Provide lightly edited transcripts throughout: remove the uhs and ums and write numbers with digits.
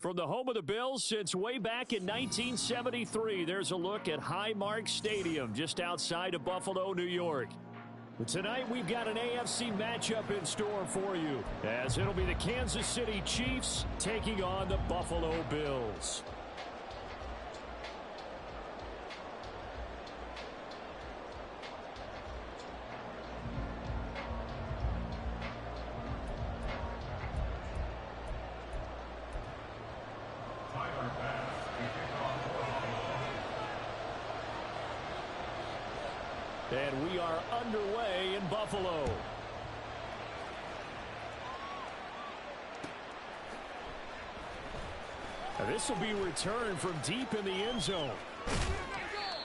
From the home of the Bills since way back in 1973, there's a look at Highmark Stadium just outside of Buffalo, New York. But tonight we've got an AFC matchup in store for you, as it'll be the Kansas City Chiefs taking on the Buffalo Bills. And we are underway in Buffalo. This will be returned from deep in the end zone.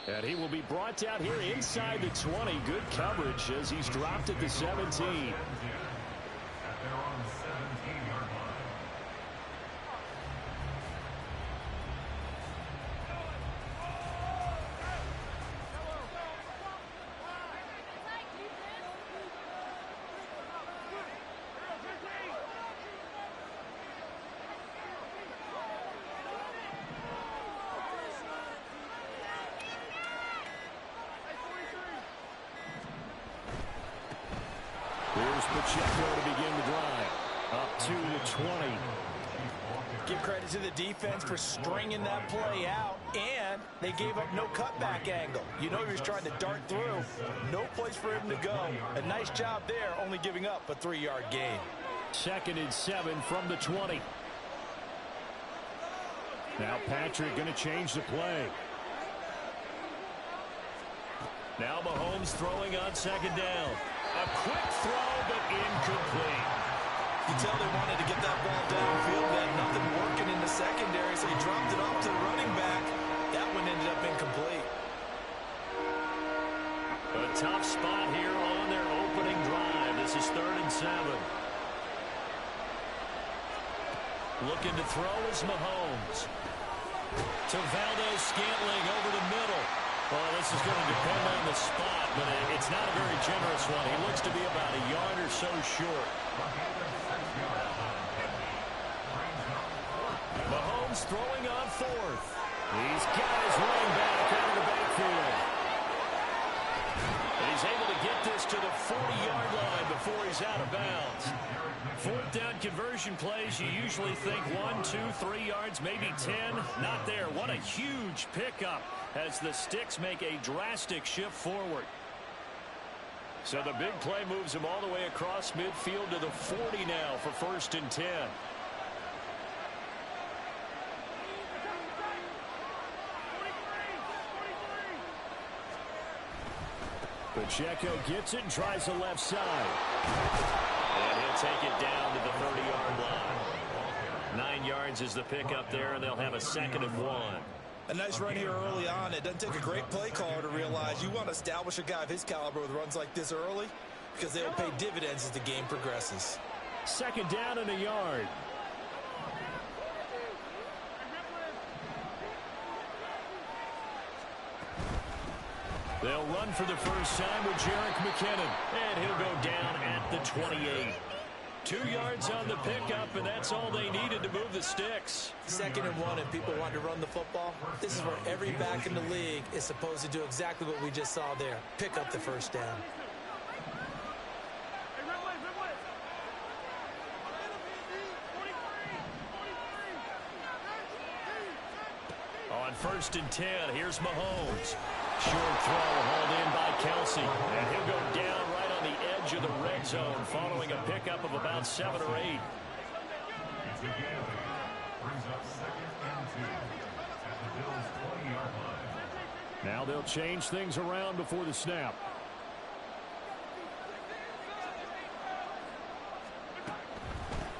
And he will be brought down here inside the 20. Good coverage as he's dropped at the 17. Here's Pacheco to begin the drive. Up to the 20. Give credit to the defense for stringing that play out, and they gave up no cutback angle. You know he was trying to dart through. No place for him to go. A nice job there, only giving up a 3-yard gain. 2nd and 7 from the 20. Now Patrick going to change the play. Now Mahomes throwing on 2nd down. A quick throw, but incomplete. You can tell they wanted to get that ball downfield. They had nothing working in the secondary, so he dropped it off to the running back. That one ended up incomplete. A tough spot here on their opening drive. This is 3rd and 7. Looking to throw is Mahomes. To Valdez-Scantling over the middle. Well, this is going to depend on the spot, but it's not a very generous one. He looks to be about a yard or so short. Mahomes throwing on 4th. He's got his running back out of the backfield. And he's able to get this to the 40-yard line before he's out of bounds. 4th down conversion plays, you usually think 1, 2, 3 yards, maybe 10. Not there. What a huge pickup as the sticks make a drastic shift forward. So the big play moves him all the way across midfield to the 40 now for 1st and 10. Pacheco gets it and tries the left side. And he'll take it down to the 30-yard line. 9 yards is the pickup there, and they'll have a 2nd and 1. A nice run here early on. It doesn't take a great play caller to realize you want to establish a guy of his caliber with runs like this early because they'll pay dividends as the game progresses. 2nd down and a yard. They'll run for the first time with Jerick McKinnon, and he'll go down at the 28. 2 yards on the pickup, and that's all they needed to move the sticks. 2nd and 1, and people want to run the football. This is where every back in the league is supposed to do exactly what we just saw there. Pick up the first down. On 1st and 10, here's Mahomes. Short throw hauled in by Kelsey, and he'll go down right on the edge of the red zone following a pickup of about 7 or 8. Now they'll change things around before the snap.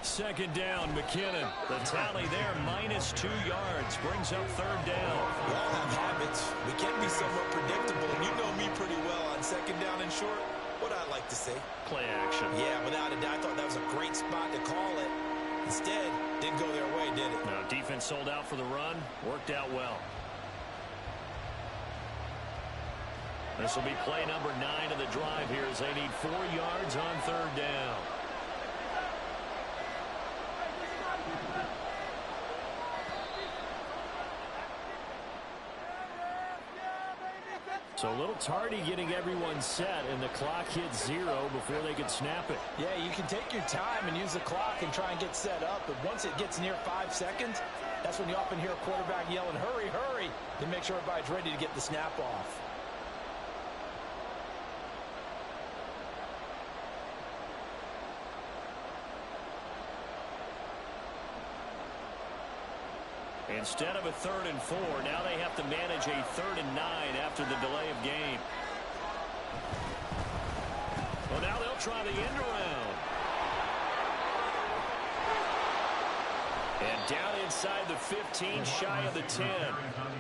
Second down, McKinnon. The tally there, -2 yards. Brings up 3rd down. We all have habits. We can be somewhat predictable, and you know me pretty well on 2nd down and short. What I like to say. Play action. Yeah, without a doubt. I thought that was a great spot to call it. Instead, didn't go their way, did it? No, defense sold out for the run. Worked out well. This will be play number 9 of the drive here as they need 4 yards on 3rd down. So a little tardy getting everyone set, and the clock hits 0 before they could snap it. Yeah, you can take your time and use the clock and try and get set up, but once it gets near 5 seconds, that's when you often hear a quarterback yelling, hurry, hurry, to make sure everybody's ready to get the snap off. Instead of a 3rd and 4, now they have to manage a 3rd and 9 after the delay of game. Well, now they'll try the end around. And down inside the 15, shy of the 10.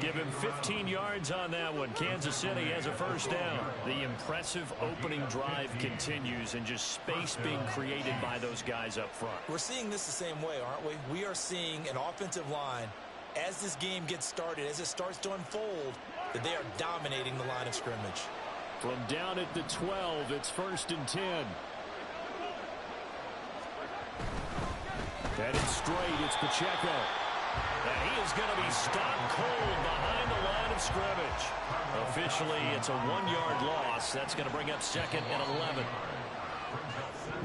Give him 15 yards on that one. Kansas City has a first down. The impressive opening drive continues, and just space being created by those guys up front. We're seeing this the same way, aren't we? We are seeing an offensive line, as this game gets started, as it starts to unfold, that they are dominating the line of scrimmage. From down at the 12, it's 1st and 10. Headed straight, it's Pacheco. And he is going to be stopped cold behind the line of scrimmage. Officially, it's a 1-yard loss. That's going to bring up 2nd and 11.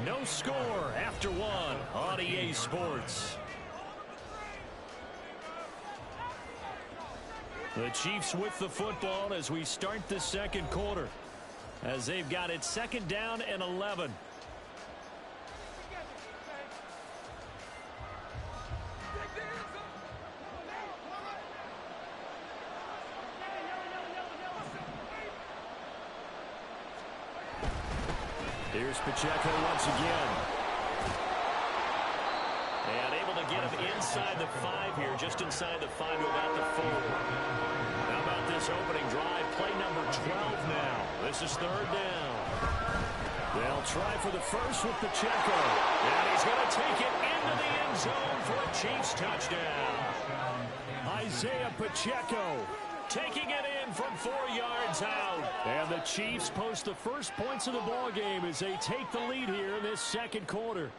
No score after 1 on EA Sports. The Chiefs with the football as we start the second quarter, as they've got it 2nd down and 11. Here's Pacheco once again. And able to get him inside the 5 here, just inside the 5 to about the 4. How about this opening drive? Play number 12 now. This is 3rd down. They'll try for the first with Pacheco. And he's going to take it into the end zone for a Chiefs touchdown. Isaiah Pacheco taking it in from 4 yards out. And the Chiefs post the first points of the ball game as they take the lead here in this second quarter.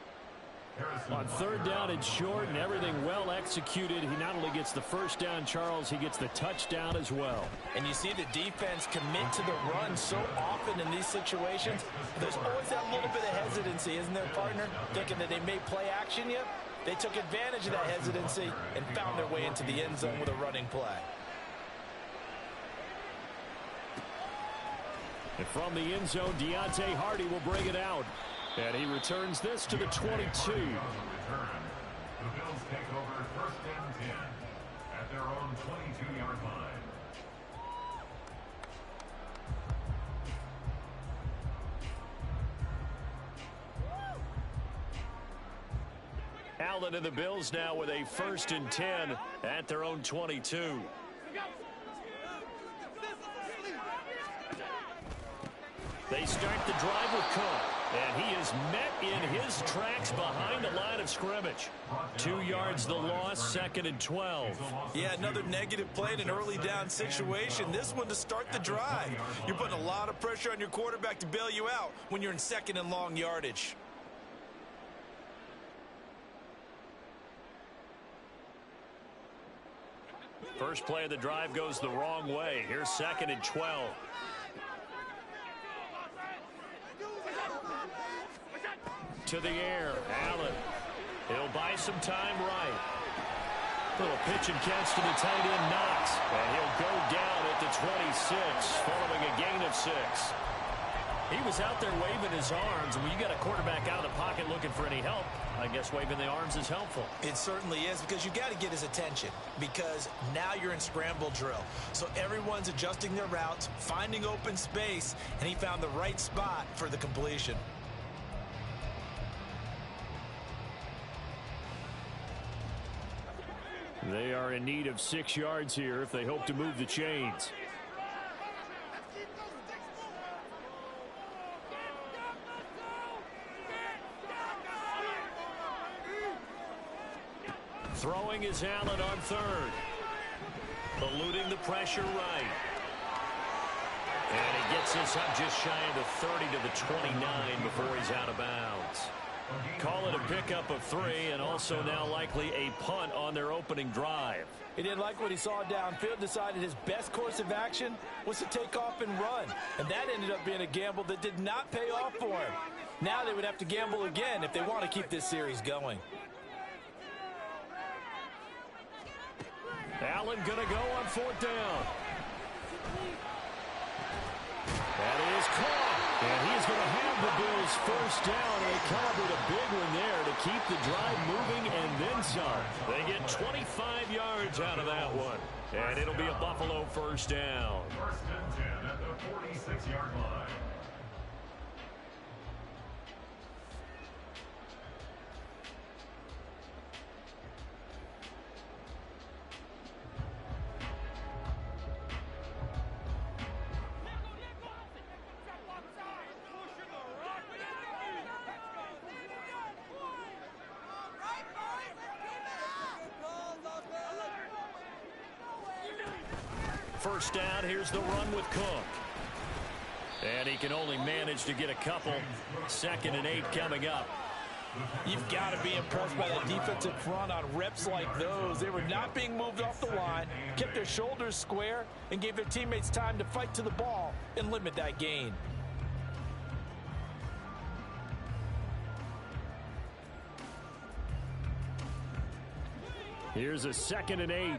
On 3rd down and short, and everything well executed. He not only gets the first down, Charles, he gets the touchdown as well. And you see the defense commit to the run so often in these situations. There's always that little bit of hesitancy, isn't there, partner? Thinking that they may play action yet. They took advantage of that hesitancy and found their way into the end zone with a running play. And from the end zone, Deontay Hardy will bring it out. And he returns this to the 22. The Bills take over 1st and 10 at their own 22-yard line. Allen and the Bills now with a 1st and 10 at their own 22. They start the drive with Cook, and he is met in his tracks behind the line of scrimmage. 2 yards the loss, 2nd and 12. Yeah, another negative play in an early down situation. This one to start the drive. You're putting a lot of pressure on your quarterback to bail you out when you're in 2nd and long yardage. First play of the drive goes the wrong way. Here's 2nd and 12. To the air, Allen. He'll buy some time right. Little pitch and catch to the tight end, Knox. And he'll go down at the 26, following a gain of 6. He was out there waving his arms, and when you got a quarterback out of the pocket looking for any help, I guess waving the arms is helpful. It certainly is, because you got to get his attention, because now you're in scramble drill. So everyone's adjusting their routes, finding open space, and he found the right spot for the completion. They are in need of 6 yards here if they hope to move the chains. Throwing is Allen on 3rd. Eluding the pressure right. And he gets this up just shy of the 30 to the 29 before he's out of bounds. Call it a pickup of 3, and also now likely a punt on their opening drive. He didn't like what he saw downfield, decided his best course of action was to take off and run. And that ended up being a gamble that did not pay off for him. Now they would have to gamble again if they want to keep this series going. Allen going to go on 4th down. That is caught. And he's going to have the Bills 1st down. And they come up with a big one there to keep the drive moving and then some. They get 25 yards out of that one. And it'll be a Buffalo 1st down. 1st and 10 at the 46-yard line. First down, here's the run with Cook. And he can only manage to get a couple. 2nd and 8 coming up. You've got to be impressed by that defensive front on reps like those. They were not being moved off the line, kept their shoulders square, and gave their teammates time to fight to the ball and limit that gain. Here's a 2nd and 8.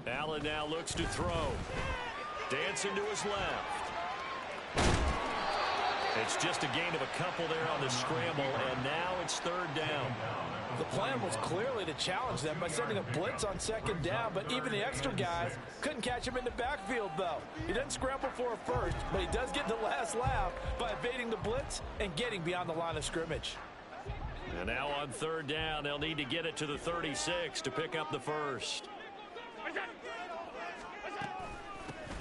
Allen now looks to throw. Dancing to his left. It's just a gain of a couple there on the scramble, and now it's 3rd down. The plan was clearly to challenge them by sending a blitz on 2nd down, but even the extra guys couldn't catch him in the backfield, though. He doesn't scramble for a first, but he does get the last laugh by evading the blitz and getting beyond the line of scrimmage. And now on 3rd down, they'll need to get it to the 36 to pick up the 1st.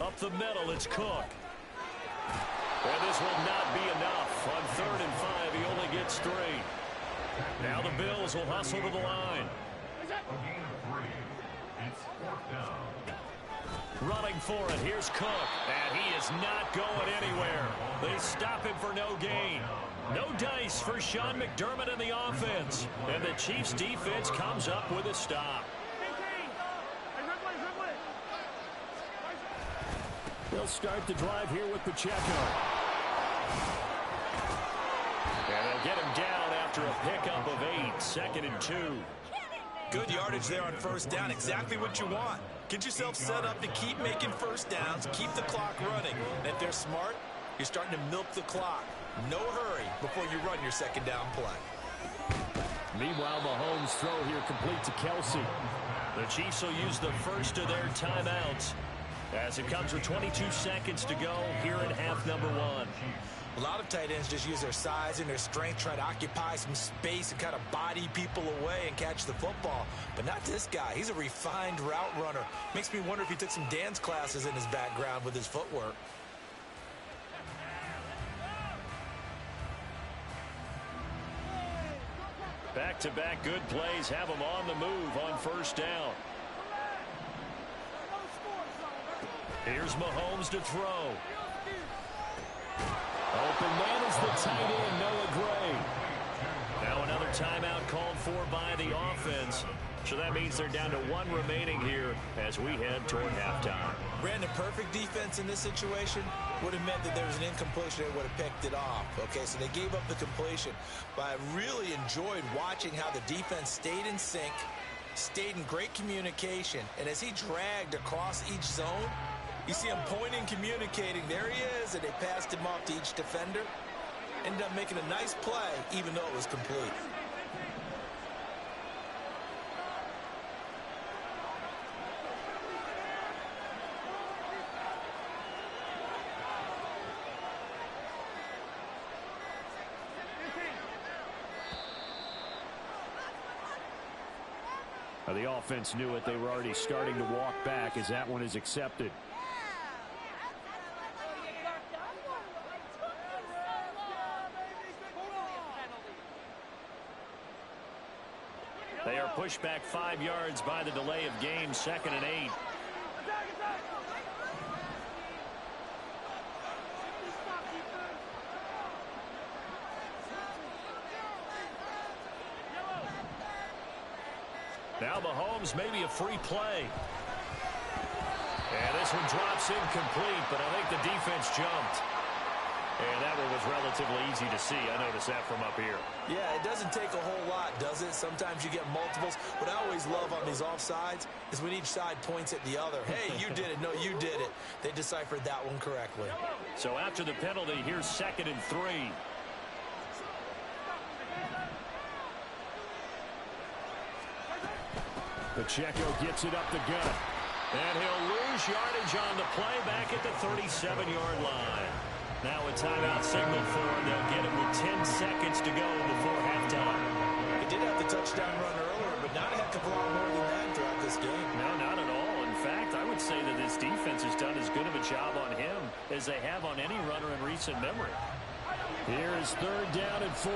Up the middle, it's Cook. And this will not be enough. On 3rd and 5, he only gets 3. Now the Bills will hustle to the line. A gain of 3. It's 4th down. Running for it, here's Cook. And he is not going anywhere. They stop him for no gain. No dice for Sean McDermott and the offense. And the Chiefs defense comes up with a stop. They'll start the drive here with Pacheco. And they'll get him down after a pickup of 8. 2nd and 2. Good yardage there on 1st down. Exactly what you want. Get yourself set up to keep making 1st downs, keep the clock running. And if they're smart, you're starting to milk the clock. No hurry before you run your 2nd down play. Meanwhile, Mahomes' throw here complete to Kelsey. The Chiefs will use the first of their timeouts as it comes with 22 seconds to go here in half number 1. A lot of tight ends just use their size and their strength, try to occupy some space and kind of body people away and catch the football. But not this guy. He's a refined route runner. Makes me wonder if he took some dance classes in his background with his footwork. Back-to-back good plays have him on the move on 1st down. Here's Mahomes to throw. Open man is the tight end, Noah Gray. Now another timeout called for by the offense. So that means they're down to 1 remaining here as we head toward halftime. Brandon, perfect defense in this situation would have meant that there was an incompletion and would have picked it off. Okay, so they gave up the completion. But I really enjoyed watching how the defense stayed in sync, stayed in great communication, and as he dragged across each zone, you see him pointing, communicating. There he is, and they passed him off to each defender. Ended up making a nice play, even though it was complete. The offense knew it. They were already starting to walk back as that one is accepted. They are pushed back 5 yards by the delay of game. 2nd and 8. Now Mahomes, maybe a free play. And this one drops incomplete, but I think the defense jumped. And that one was relatively easy to see. I noticed that from up here. Yeah, it doesn't take a whole lot, does it? Sometimes you get multiples. What I always love on these offsides is when each side points at the other. Hey, you did it. No, you did it. They deciphered that one correctly. So after the penalty, here's 2nd and 3. Pacheco gets it up the gut. And he'll lose yardage on the play back at the 37-yard line. Now a timeout signal for him. They'll get it with 10 seconds to go before halftime. He did have the touchdown run earlier, but not a heck of a lot more than that throughout this game. No, not at all. In fact, I would say that this defense has done as good of a job on him as they have on any runner in recent memory. Here is 3rd down and 4.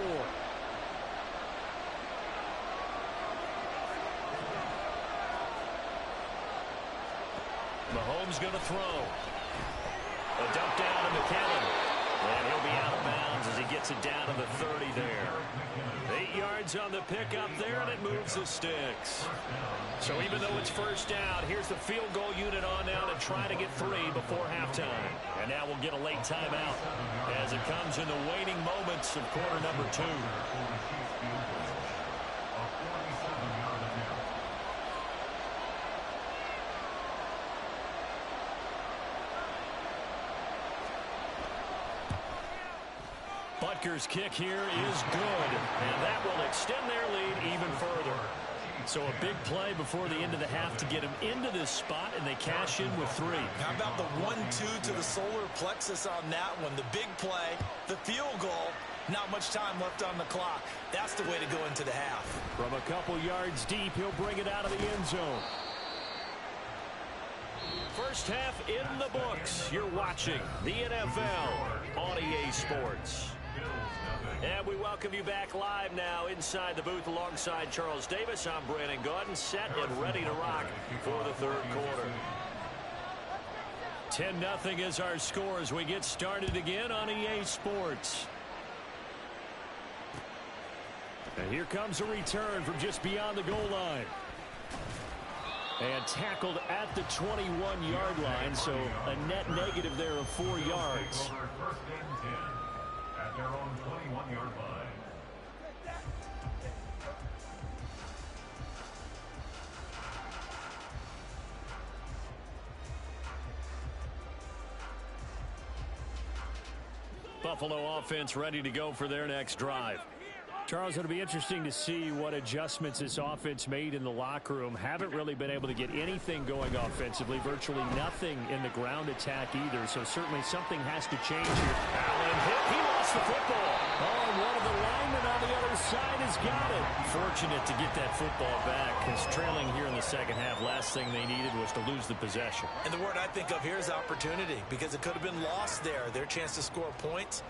Mahomes going to throw. A dump down to McKinnon. And he'll be out of bounds as he gets it down to the 30 there. 8 yards on the pickup there, and it moves the sticks. So even though it's 1st down, here's the field goal unit on now to try to get 3 before halftime. And now we'll get a late timeout as it comes in the waning moments of quarter number 2. Butker's kick here is good, and that will extend their lead even further. So a big play before the end of the half to get them into this spot, and they cash in with 3. How about the 1-2 to the solar plexus on that one? The big play, the field goal, not much time left on the clock. That's the way to go into the half. From a couple yards deep, he'll bring it out of the end zone. First half in the books. You're watching the NFL on EA Sports. And we welcome you back live now inside the booth alongside Charles Davis. I'm Brandon Gaudin, set and ready to rock for the 3rd quarter. 10-0 is our score as we get started again on EA Sports. And here comes a return from just beyond the goal line. And tackled at the 21-yard line, so a net negative there of 4 yards. At their own 21-yard line. Buffalo offense ready to go for their next drive. Charles, it'll be interesting to see what adjustments this offense made in the locker room. Haven't really been able to get anything going offensively, virtually nothing in the ground attack either, so certainly something has to change here. Allen hit, he lost the football. Oh, and one of the linemen on the other side has got it. Fortunate to get that football back, because trailing here in the 2nd half, last thing they needed was to lose the possession. And the word I think of here is opportunity, because it could have been lost there. Their chance to score points.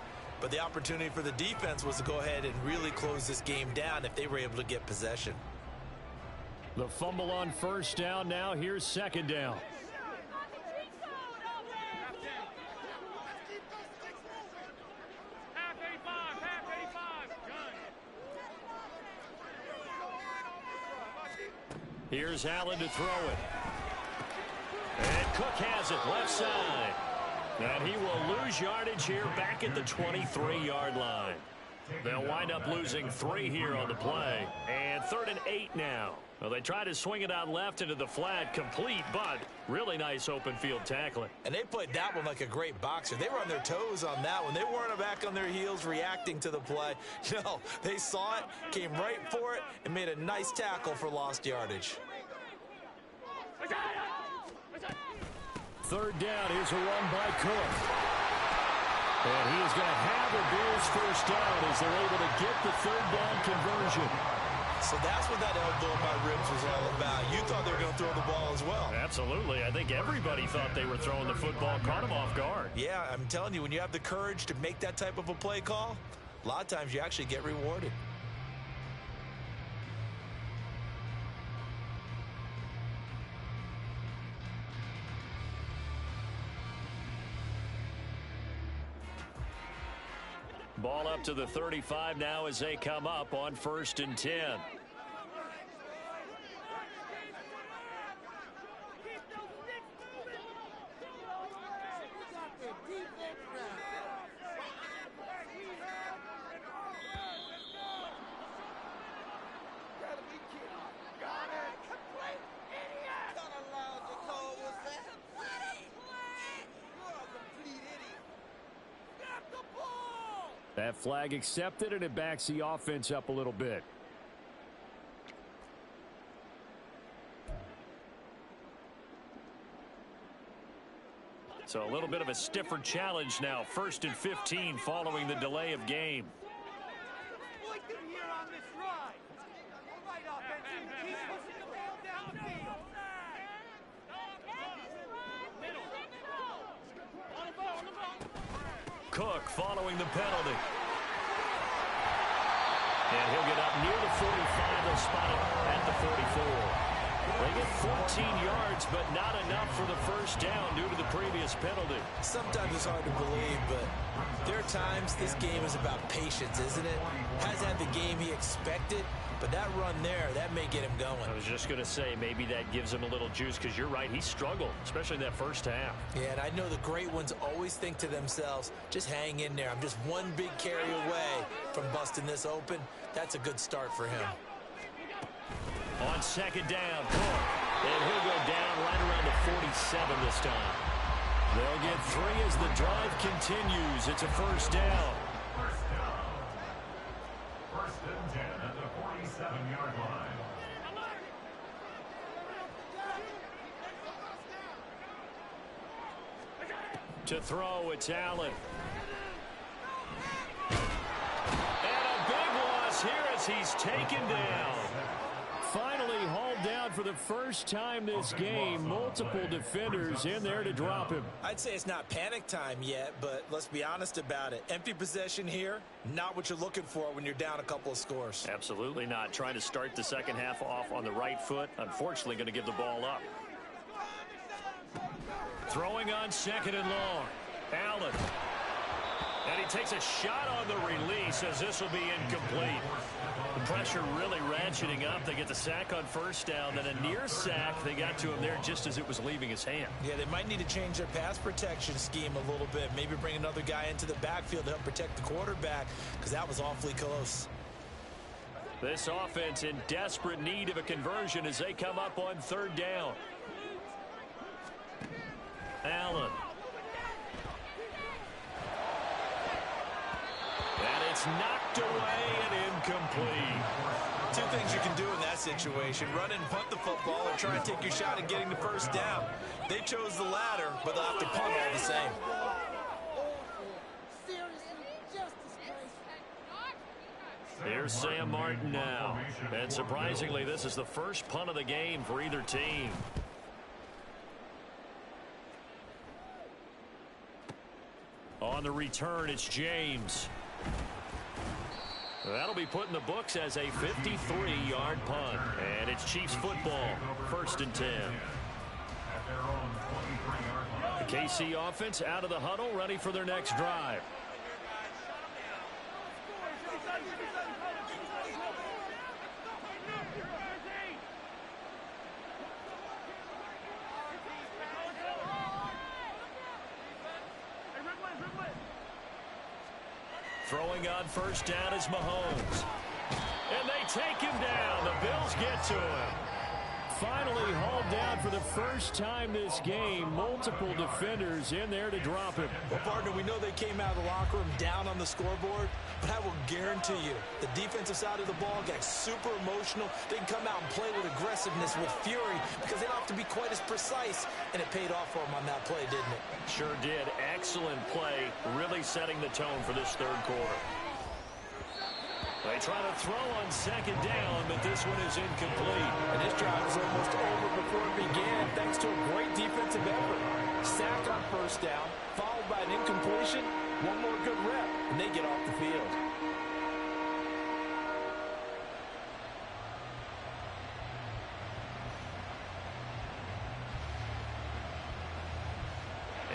But the opportunity for the defense was to go ahead and really close this game down if they were able to get possession. The fumble on 1st down. Now here's 2nd down. Here's Allen to throw it. And Cook has it left side. And he will lose yardage here back at the 23-yard line. They'll wind up losing 3 here on the play. And 3rd and 8 now. Well, they try to swing it out left into the flat, complete, but really nice open field tackling. And they played that one like a great boxer. They were on their toes on that one. They weren't back on their heels reacting to the play. No, they saw it, came right for it, and made a nice tackle for lost yardage. 3rd down. Here's a run by Cook. And he is going to have the Bills 1st down as they're able to get the 3rd down conversion. So that's what that elbow in my ribs was all about. You thought they were going to throw the ball as well. Absolutely. I think everybody thought they were throwing the football, caught him off guard. Yeah, I'm telling you, when you have the courage to make that type of a play call, a lot of times you actually get rewarded. Ball up to the 35 now as they come up on 1st and 10. That flag accepted, and it backs the offense up a little bit. So a little bit of a stiffer challenge now. 1st and 15 following the delay of game. Cook following the penalty. And he'll get up near the 45. They'll spot it at the 44. They get 14 yards, but not enough for the first down due to the previous penalty. Sometimes it's hard to believe, but there are times this game is about patience, isn't it? Hasn't had the game he expected, but that run there, that may get him going. I was just going to say, maybe that gives him a little juice, because you're right, he struggled, especially in that first half. Yeah, and I know the great ones always think to themselves, just hang in there. I'm just one big carry away from busting this open. That's a good start for him. On second down, Cook. And he'll go down right around the 47 this time. They'll get 3 as the drive continues. It's a first down. First and 10 at the 47-yard line. To throw, it's Allen. And a big loss here as he's taken down. Finally hauled down for the first time this game. Multiple defenders in there to drop him. I'd say it's not panic time yet, but let's be honest about it. Empty possession here, not what you're looking for when you're down a couple of scores. Absolutely not. Trying to start the second half off on the right foot. Unfortunately, going to give the ball up. Throwing on second and long. Allen. And he takes a shot on the release as this will be incomplete. The pressure really ratcheting up. They get the sack on first down, then a near sack. They got to him there just as it was leaving his hand. Yeah, they might need to change their pass protection scheme a little bit. Maybe bring another guy into the backfield to help protect the quarterback, because that was awfully close. This offense in desperate need of a conversion as they come up on third down. Allen. And it's knocked away and incomplete. 2 things you can do in that situation: run and punt the football, or try and take your shot at getting the first down. They chose the latter, but they'll have to punt all the same. Here's Sam Martin now. And surprisingly, this is the first punt of the game for either team. On the return, it's James. That'll be put in the books as a 53-yard punt. And it's Chiefs football, 1st and 10. The KC offense out of the huddle, ready for their next drive. Throwing on first down is Mahomes. And they take him down. The Bills get to him. Finally hauled down for the first time this game. Multiple defenders in there to drop him. Well, partner, we know they came out of the locker room down on the scoreboard, but I will guarantee you the defensive side of the ball got super emotional. They can come out and play with aggressiveness, with fury, because they don't have to be quite as precise, and it paid off for them on that play, didn't it? Sure did. Excellent play, really setting the tone for this third quarter. They try to throw on second down, but this one is incomplete. And this drive was almost over before it began, thanks to a great defensive effort. Sack on first down, followed by an incompletion. One more good rep, and they get off the field.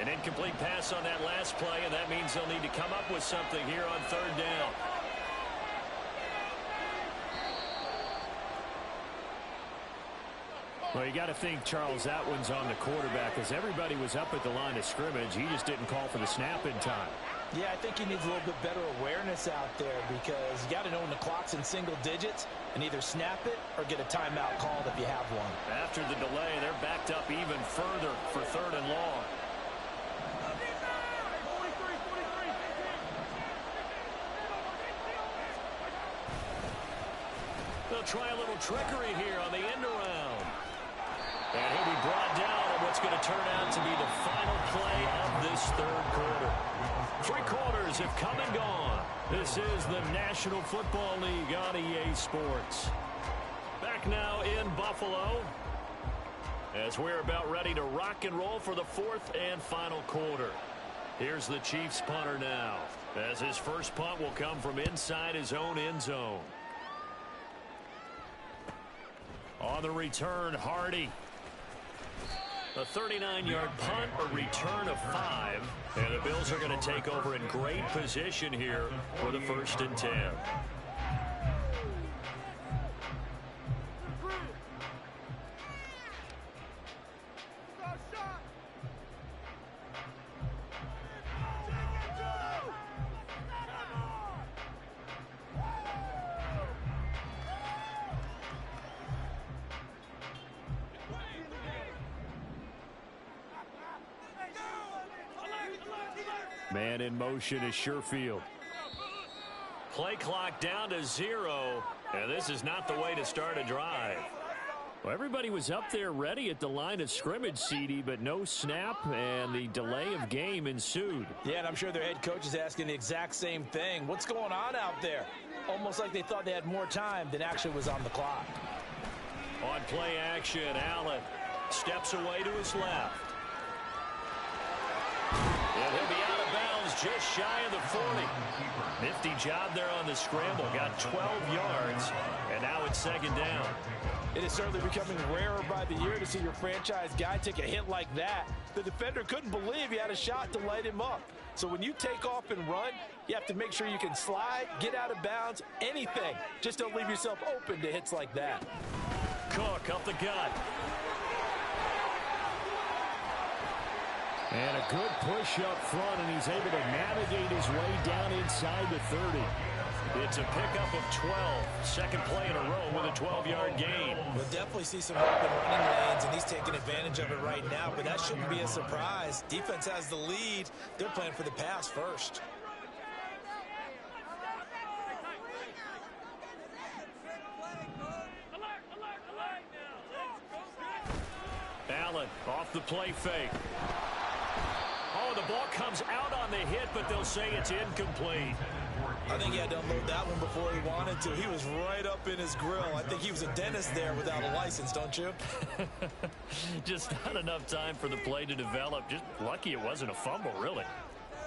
An incomplete pass on that last play, and that means they'll need to come up with something here on third down. Well, you got to think, Charles, that one's on the quarterback, as everybody was up at the line of scrimmage. He just didn't call for the snap in time. Yeah, I think he needs a little bit better awareness out there, because you got to know when the clock's in single digits and either snap it or get a timeout called if you have one. After the delay, they're backed up even further for third and long. They'll try a little trickery here on the end around. And he'll be brought down on what's going to turn out to be the final play of this third quarter. 3 quarters have come and gone. This is the National Football League on EA Sports. Back now in Buffalo as we're about ready to rock and roll for the 4th and final quarter. Here's the Chiefs punter now, as his first punt will come from inside his own end zone. On the return, Hardy. A 39-yard punt, a return of 5. And the Bills are going to take over in great position here for the 1st and 10. Man in motion is Sherfield. Play clock down to 0, and this is not the way to start a drive. Well, everybody was up there ready at the line of scrimmage, CD, but no snap, and the delay of game ensued. Yeah, and I'm sure their head coach is asking the exact same thing. What's going on out there? Almost like they thought they had more time than actually was on the clock. On play action, Allen steps away to his left. And he'll be out of bounds just shy of the 40. Nifty job there on the scramble. Got 12 yards, and now it's 2nd down. It is certainly becoming rarer by the year to see your franchise guy take a hit like that. The defender couldn't believe he had a shot to light him up. So when you take off and run, you have to make sure you can slide, get out of bounds, anything. Just don't leave yourself open to hits like that. Cook up the gut. And a good push up front, and he's able to navigate his way down inside the 30. It's a pickup of 12. 2nd play in a row with a 12-yard gain. We'll definitely see some open running lanes, and he's taking advantage of it right now, but that shouldn't be a surprise. Defense has the lead. They're playing for the pass first. Allen off the play fake. Oh, the ball comes out on the hit, but they'll say it's incomplete. I think he had to unload that one before he wanted to. He was right up in his grill. I think he was a dentist there without a license, don't you? Just not enough time for the play to develop. Just lucky it wasn't a fumble, really.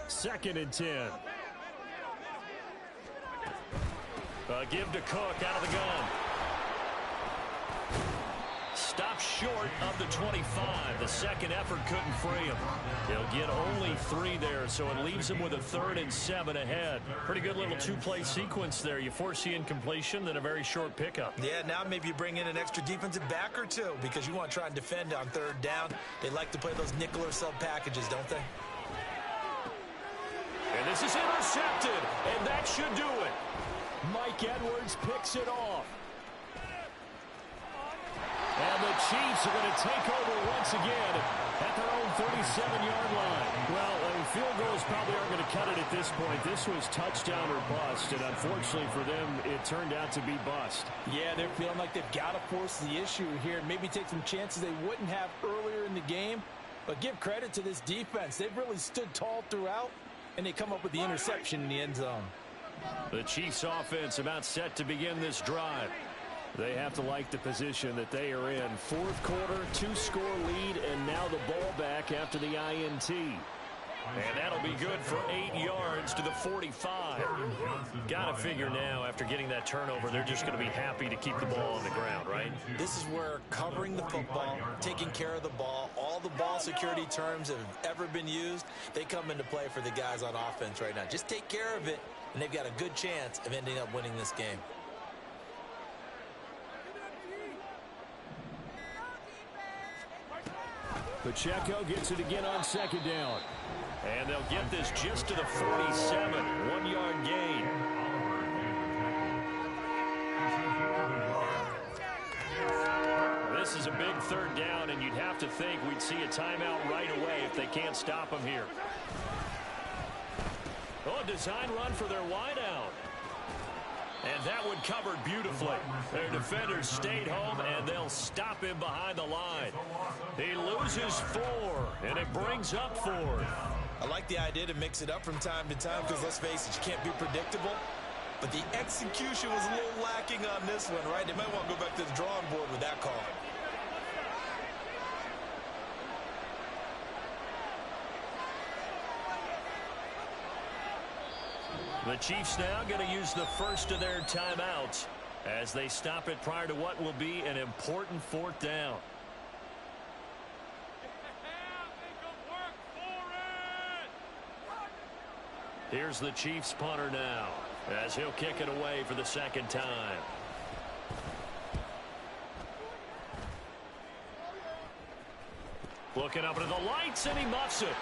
2nd and 10. Give to Cook out of the gun. Stopped short of the 25. The second effort couldn't free him. He'll get only 3 there, so it leaves him with a 3rd and 7 ahead. Pretty good little 2-play sequence there. You force the incompletion, then a very short pickup. Yeah, now maybe you bring in an extra defensive back or 2 because you want to try and defend on 3rd down. They like to play those nickel or sub packages, don't they? And this is intercepted, and that should do it. Mike Edwards picks it off. And the Chiefs are going to take over once again at their own 37-yard line. Well, field goals probably aren't going to cut it at this point. This was touchdown or bust, and unfortunately for them, it turned out to be bust. Yeah, they're feeling like they've got to force the issue here and maybe take some chances they wouldn't have earlier in the game. But give credit to this defense. They've really stood tall throughout, and they come up with the interception in the end zone. The Chiefs offense about set to begin this drive. They have to like the position that they are in. 4th quarter, 2-score lead, and now the ball back after the INT. And that'll be good for 8 yards to the 45. Got to figure now, after getting that turnover, they're just going to be happy to keep the ball on the ground, right? This is where covering the football, taking care of the ball, all the ball security terms that have ever been used, they come into play for the guys on offense right now. Just take care of it, and they've got a good chance of ending up winning this game. Pacheco gets it again on 2nd down. And they'll get this just to the 47. 1-yard gain. This is a big 3rd down, and you'd have to think we'd see a timeout right away if they can't stop them here. Oh, a design run for their wideout. And that one covered beautifully. Their defenders stayed home, and they'll stop him behind the line. He loses 4, and it brings up 4. I like the idea to mix it up from time to time because, let's face it, you can't be predictable. But the execution was a little lacking on this one, right? They might want to go back to the drawing board with that call. The Chiefs now going to use the first of their timeouts as they stop it prior to what will be an important 4th down. Here's the Chiefs punter now as he'll kick it away for the 2nd time. Looking up into the lights, and he muffs it.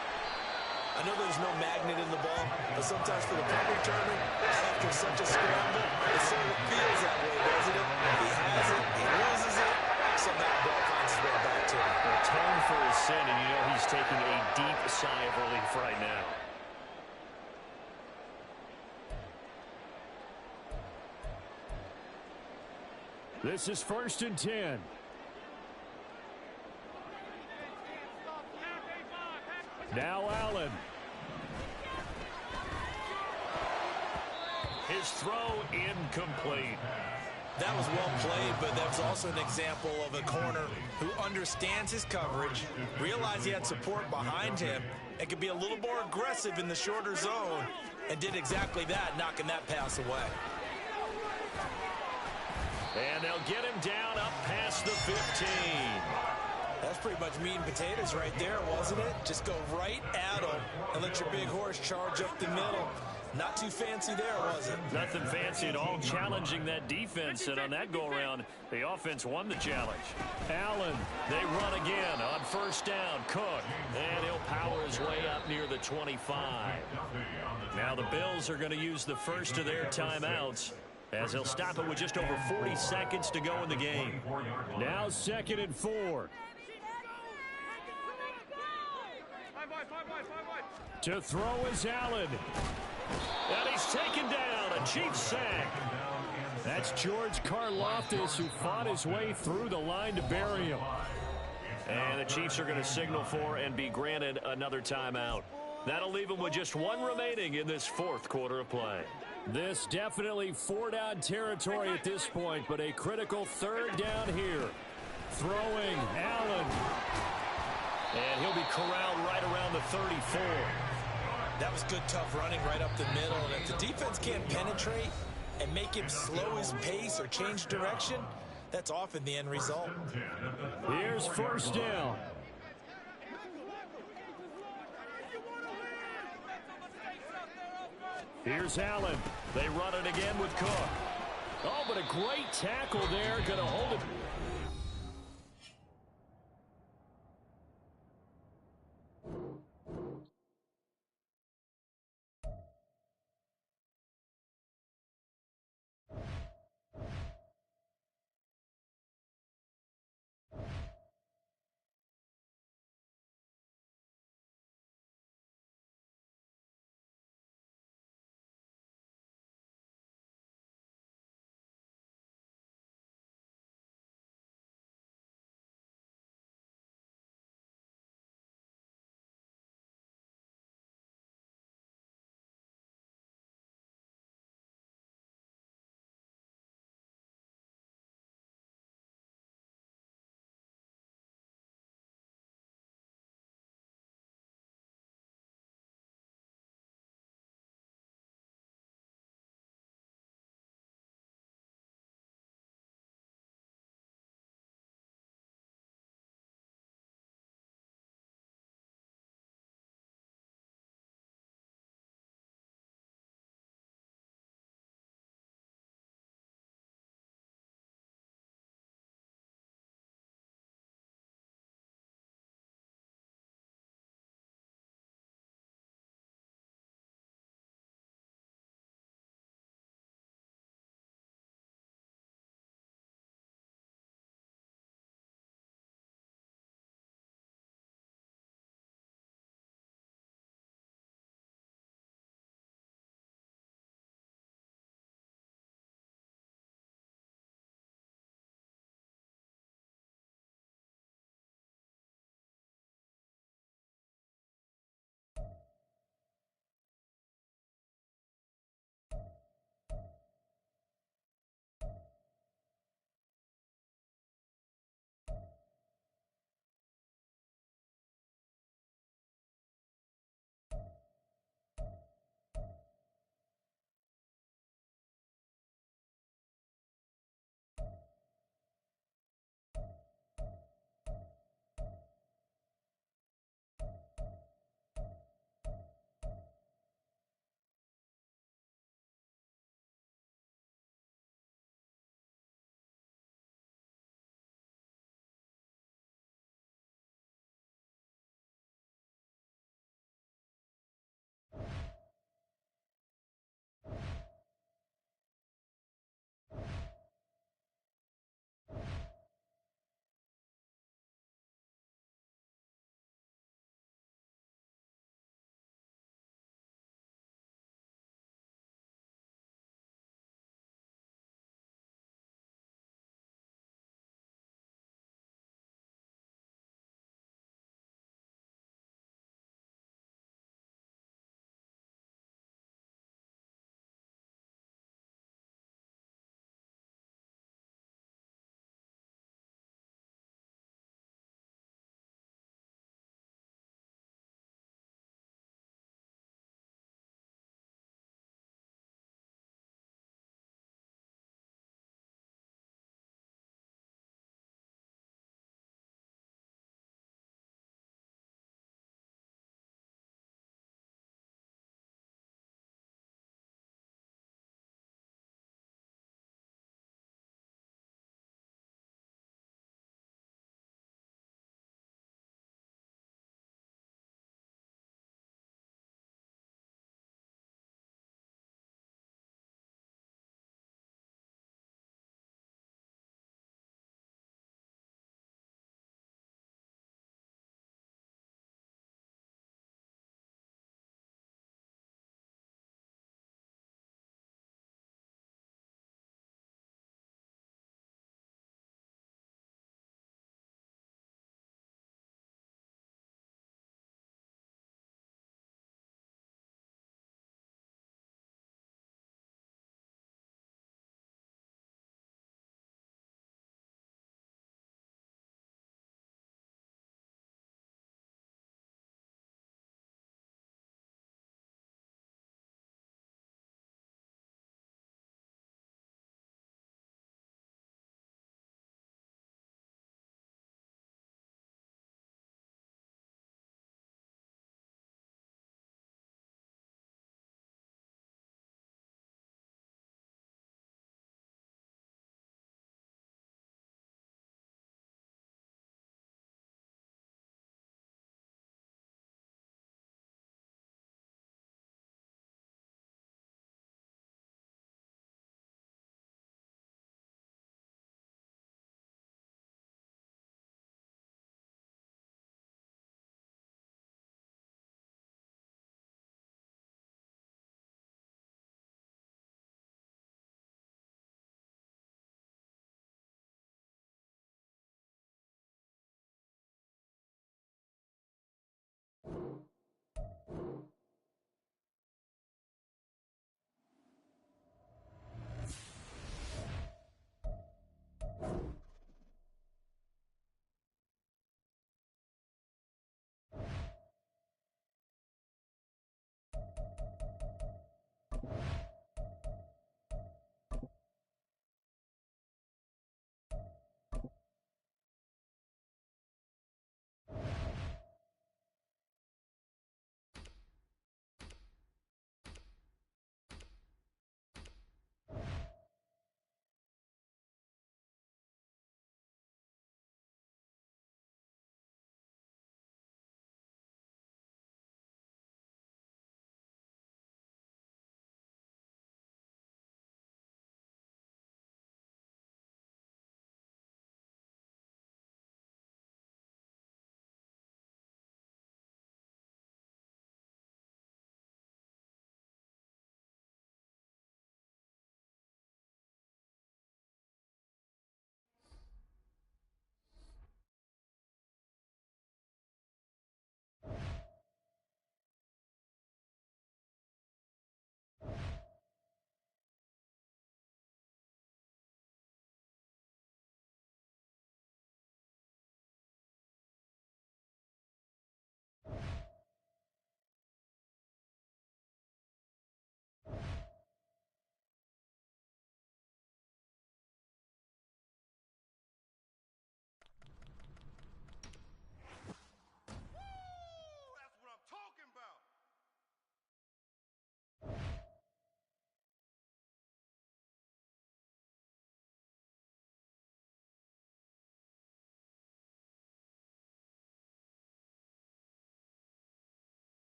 I know there's no magnet in the ball, but sometimes for the punt returner, after such a scramble, it sort of feels that way, doesn't it? He has it, he loses it, somehow the ball finds its way back to him. Atone for his sin, and you know he's taking a deep sigh of relief right now. This is 1st and 10. Now Allen. His throw incomplete. That was well played, but that was also an example of a corner who understands his coverage, realized he had support behind him, and could be a little more aggressive in the shorter zone, and did exactly that, knocking that pass away. And they'll get him down up past the 15. That's pretty much meat and potatoes right there, wasn't it? Just go right at him and let your big horse charge up the middle. Not too fancy there, was it? Nothing fancy at all, challenging that defense, and on that go-around, the offense won the challenge. Allen, they run again on 1st down. Cook, and he'll power his way up near the 25. Now the Bills are going to use the first of their timeouts, as they'll stop it with just over 40 seconds to go in the game. Now 2nd and 4. To throw is Allen. And he's taken down. A Chiefs sack. That's George Karlaftis, who fought his way through the line to bury him. And the Chiefs are going to signal for and be granted another timeout. That'll leave them with just 1 remaining in this 4th quarter of play. This definitely 4-down territory at this point, but a critical 3rd down here. Throwing Allen. And he'll be corralled right around the 34. That was good, tough running right up the middle. And if the defense can't penetrate and make him slow his pace or change direction, that's often the end result. Here's 1st down. Here's Allen. They run it again with Cook. Oh, but a great tackle there. Going to hold it.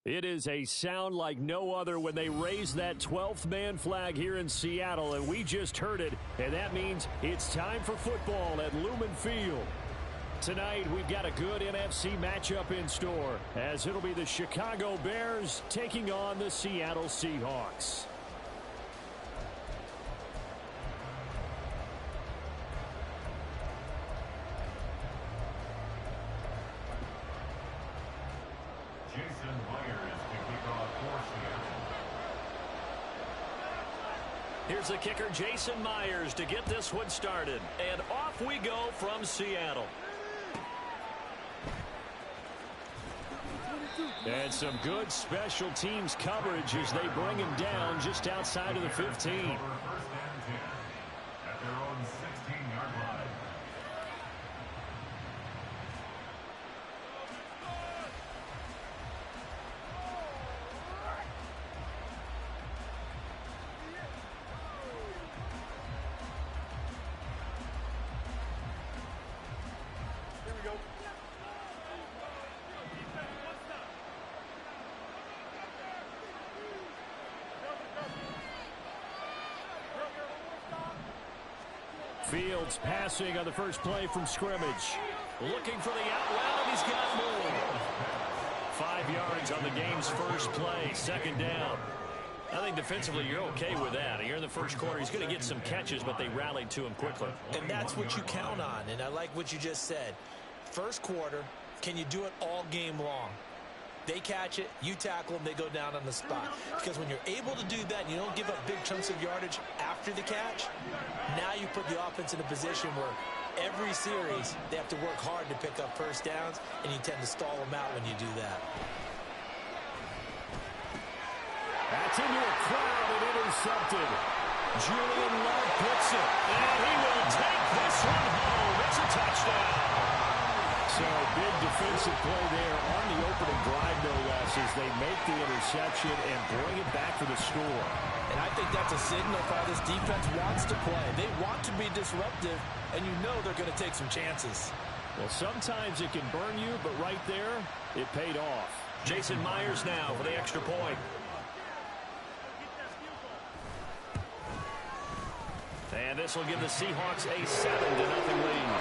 It is a sound like no other when they raise that 12th man flag here in Seattle, and we just heard it, and that means it's time for football at Lumen Field. Tonight, we've got a good NFC matchup in store, as it'll be the Chicago Bears taking on the Seattle Seahawks. Here's the kicker, Jason Myers, to get this one started. And off we go from Seattle. And some good special teams coverage as they bring him down just outside of the 15. Fields passing on the first play from scrimmage. Looking for the out route, and he's got more. 5 yards on the game's first play, second down. I think defensively you're okay with that. You're in the first quarter. He's going to get some catches, but they rallied to him quickly. And that's what you count on, and I like what you just said. First quarter, can you do it all game long? They catch it, you tackle them, they go down on the spot. Because when you're able to do that and you don't give up big chunks of yardage after the catch, now you put the offense in a position where every series they have to work hard to pick up first downs, and you tend to stall them out when you do that. That's into a crowd and intercepted. Julian Love puts it, and he will take this one home. It's a touchdown. So big defensive play there on the opening drive, no less, as they make the interception and bring it back for the score. And I think that's a signal for how this defense wants to play. They want to be disruptive, and you know they're going to take some chances. Well, sometimes it can burn you, but right there, it paid off. Jason Myers now for the extra point. And this will give the Seahawks a 7-0 lead.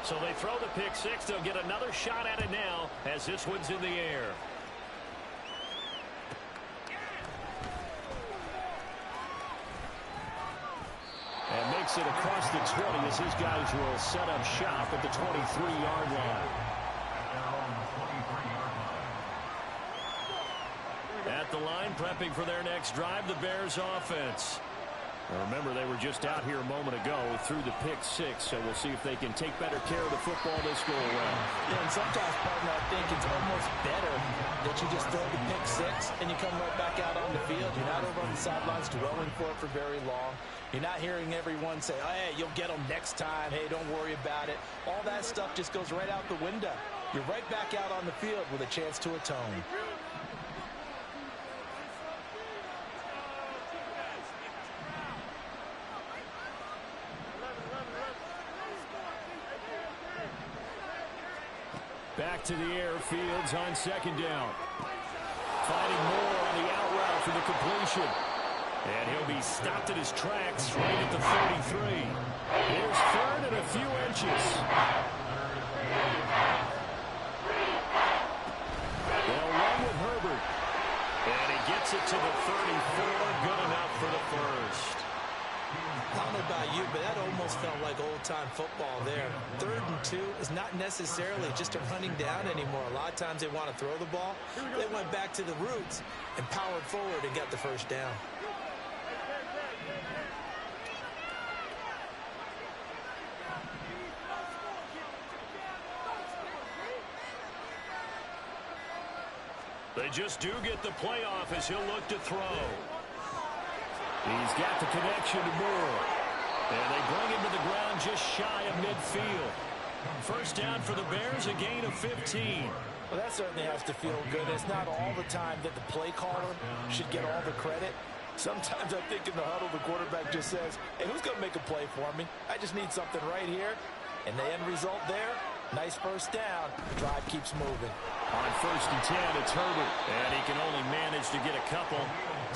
So they throw the pick six. They'll get another shot at it now as this one's in the air. And makes it across the 20 as his guys will set up shop at the 23-yard line. At the line, prepping for their next drive, the Bears offense. Now remember, they were just out here a moment ago through the pick six, so we'll see if they can take better care of the football this go around. Yeah, and sometimes, partner, I think it's almost better that you just throw the pick six and you come right back out on the field. You're not over on the sidelines dwelling for it for very long. You're not hearing everyone say, oh, hey, you'll get them next time. Hey, don't worry about it. All that stuff just goes right out the window. You're right back out on the field with a chance to atone. Back to the air, Fields on second down. Finding more on the out route for the completion. And he'll be stopped at his tracks right at the 33. Here's third and a few inches. They'll run with Herbert. And he gets it to the 34. Good enough for the first. I don't know about you, but that almost felt like old-time football there. 3rd and 2 is not necessarily just a running down anymore. A lot of times they want to throw the ball. They went back to the roots and powered forward and got the first down. They just do get the playoff as he'll look to throw. He's got the connection to Moore. And they bring him to the ground just shy of midfield. First down for the Bears, a gain of 15. Well, that certainly has to feel good. It's not all the time that the play caller should get all the credit. Sometimes I think in the huddle, the quarterback just says, hey, who's going to make a play for me? I just need something right here. And the end result there, nice first down. Drive keeps moving. On 1st and 10, it's Herbert. And he can only manage to get a couple.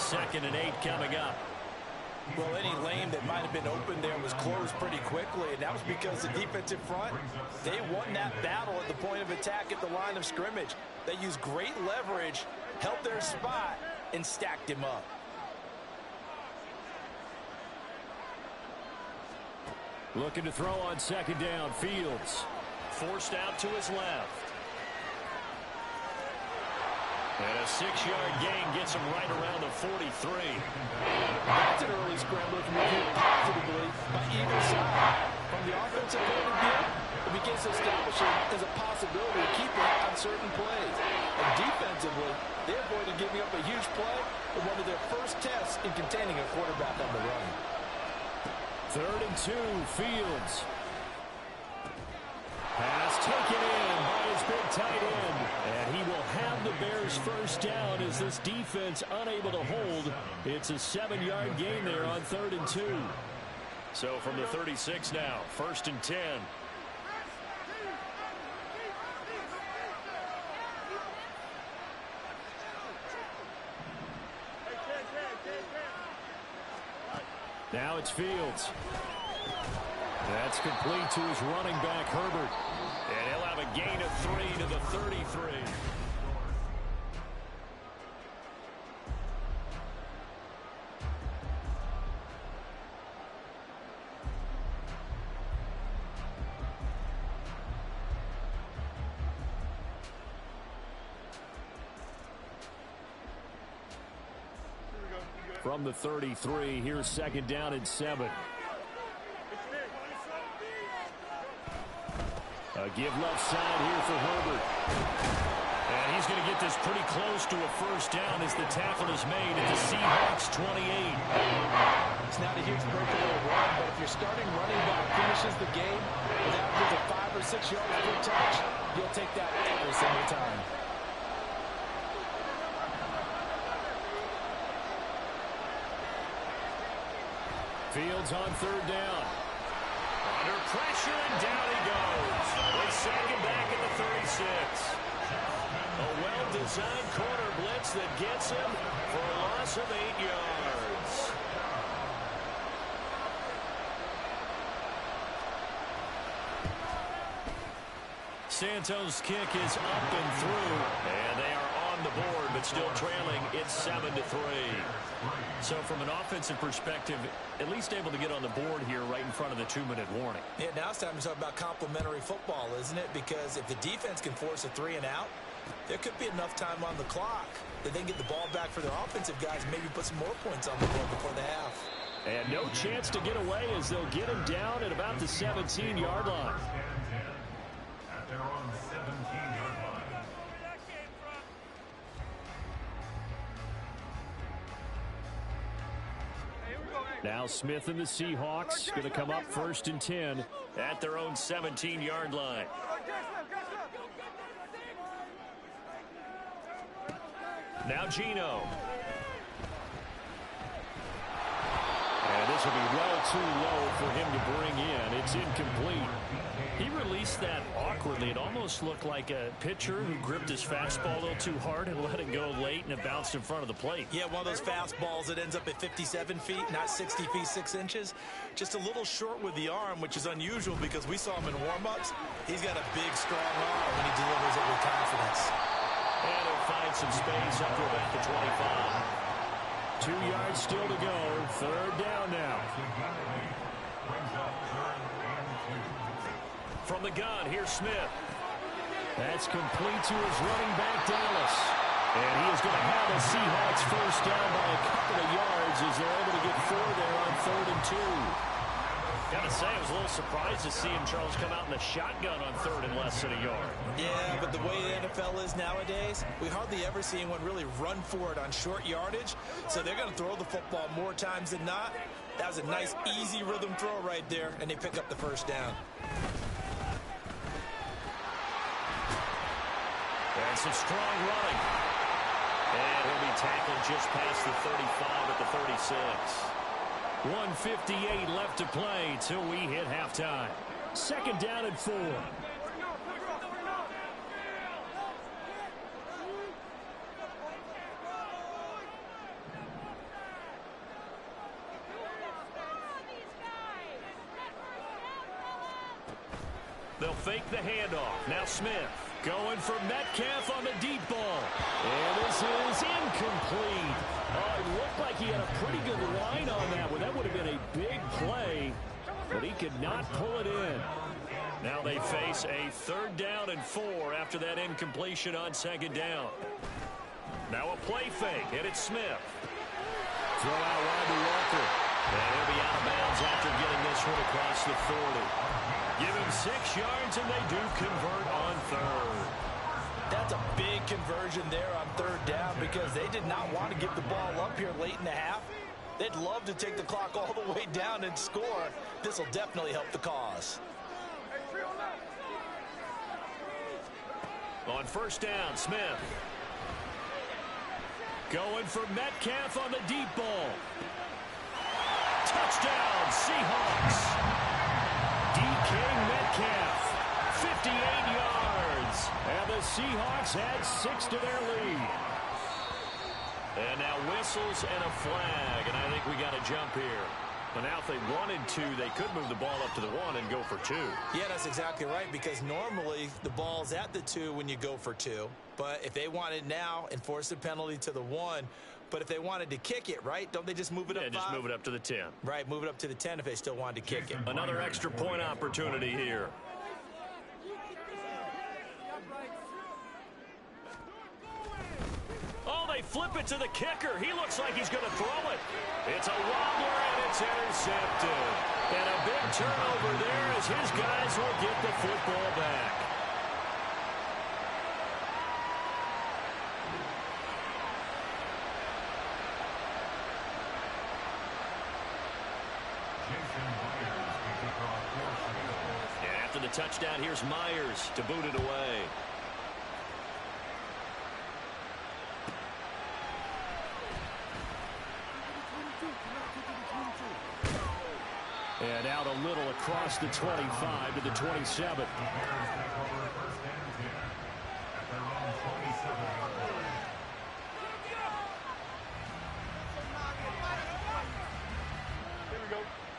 2nd and 8 coming up. Well, any lane that might have been open there was closed pretty quickly, and that was because the defensive front, they won that battle at the point of attack at the line of scrimmage. They used great leverage, held their spot, and stacked him up. Looking to throw on 2nd down. Fields forced out to his left. And a 6-yard gain gets him right around the 43. That's an early scrambler from here positively by either side. From the offensive point of view, it begins to establish it as a possibility to keep it on certain plays. And defensively, they avoided giving up a huge play in one of their first tests in containing a quarterback on the run. 3rd and 2, Fields. Pass taken in by his big tight end. And he will have the Bears first down as this defense unable to hold. It's a 7-yard gain there on 3rd and 2. So from the 36 now, 1st and 10. Now it's Fields. That's complete to his running back, Herbert. And he'll have a gain of 3 to the 33. From the 33, here's 2nd down and 7. A give left side here for Herbert. And he's going to get this pretty close to a first down as the tackle is made at the Seahawks 28. It's not a huge breakaway run, but if your starting running back finishes the game with averages of 5 or 6 yards per touch, you'll take that every single time. Fields on 3rd down. Under pressure, and down he goes. They sack him back at the 36. A well-designed corner blitz that gets him for a loss of 8 yards. Santos' kick is up and through, and they are on the board, but still trailing. It's 7-3. So from an offensive perspective, at least able to get on the board here right in front of the 2-minute warning. Yeah, now it's time to talk about complementary football, isn't it? Because if the defense can force a 3 and out, there could be enough time on the clock that they can get the ball back for their offensive guys and maybe put some more points on the board before the half. And no chance to get away as they'll get him down at about the 17-yard line. At their own 17-yard line. Now Smith and the Seahawks going to come up 1st and 10 at their own 17-yard line. Now Geno. And this will be well too low for him to bring in. It's incomplete. He released that awkwardly. It almost looked like a pitcher who gripped his fastball a little too hard and let it go late, and it bounced in front of the plate. Yeah, one of those fastballs that ends up at 57 feet, not 60 feet 6 inches. Just a little short with the arm, which is unusual because we saw him in warm-ups. He's got a big, strong arm when he delivers it with confidence. And he'll find some space up to about the 25. 2 yards still to go. 3rd down now. From the gun, here's Smith. That's complete to his running back, Dallas. And he is going to have a Seahawks first down by a couple of yards as they're able to get 4 there on 3rd and 2. Gotta say, I was a little surprised to see him, Charles, come out in the shotgun on 3rd and less than a yard. Yeah, but the way the NFL is nowadays, we hardly ever see anyone really run for it on short yardage. So they're going to throw the football more times than not. That was a nice, easy rhythm throw right there, and they pick up the first down. And some strong running. And he'll be tackled just past the 35 at the 36. 6. 1:58 left to play till we hit halftime. 2nd down and 4. They'll fake the handoff. Now Smith going for Metcalf on the deep ball. And this is incomplete. Oh, it looked like he had a pretty good line on that one. That would have been a big play, but he could not pull it in. Now they face a 3rd down and 4 after that incompletion on 2nd down. Now a play fake, and it's Smith. Throw out wide to Walker. And he'll be out of bounds after getting this one across the 40. Give him 6 yards, and they do convert on 3rd. That's a big conversion there on 3rd down because they did not want to give the ball up here late in the half. They'd love to take the clock all the way down and score. This will definitely help the cause. On 1st down, Smith. Going for Metcalf on the deep ball. Touchdown, Seahawks. DK Metcalf, 58 yards. And the Seahawks add 6 to their lead. And now whistles and a flag. And I think we got a jump here. But now if they wanted to, they could move the ball up to the 1 and go for 2. Yeah, that's exactly right, because normally the ball's at the 2 when you go for 2. But if they want it now, enforce the penalty to the 1. But if they wanted to kick it, right, don't they just move it up 5? Yeah, just move it up to the 10. Right, move it up to the 10 if they still wanted to kick it. Another extra point opportunity here. Oh, they flip it to the kicker. He looks like he's going to throw it. It's a wobbler, and it's intercepted. And a big turnover there as his guys will get the football back. And after the touchdown, here's Myers to boot it away. And out a little across the 25 to the 27.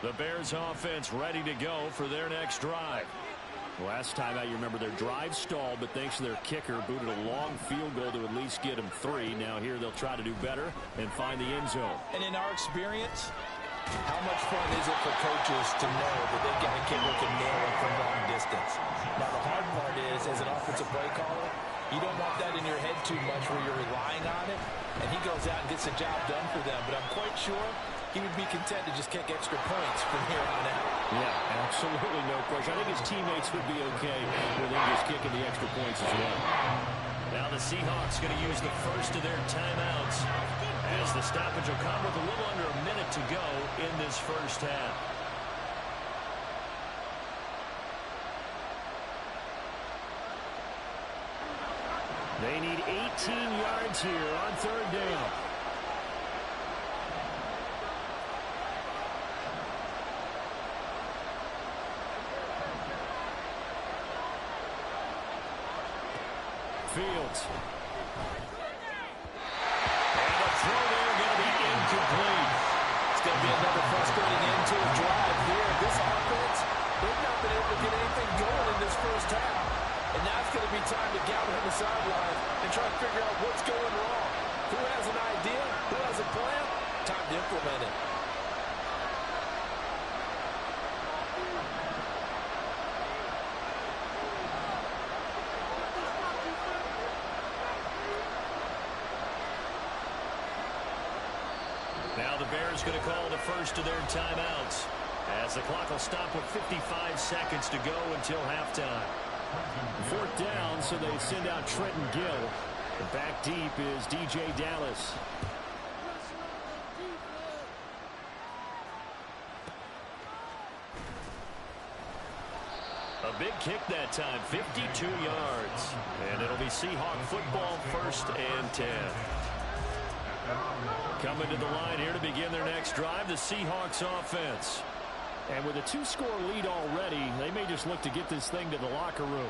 The Bears offense ready to go for their next drive. Last time out, you remember their drive stalled, but thanks to their kicker, booted a long field goal to at least get them 3. Now here they'll try to do better and find the end zone. And in our experience, how much fun is it for coaches to know that they've got a kicker who can nail it from long distance? Now, the hard part is, as an offensive play caller, you don't want that in your head too much where you're relying on it, and he goes out and gets the job done for them. But I'm quite sure he would be content to just kick extra points from here on out. Yeah, absolutely no question. I think his teammates would be okay with him just kicking the extra points as well. Now the Seahawks going to use the first of their timeouts as the stoppage will come with a little under a minute to go in this first half. They need 18 yards here on 3rd down. Fields. And the throw there going to be incomplete. It's going to be another frustrating end to a drive here. This offense, they've not been able to get anything going in this first half. And now it's going to be time to gather on the sideline and try to figure out what's going wrong. Who has an idea? Who has a plan? Time to implement it. Now the Bears going to call the first of their timeouts as the clock will stop with 55 seconds to go until halftime. 4th down, so they send out Trenton Gill. And back deep is DJ Dallas. A big kick that time, 52 yards. And it'll be Seahawk football, 1st and 10. Coming to the line here to begin their next drive, the Seahawks offense. And with a 2-score lead already, they may just look to get this thing to the locker room.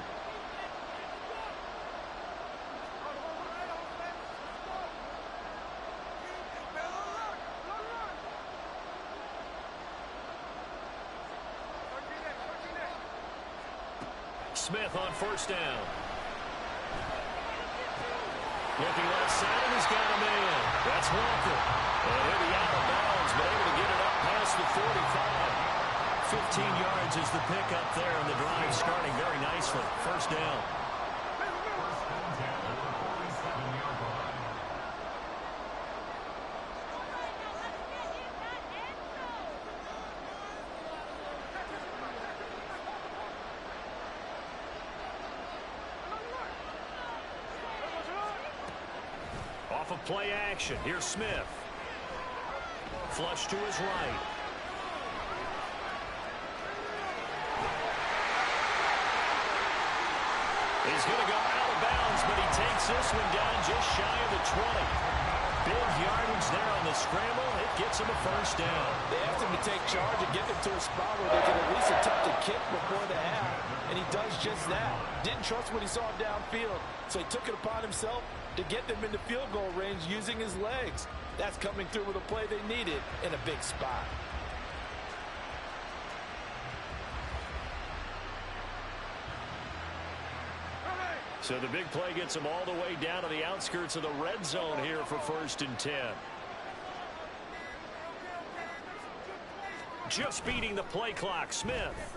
Smith on first down. Looking left side, and he's got a man. That's Walker. And he'll be out of bounds, but able to get it up past the 45. 15 yards is the pickup there, and the drive starting very nicely. First down. Off of play action, here's Smith. Flush to his right. He's going to go out of bounds, but he takes this one down just shy of the 20. Big yardage there on the scramble. It gets him a first down. They asked him to take charge and get them to a spot where they can at least attempt to kick before the half, and he does just that. Didn't trust what he saw downfield, so he took it upon himself to get them into field goal range using his legs. That's coming through with a play they needed in a big spot. So the big play gets him all the way down to the outskirts of the red zone here for 1st and 10. Just beating the play clock, Smith.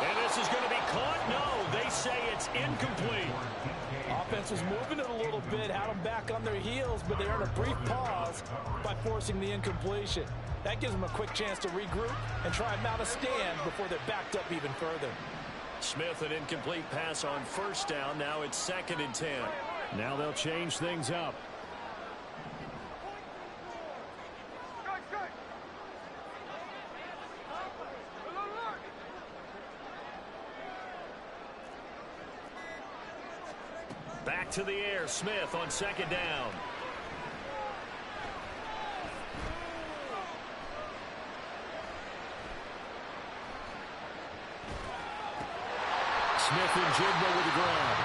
And this is going to be caught. No, they say it's incomplete. Offense was moving it a little bit, had them back on their heels, but they earned a brief pause by forcing the incompletion. That gives them a quick chance to regroup and try and mount a stand before they're backed up even further. Smith, an incomplete pass on first down. Now it's 2nd and 10. Now they'll change things up. Back to the air, Smith on 2nd down. Smith and Jigba with the grab.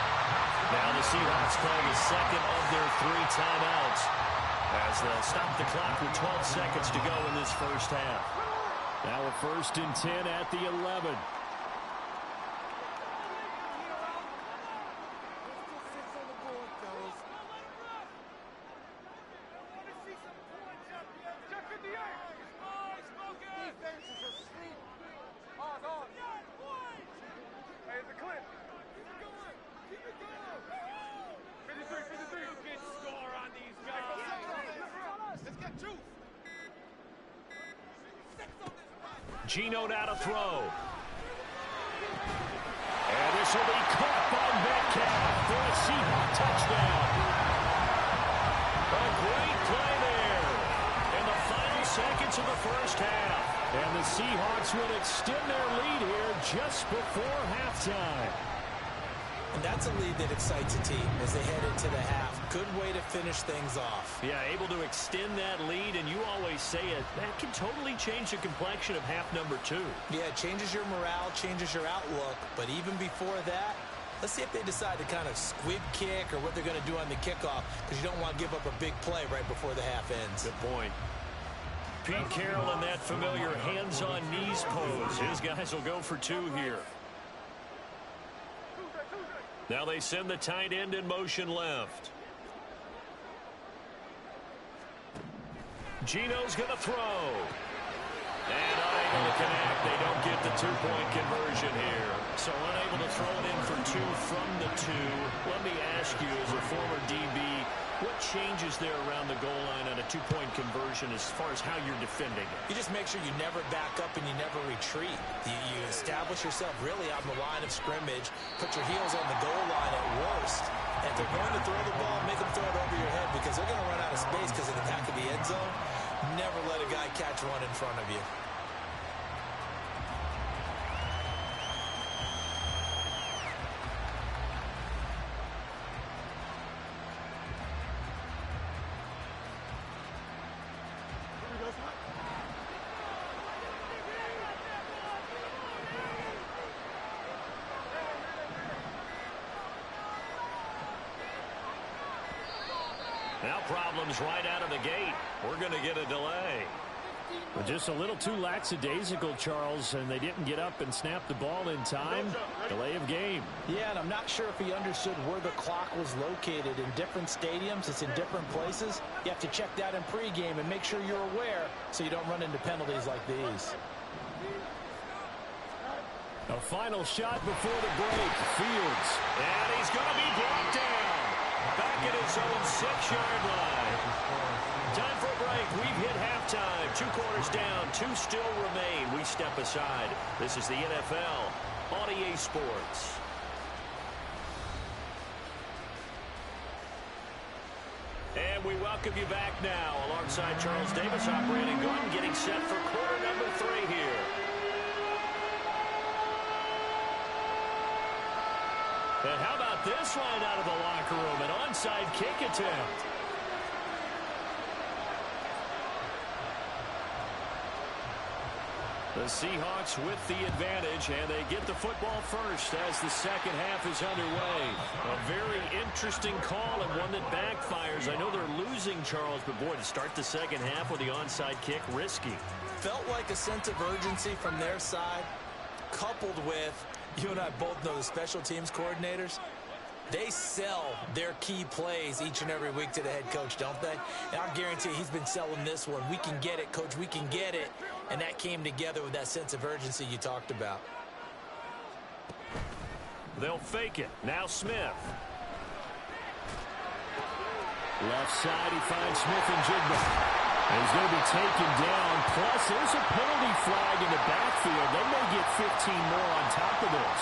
Now the Seahawks calling the 2nd of their 3 timeouts as they'll stop the clock with 12 seconds to go in this first half. Now a 1st and 10 at the 11. Geno now to throw. And this will be caught by Metcalf for a Seahawk touchdown. A great play there in the final seconds of the first half. And the Seahawks will extend their lead here just before halftime. And that's a lead that excites a team as they head into the half. Good way to finish things off. Yeah, able to extend that lead, and you always say it, that can totally change the complexion of half number 2. Yeah, it changes your morale, changes your outlook. But even before that, let's see if they decide to kind of squib kick or what they're going to do on the kickoff, because you don't want to give up a big play right before the half ends. Good point. Pete Carroll in that familiar hands-on knees pose. His guys will go for 2 here. Now they send the tight end in motion left. Geno's going to throw. And unable to connect. They don't get the 2-point conversion here. So unable to throw it in for 2 from the 2. Let me ask you, as a former DB, what changes there around the goal line on a 2-point conversion as far as how you're defending it? You just make sure you never back up and you never retreat. You establish yourself really on the line of scrimmage, put your heels on the goal line at worst. And if they're going to throw the ball, make them throw it over your head because they're going to run out of space because of the back of the end zone. Never let a guy catch one in front of you. problems right out of the gate. We're going to get a delay. Well, just a little too lackadaisical, Charles, and they didn't get up and snap the ball in time. Delay of game. Yeah, and I'm not sure if he understood where the clock was located. In different stadiums, it's in different places. You have to check that in pregame and make sure you're aware so you don't run into penalties like these. A final shot before the break. Fields. And he's going to be brought down. Back at his own 6-yard line. Time for a break. We've hit halftime. 2 quarters down. 2 still remain. We step aside. This is the NFL on EA Sports. And we welcome you back now alongside Charles Davis, operating gun, getting set for quarter number 3 here. And how about this line out of the locker room? An onside kick attempt. The Seahawks with the advantage, and they get the football first as the second half is underway. A very interesting call and one that backfires. I know they're losing, Charles, but boy, to start the second half with the onside kick, risky. Felt like a sense of urgency from their side, coupled with, you and I both know the special teams coordinators, they sell their key plays each and every week to the head coach, don't they? And I guarantee he's been selling this one. We can get it, coach, we can get it. And that came together with that sense of urgency you talked about. They'll fake it. Now Smith. Left side, he finds Smith and Jigba. And he's going to be taken down. Plus, there's a penalty flag in the backfield. They may get 15 more on top of this.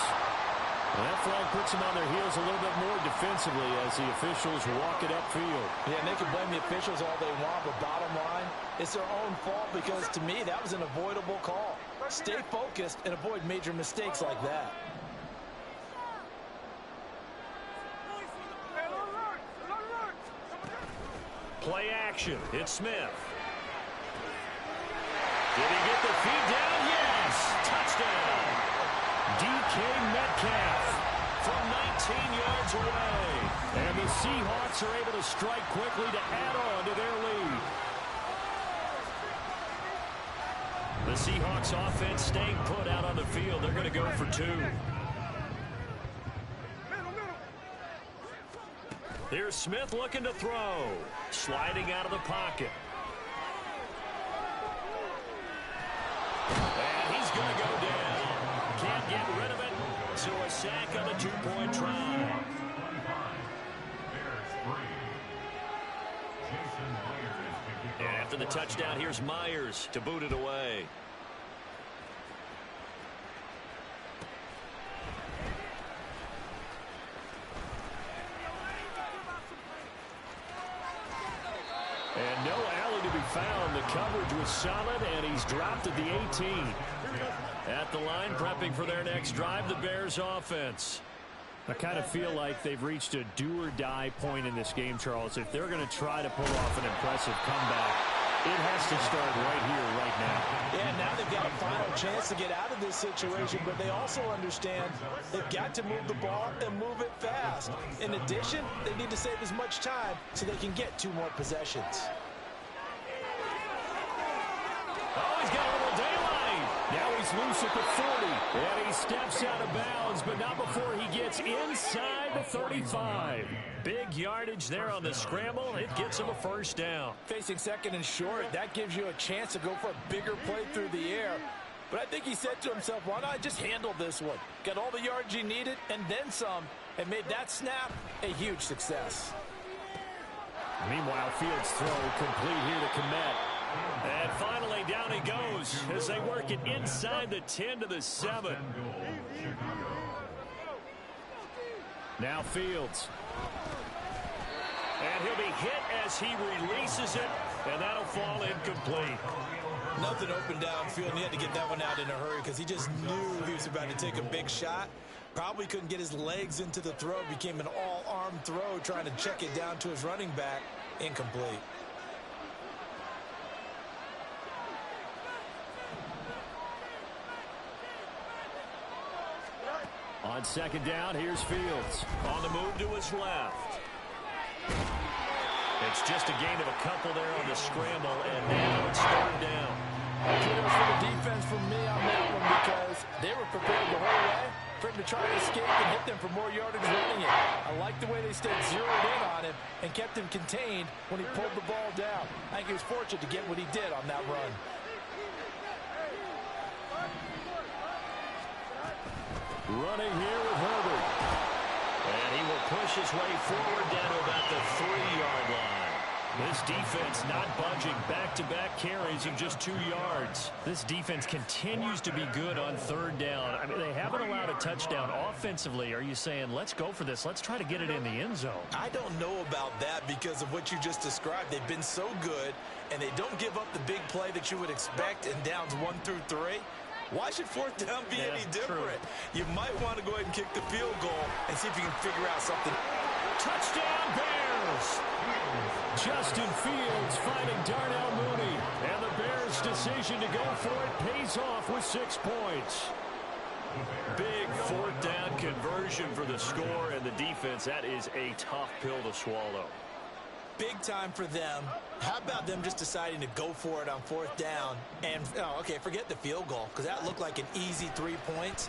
And that flag puts them on their heels a little bit more defensively as the officials walk it upfield. Yeah, and they can blame the officials all they want, but bottom line, it's their own fault because, to me, that was an avoidable call. Stay focused and avoid major mistakes like that. Play action. It's Smith. Did he get the feed down? Yes. Touchdown. DK Metcalf from 19 yards away. And the Seahawks are able to strike quickly to add on to their lead. The Seahawks offense staying put out on the field. They're going to go for 2. Here's Smith looking to throw. Sliding out of the pocket. And he's going to go down. Can't get rid of it. So a sack on the 2-point try. And after the touchdown, here's Myers to boot it away. And no alley to be found. The coverage was solid, and he's dropped at the 18. At the line, prepping for their next drive, the Bears offense. I kind of feel like they've reached a do-or-die point in this game, Charles. If they're going to try to pull off an impressive comeback, it has to start right here, right now. Yeah, now they've got a final chance to get out of this situation, but they also understand they've got to move the ball and move it fast. In addition, they need to save as much time so they can get 2 more possessions. Oh, he's got a little daylight. Now he's loose at the 40. And he steps out of bounds, but not before he gets inside the 35. Big yardage there on the scramble. It gets him a first down. Facing second and short, that gives you a chance to go for a bigger play through the air. But I think he said to himself, why not just handle this one? Got all the yards he needed and then some, and made that snap a huge success. Meanwhile, Fields' throw complete here to Komet. And finally, down he goes as they work it inside the 10 to the 7. Now Fields. And he'll be hit as he releases it, and that'll fall incomplete. Nothing open downfield, and he had to get that one out in a hurry because he just knew he was about to take a big shot. Probably couldn't get his legs into the throw. Became an all-arm throw, trying to check it down to his running back. Incomplete. On second down, here's Fields. On the move to his left. And It's just a gain of a couple there on the scramble, and now it's third down. Kudos for the defense from me on that one because they were prepared the whole way for him to try to escape and hit them for more yardage running it. I like the way they stayed zeroed in on him and kept him contained when he pulled the ball down. I think he was fortunate to get what he did on that run. Running here with Herbert. And he will push his way forward down to about the 3-yard line. This defense not budging. Back-to-back carries of just 2 yards. This defense continues to be good on third down. I mean, they haven't allowed a touchdown. Offensively, are you saying, let's go for this? Let's try to get it in the end zone. I don't know about that because of what you just described. They've been so good, and they don't give up the big play that you would expect in downs 1 through 3. Why should fourth down be any different? True. You might want to go ahead and kick the field goal and see if you can figure out something. Touchdown, Bears! Justin Fields finding Darnell Mooney. And the Bears' decision to go for it pays off with 6 points. Big fourth down conversion for the score, and the defense, that is a tough pill to swallow. Big time for them. How about them just deciding to go for it on fourth down? And, okay, forget the field goal, because that looked like an easy 3 points.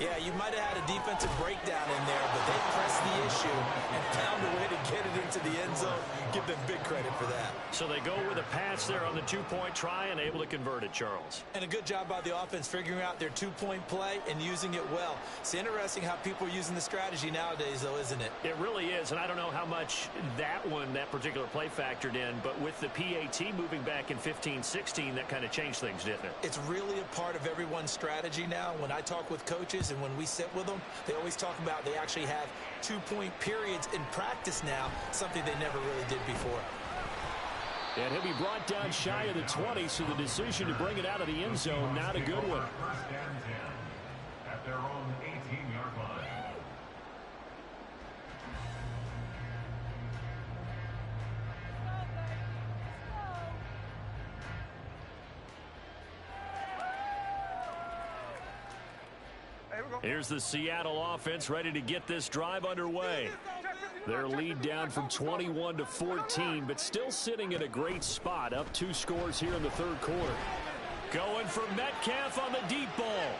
Yeah, you might have had a defensive breakdown in there, but they pressed the issue and found a way to get it into the end zone. Give them big credit for that. So they go with a pass there on the 2-point try and able to convert it, Charles. And a good job by the offense figuring out their 2-point play and using it well. It's interesting how people are using the strategy nowadays, though, isn't it? It really is, and I don't know how much that particular play factored in, but with the PAT moving back in 15-16, that kind of changed things, didn't it? It's really a part of everyone's strategy now. When I talk with coaches and when we sit with them, they always talk about they actually have 2-point periods in practice now, something they never really did before. And he'll be brought down shy of the 20, so the decision to bring it out of the end zone, not a good one. First and 10 at their own 18-yard line. Here's the Seattle offense ready to get this drive underway. Their lead down from 21 to 14, but still sitting in a great spot, up 2 scores here in the third quarter. Going for Metcalf on the deep ball.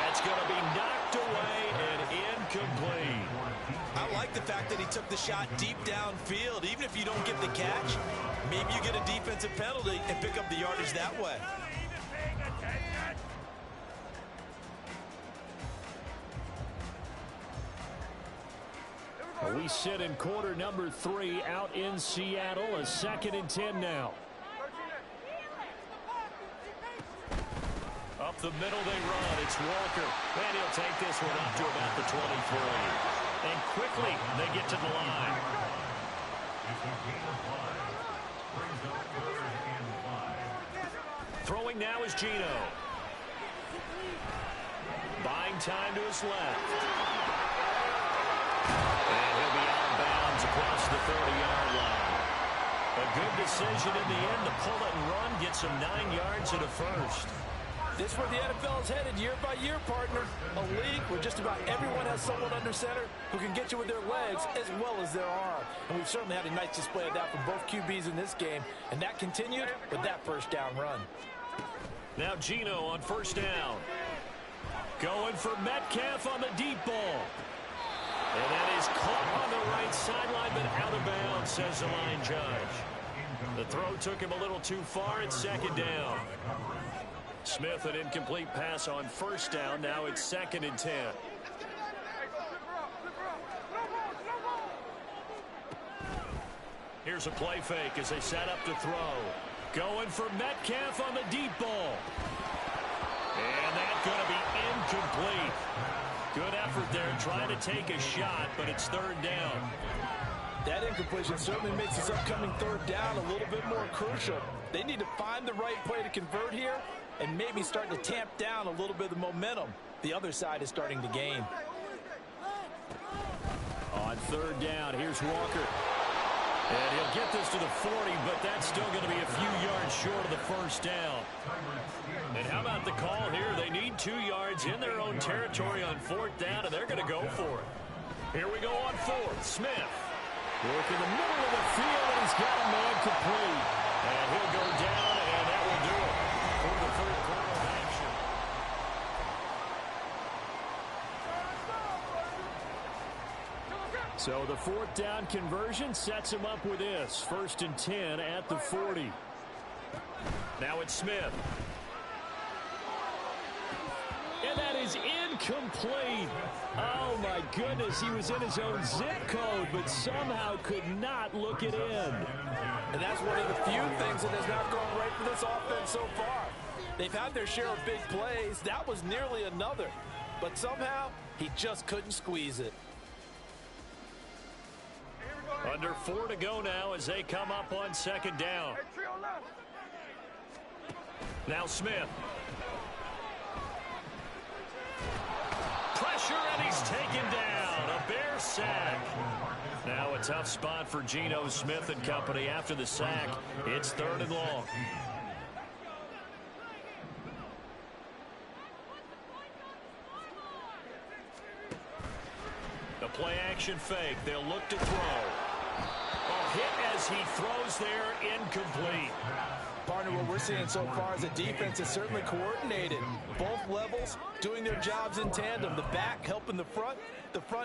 That's going to be knocked away and incomplete. I like the fact that he took the shot deep downfield. Even if you don't get the catch, maybe you get a defensive penalty and pick up the yardage that way. We sit in quarter number 3 out in Seattle. A 2nd and 10 now. Up the middle they run. It's Walker. And he'll take this one up to about the 23. And quickly they get to the line. Throwing now is Geno. Buying time to his left. And he'll be out of bounds across the 30-yard line. A good decision in the end to pull it and run, get some 9 yards and a first. This is where the NFL is headed year by year, partner. A league where just about everyone has someone under center who can get you with their legs as well as their arm. And we've certainly had a nice display of that from both QBs in this game. And that continued with that first down run. Now Geno on first down. Going for Metcalf on the deep ball. And that is caught on the right sideline, but out of bounds, says the line judge. The throw took him a little too far. It's 2nd down. Smith, an incomplete pass on first down. Now it's 2nd and 10. Here's a play fake as they set up to throw. Going for Metcalf on the deep ball. And that's going to be incomplete. Good effort there, trying to take a shot, but it's 3rd down. That incompletion certainly makes this upcoming 3rd down a little bit more crucial. They need to find the right play to convert here and maybe start to tamp down a little bit of the momentum the other side is starting to gain. On 3rd down, here's Walker. And he'll get this to the 40, but that's still going to be a few yards short of the first down. And how about the call here? They need 2 yards in their own territory on 4th down, and they're going to go for it. Here we go on 4th. Smith. Work in the middle of the field, and he's got a man complete. And he'll go down, and that will do it for the third quarter of action. So the fourth down conversion sets him up with this. 1st and 10 at the 40. Now it's Smith. And that is incomplete. Oh, my goodness. He was in his own zip code, but somehow could not look it in. And that's one of the few things that has not gone right for this offense so far. They've had their share of big plays. That was nearly another. But somehow, he just couldn't squeeze it. Under 4 to go now as they come up on 2nd down. Now Smith. Pressure, and he's taken down. A Bear sack. Now a tough spot for Geno Smith and company after the sack. It's 3rd and long. The play action fake. They'll look to throw. A hit as he throws there, incomplete. Partner, what we're seeing so far is the defense is certainly coordinated. Both levels doing their jobs in tandem. The back helping the front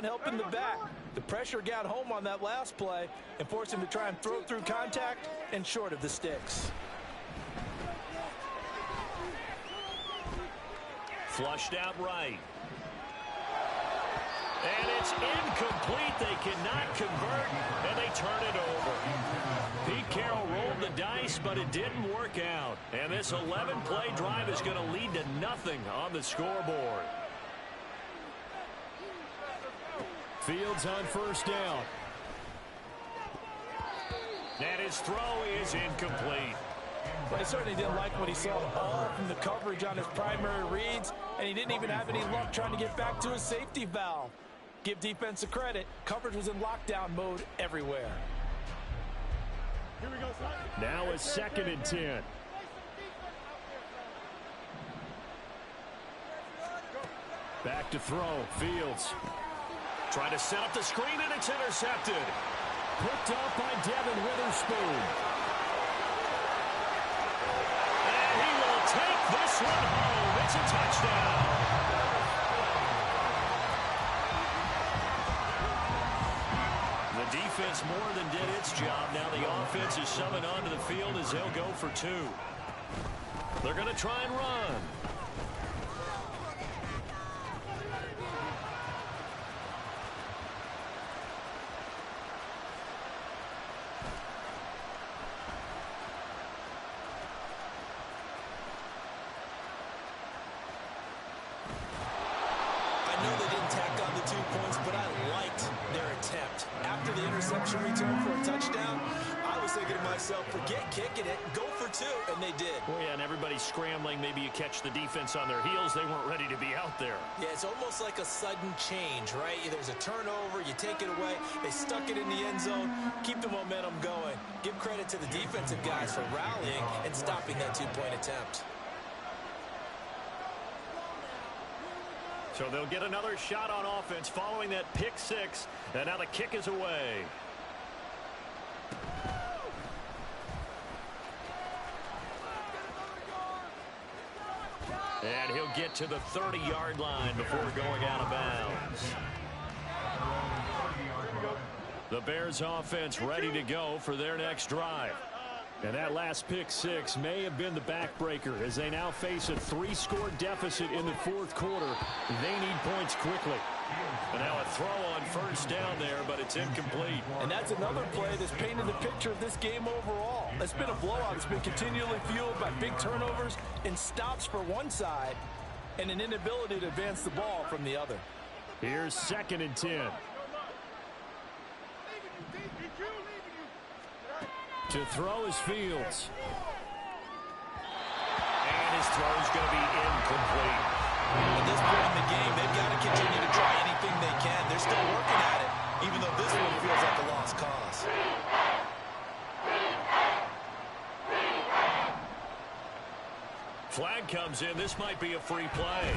helping the back. The pressure got home on that last play and forced him to try and throw through contact and short of the sticks. Flushed out right. And it's incomplete. They cannot convert, and they turn it over. Pete Carroll rolled the dice, but it didn't work out. And this 11-play drive is going to lead to nothing on the scoreboard. Fields on 1st down. And his throw is incomplete. But he certainly didn't like what he saw all from the coverage on his primary reads, and he didn't even have any luck trying to get back to his safety valve. Give defense a credit. Coverage was in lockdown mode everywhere. Now a 2nd and 10. Back to throw. Fields. Trying to set up the screen, and it's intercepted. Picked up by Devin Witherspoon. And he will take this one home. It's a touchdown. The defense more than did its job. Now the offense is summoned onto the field as they'll go for 2. They're going to try and run. I know they didn't tack on the 2 points, but I liked their attempt. After the interception return for a touchdown, I was thinking to myself, forget kicking it, go for 2, and they did. Well, yeah, and everybody's scrambling. Maybe you catch the defense on their heels. They weren't ready to be out there. Yeah, it's almost like a sudden change, right? There's a turnover, you take it away, they stuck it in the end zone, keep the momentum going. Give credit to the defensive guys for rallying and stopping that 2-point attempt. So they'll get another shot on offense following that pick 6. And now the kick is away. And he'll get to the 30-yard line before going out of bounds. The Bears offense ready to go for their next drive. And that last pick 6 may have been the backbreaker as they now face a 3-score deficit in the 4th quarter. They need points quickly. And now a throw on 1st down there, but it's incomplete. And that's another play that's painted the picture of this game overall. It's been a blowout. It's been continually fueled by big turnovers and stops for one side and an inability to advance the ball from the other. Here's 2nd and 10. To throw is Fields. And his throw is going to be incomplete. At this point in the game, they've got to continue to try anything they can. They're still working at it, even though this one feels like a lost cause. Flag comes in. This might be a free play.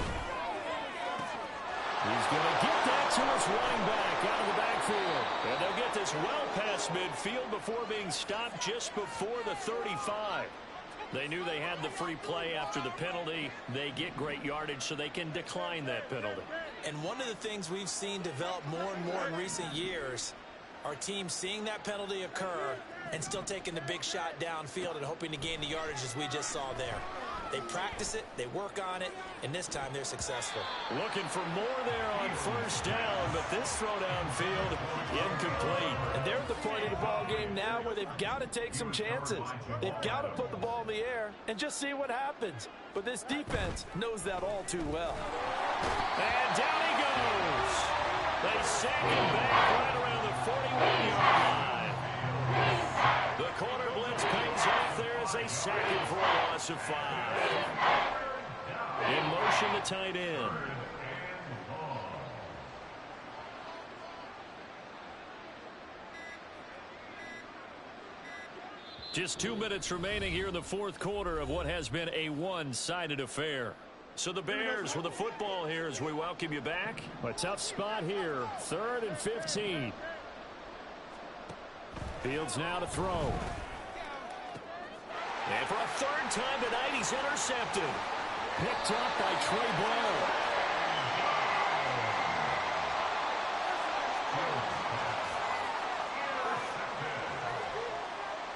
He's going to get that to his running back out of the backfield. And they'll get this well past midfield before being stopped just before the 35. They knew they had the free play after the penalty. They get great yardage so they can decline that penalty. And one of the things we've seen develop more and more in recent years are teams seeing that penalty occur and still taking the big shot downfield and hoping to gain the yardage as we just saw there. They practice it, they work on it, and this time they're successful. Looking for more there on first down, but this throw downfield incomplete. And they're at the point of the ball game now where they've got to take some chances. They've got to put the ball in the air and just see what happens. But this defense knows that all too well. And down he goes. They sack him back right around the 41-yard line. The corner blitz pays off there as they sack him for a loss of 5. In motion, the tight end. Just 2 minutes remaining here in the fourth quarter of what has been a one-sided affair. So the Bears with the football here as we welcome you back. A tough spot here, 3rd and 15. Fields now to throw. And for a 3rd time tonight, he's intercepted. Picked up by Trey Brown.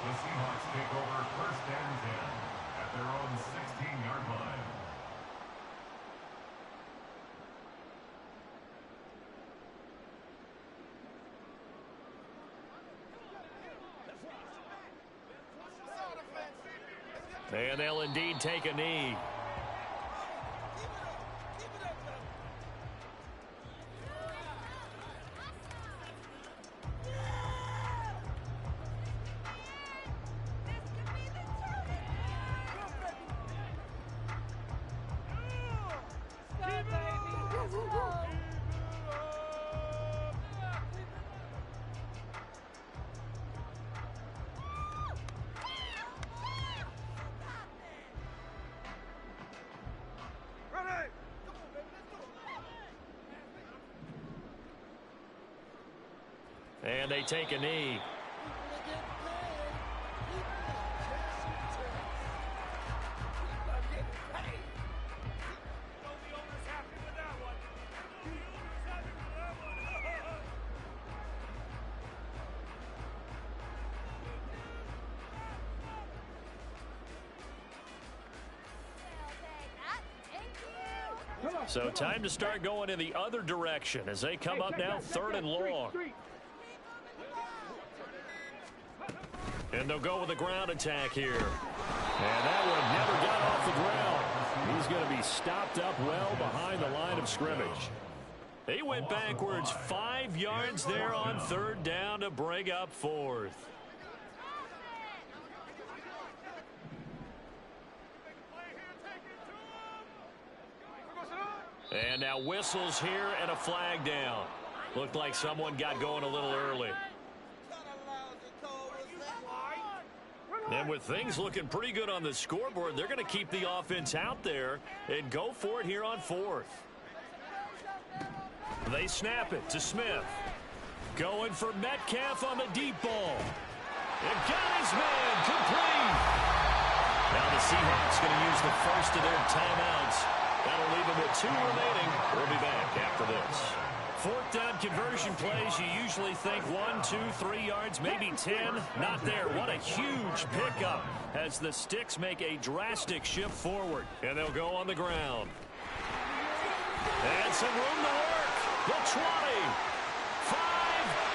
The Seahawks take over 1st and 10 at their own 16-yard line. And they'll indeed take a knee. And they take a knee. So time to start going in the other direction as they come up now 3rd and long. And they'll go with a ground attack here. And that one never got off the ground. He's going to be stopped up well behind the line of scrimmage. He went backwards 5 yards there on 3rd down to bring up 4th. And now whistles here and a flag down. Looked like someone got going a little early. And with things looking pretty good on the scoreboard, they're going to keep the offense out there and go for it here on 4th. They snap it to Smith. Going for Metcalf on the deep ball. And got his man complete. Now the Seahawks going to use the first of their timeouts. That'll leave them with 2 remaining. We'll be back after this. 4th down conversion plays, you usually think 1, 2, 3 yards, maybe 10. Not there. What a huge pickup as the Sticks make a drastic shift forward. And they'll go on the ground. And some room to work. The 20. 5.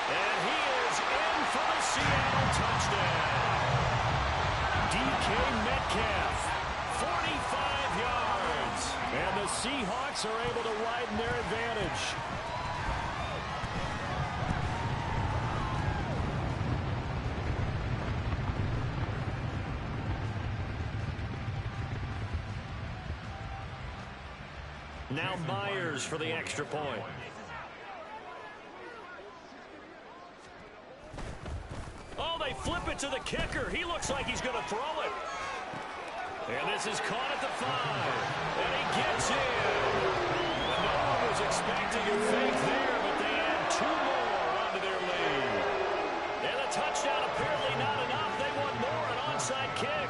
And he is in for the Seattle touchdown. DK Metcalf. 45 yards. And the Seahawks are able to widen their advantage. Now Myers for the extra point. Oh, they flip it to the kicker. He looks like he's going to throw it. And this is caught at the 5. And he gets in. And no one was was expecting a fake there, but they add 2 more onto their lead. And a touchdown apparently not enough. They want more, an onside kick.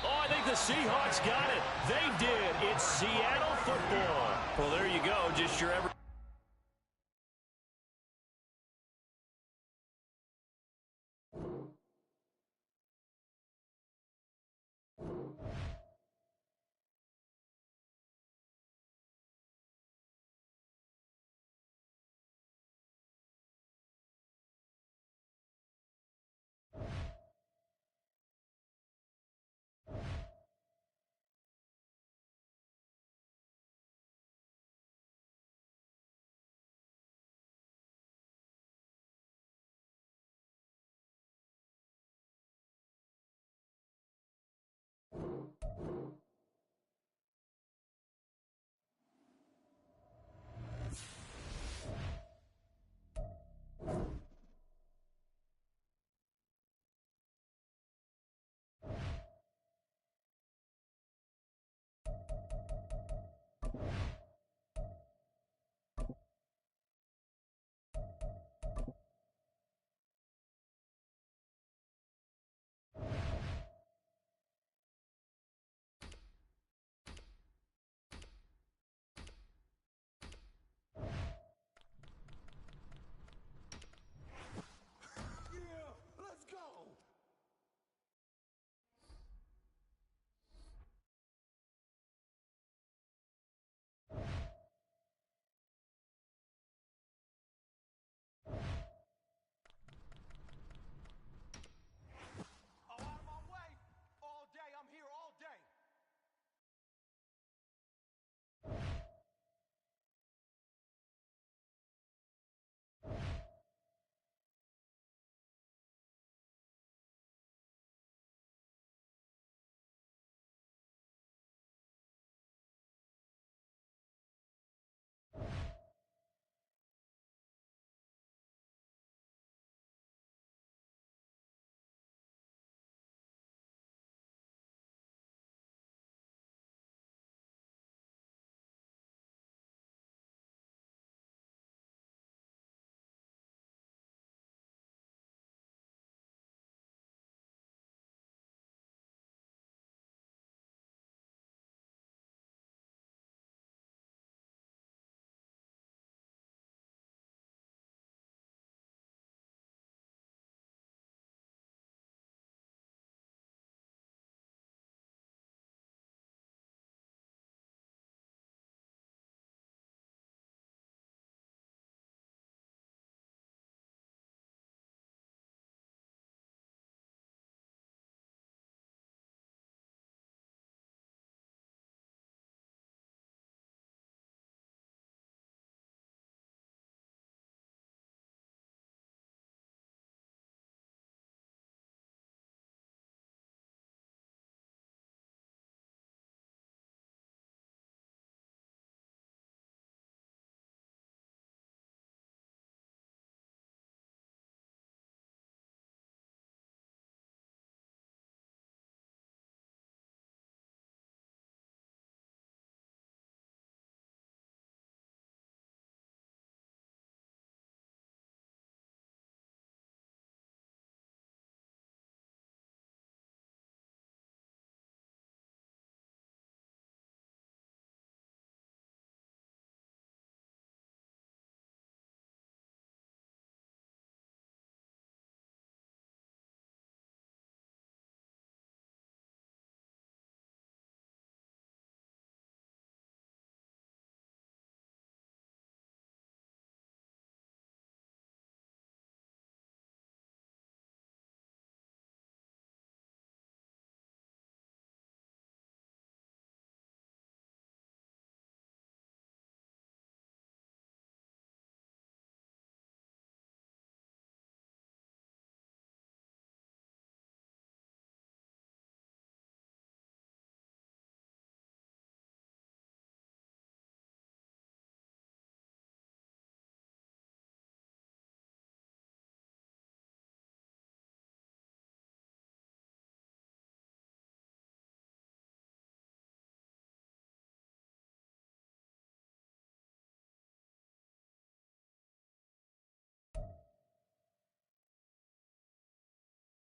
Oh, I think the Seahawks got it. They did. It's Seattle football. Well, there you go. Just your ever.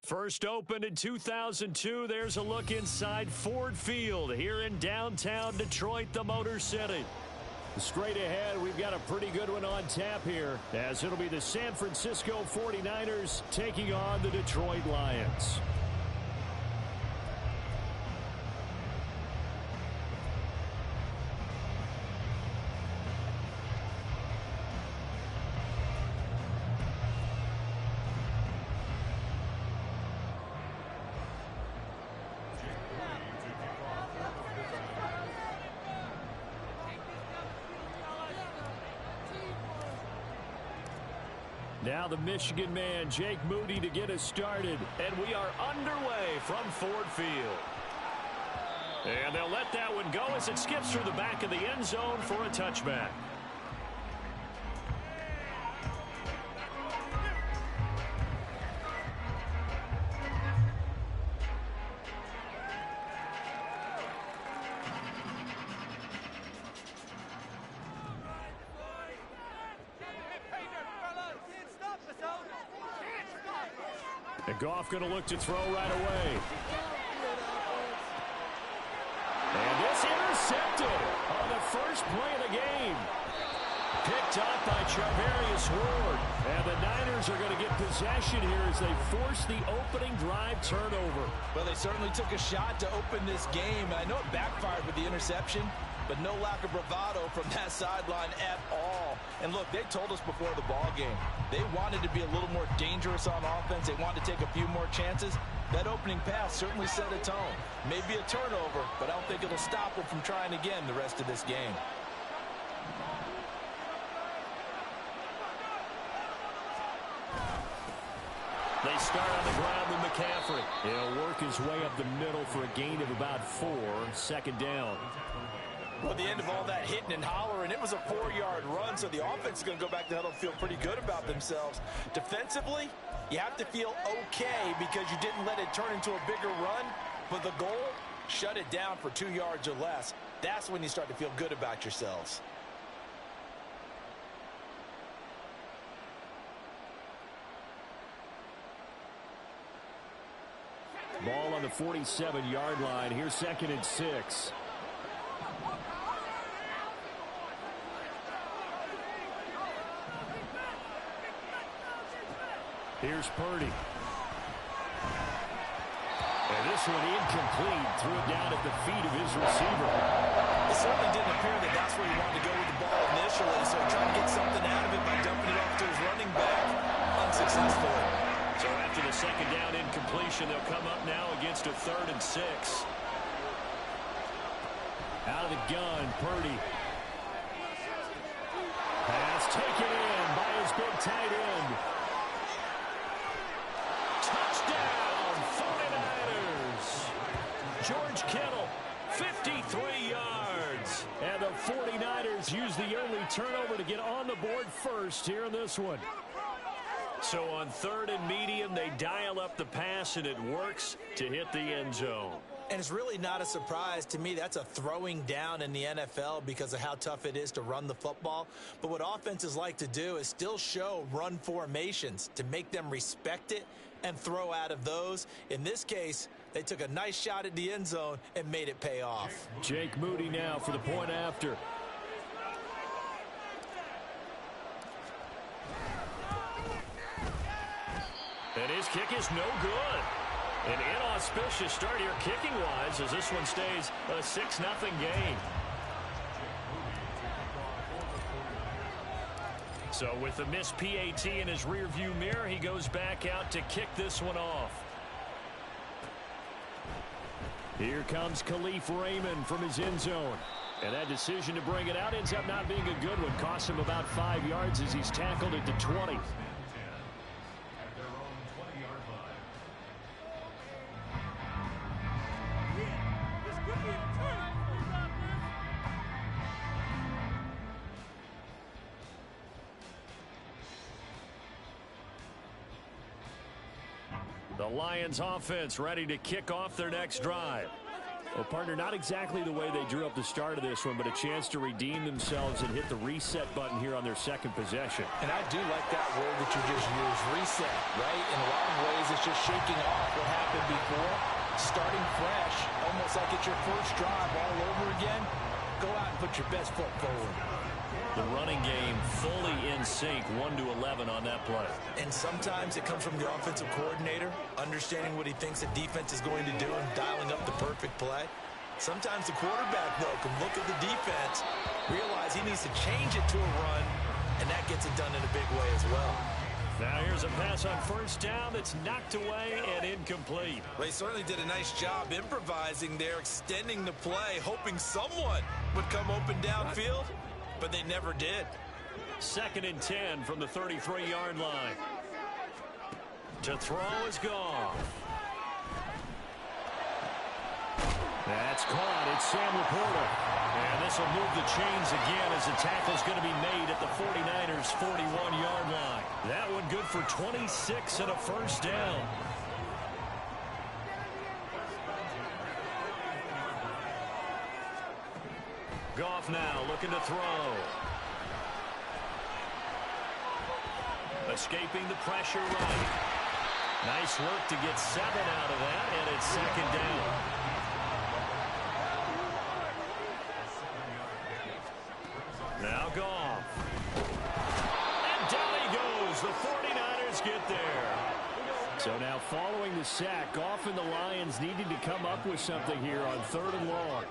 First opened in 2002, there's a look inside Ford Field here in downtown Detroit, the Motor City. Straight ahead, we've got a pretty good one on tap here, as it'll be the San Francisco 49ers taking on the Detroit Lions. Now the Michigan man, Jake Moody, to get us started. And we are underway from Ford Field. And they'll let that one go as it skips through the back of the end zone for a touchback. And Goff going to look to throw right away. And this intercepted on the first play of the game. Picked up by Charvarius Ward. And the Niners are going to get possession here as they force the opening drive turnover. Well, they certainly took a shot to open this game. I know it backfired with the interception, but no lack of bravado from that sideline at all. And look, they told us before the ball game, they wanted to be a little more dangerous on offense. They wanted to take a few more chances. That opening pass certainly set a tone. Maybe a turnover, but I don't think it'll stop them from trying again the rest of this game. They start on the ground with McCaffrey. He'll work his way up the middle for a gain of about 4, second down. Well, at the end of all that hitting and hollering, it was a 4-yard run, so the offense is going to go back to the huddle and feel pretty good about themselves. Defensively, you have to feel okay because you didn't let it turn into a bigger run, but the goal, shut it down for 2 yards or less. That's when you start to feel good about yourselves. Ball on the 47-yard line. Here's 2nd and 6. Here's Purdy. And this one incomplete. Threw it down at the feet of his receiver. It certainly didn't appear that that's where he wanted to go with the ball initially, so trying to get something out of it by dumping it off to his running back. Unsuccessful. So after the second down incompletion, they'll come up now against a 3rd and 6. Out of the gun, Purdy. Pass taken in by his big tight end. Touchdown, 49ers. George Kittle, 53 yards. And the 49ers use the early turnover to get on the board first here in this one. So on 3rd and medium, they dial up the pass, and it works to hit the end zone. And it's really not a surprise to me. That's a throwing down in the NFL because of how tough it is to run the football. But what offenses like to do is still show run formations to make them respect it and throw out of those. In this case, they took a nice shot at the end zone and made it pay off. Jake Moody now for the point after. And his kick is no good. An inauspicious start here kicking-wise as this one stays a 6-0 game. So with the missed PAT in his rearview mirror, he goes back out to kick this one off. Here comes Khalif Raymond from his end zone. And that decision to bring it out ends up not being a good one. Cost him about 5 yards as he's tackled at the 20. The Lions offense ready to kick off their next drive. Well, partner, not exactly the way they drew up the start of this one, but a chance to redeem themselves and hit the reset button here on their second possession. And I do like that word that you just used, reset, right? In a lot of ways, it's just shaking off what happened before, starting fresh, almost like it's your first drive all over again. Go out and put your best foot forward. The running game fully in sync, 1-11 on that play. And sometimes it comes from the offensive coordinator, understanding what he thinks the defense is going to do and dialing up the perfect play. Sometimes the quarterback, though, can look at the defense, realize he needs to change it to a run, and that gets it done in a big way as well. Now here's a pass on first down that's knocked away and incomplete. Well, he certainly did a nice job improvising there, extending the play, hoping someone would come open downfield, but they never did. 2nd and 10 from the 33-yard line. To throw is gone. That's caught. It's Sam Laporta. And this will move the chains again as the tackle's going to be made at the 49ers' 41-yard line. That one good for 26 and a first down. Goff now looking to throw. Escaping the pressure right. Nice work to get 7 out of that, and it's 2nd down. Now Goff. And down he goes. The 49ers get there. So now following the sack, Goff and the Lions needed to come up with something here on 3rd and long.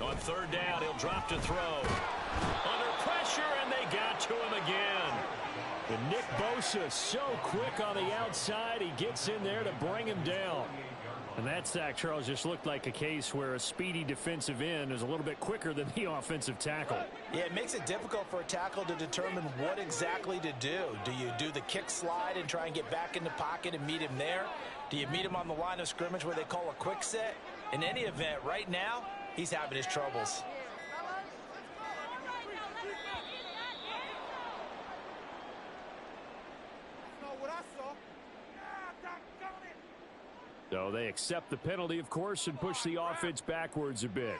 On 3rd down, he'll drop to throw. Under pressure, and they got to him again. And Nick Bosa so quick on the outside, he gets in there to bring him down. And that sack, Charles, just looked like a case where a speedy defensive end is a little bit quicker than the offensive tackle. Yeah, it makes it difficult for a tackle to determine what exactly to do. Do you do the kick slide and try and get back in the pocket and meet him there? Do you meet him on the line of scrimmage where they call a quick set? In any event, right now, he's having his troubles. So they accept the penalty, of course, and push the offense backwards a bit.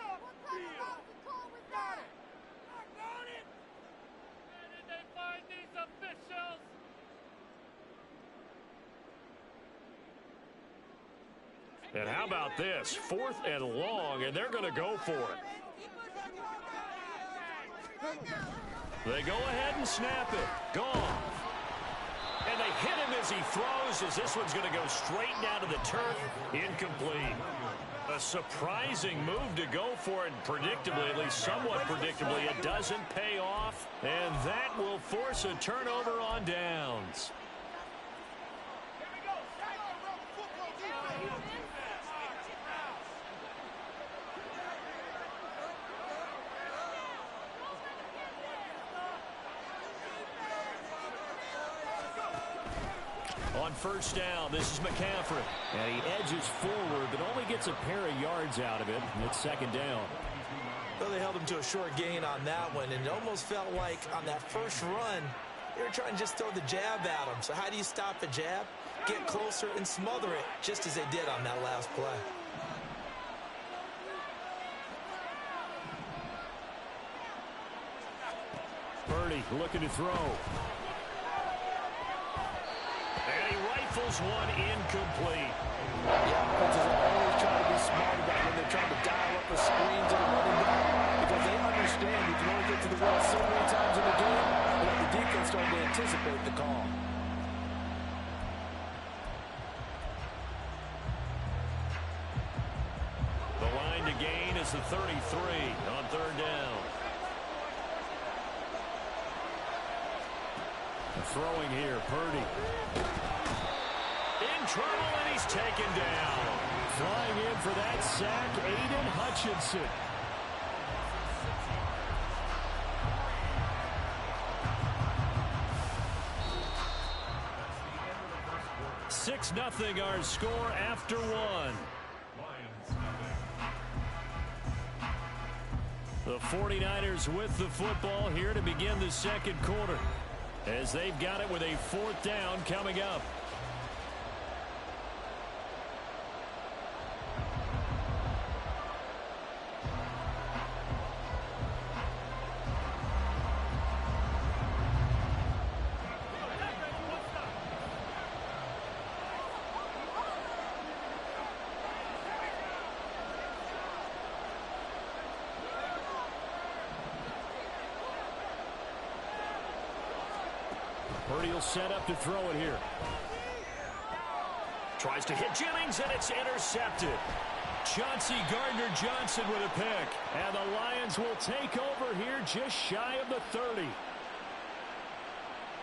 And how about this? 4th and long, and they're going to go for it. They go ahead and snap it. Gone. And they hit him as he throws, as this one's going to go straight down to the turf. Incomplete. A surprising move to go for it, predictably, at least somewhat predictably. It doesn't pay off, and that will force a turnover on downs. On 1st down, this is McCaffrey. And he edges forward, but only gets a pair of yards out of it. It's 2nd down. Well, they held him to a short gain on that one, and it almost felt like on that first run, they were trying to just throw the jab at him. So how do you stop a jab? Get closer and smother it, just as they did on that last play. Purdy looking to throw. And he rifles one incomplete. Yeah, coaches are always trying to be smart about when they're trying to dial up a screen to the running back, because they understand you can only get to the well so many times in the game, but the defense starting to anticipate the call. The line to gain is the 33 on 3rd down. Throwing here, Purdy. In trouble, and he's taken down. Flying in for that sack, Aiden Hutchinson. Six 0 our score after 1. The 49ers with the football here to begin the 2nd quarter, as they've got it with a 4th down coming up. Purdy will set up to throw it here. Tries to hit Jennings, and it's intercepted. Chauncey Gardner-Johnson with a pick. And the Lions will take over here just shy of the 30.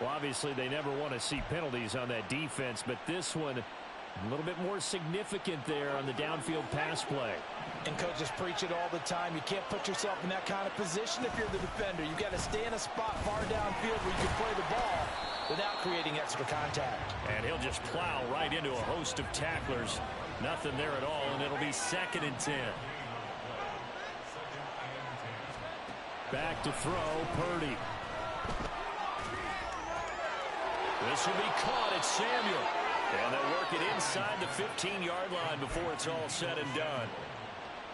Well, obviously, they never want to see penalties on that defense, but this one a little bit more significant there on the downfield pass play. And coaches preach it all the time. You can't put yourself in that kind of position if you're the defender. You've got to stay in a spot far downfield where you can play the ball without creating extra contact. And he'll just plow right into a host of tacklers. Nothing there at all, and it'll be 2nd and 10. Back to throw, Purdy. This will be caught at Samuel. And they'll work it inside the 15-yard line before it's all said and done.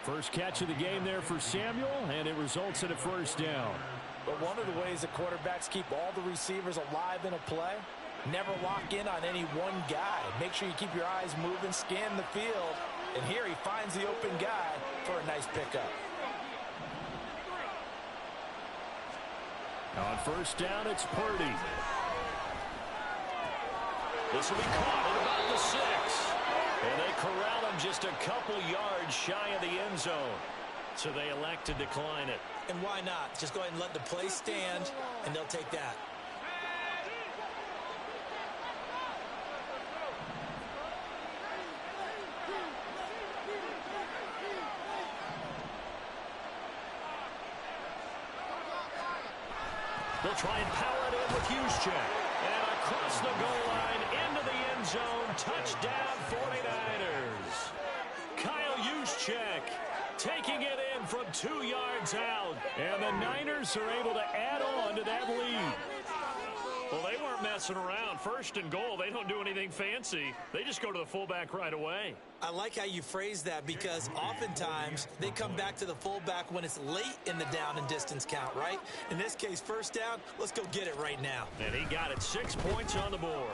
First catch of the game there for Samuel, and it results in a first down. But one of the ways that quarterbacks keep all the receivers alive in a play, never lock in on any one guy. Make sure you keep your eyes moving, scan the field, and here he finds the open guy for a nice pickup. On first down, it's Purdy. This will be caught at about the 6. And they corral him just a couple yards shy of the end zone. So they elect to decline it. And why not? Just go ahead and let the play stand, and they'll take that. They'll try and power it in with Juszczyk. And across the goal line, into the end zone, touchdown 49ers. Kyle Juszczyk taking it in from 2 yards out. And the Niners are able to add on to that lead. Well, they weren't messing around. 1st and goal, they don't do anything fancy. They just go to the fullback right away. I like how you phrase that because oftentimes they come back to the fullback when it's late in the down and distance count, right? In this case, first down, let's go get it right now. And he got it. 6 points on the board.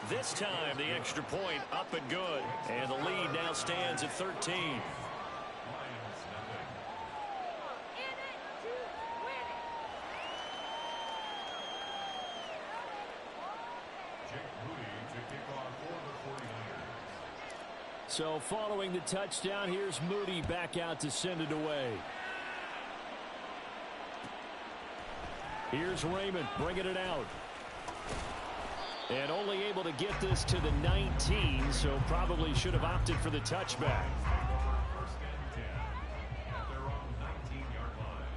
This time, the extra point up and good. And the lead now stands at 13. So following the touchdown, here's Moody back out to send it away. Here's Raymond bringing it out. And only able to get this to the 19, so probably should have opted for the touchback. First and 10 at their own 19-yard line.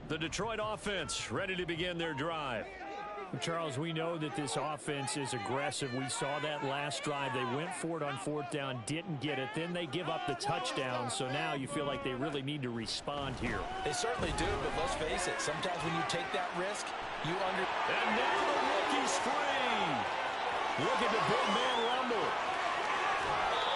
The Detroit offense ready to begin their drive. Charles, we know that this offense is aggressive. We saw that last drive. They went for it on 4th down, didn't get it. Then they give up the touchdown. So now you feel like they really need to respond here. They certainly do, but let's face it. Sometimes when you take that risk, you under... And now the rookie's free. Looking to big man rumble.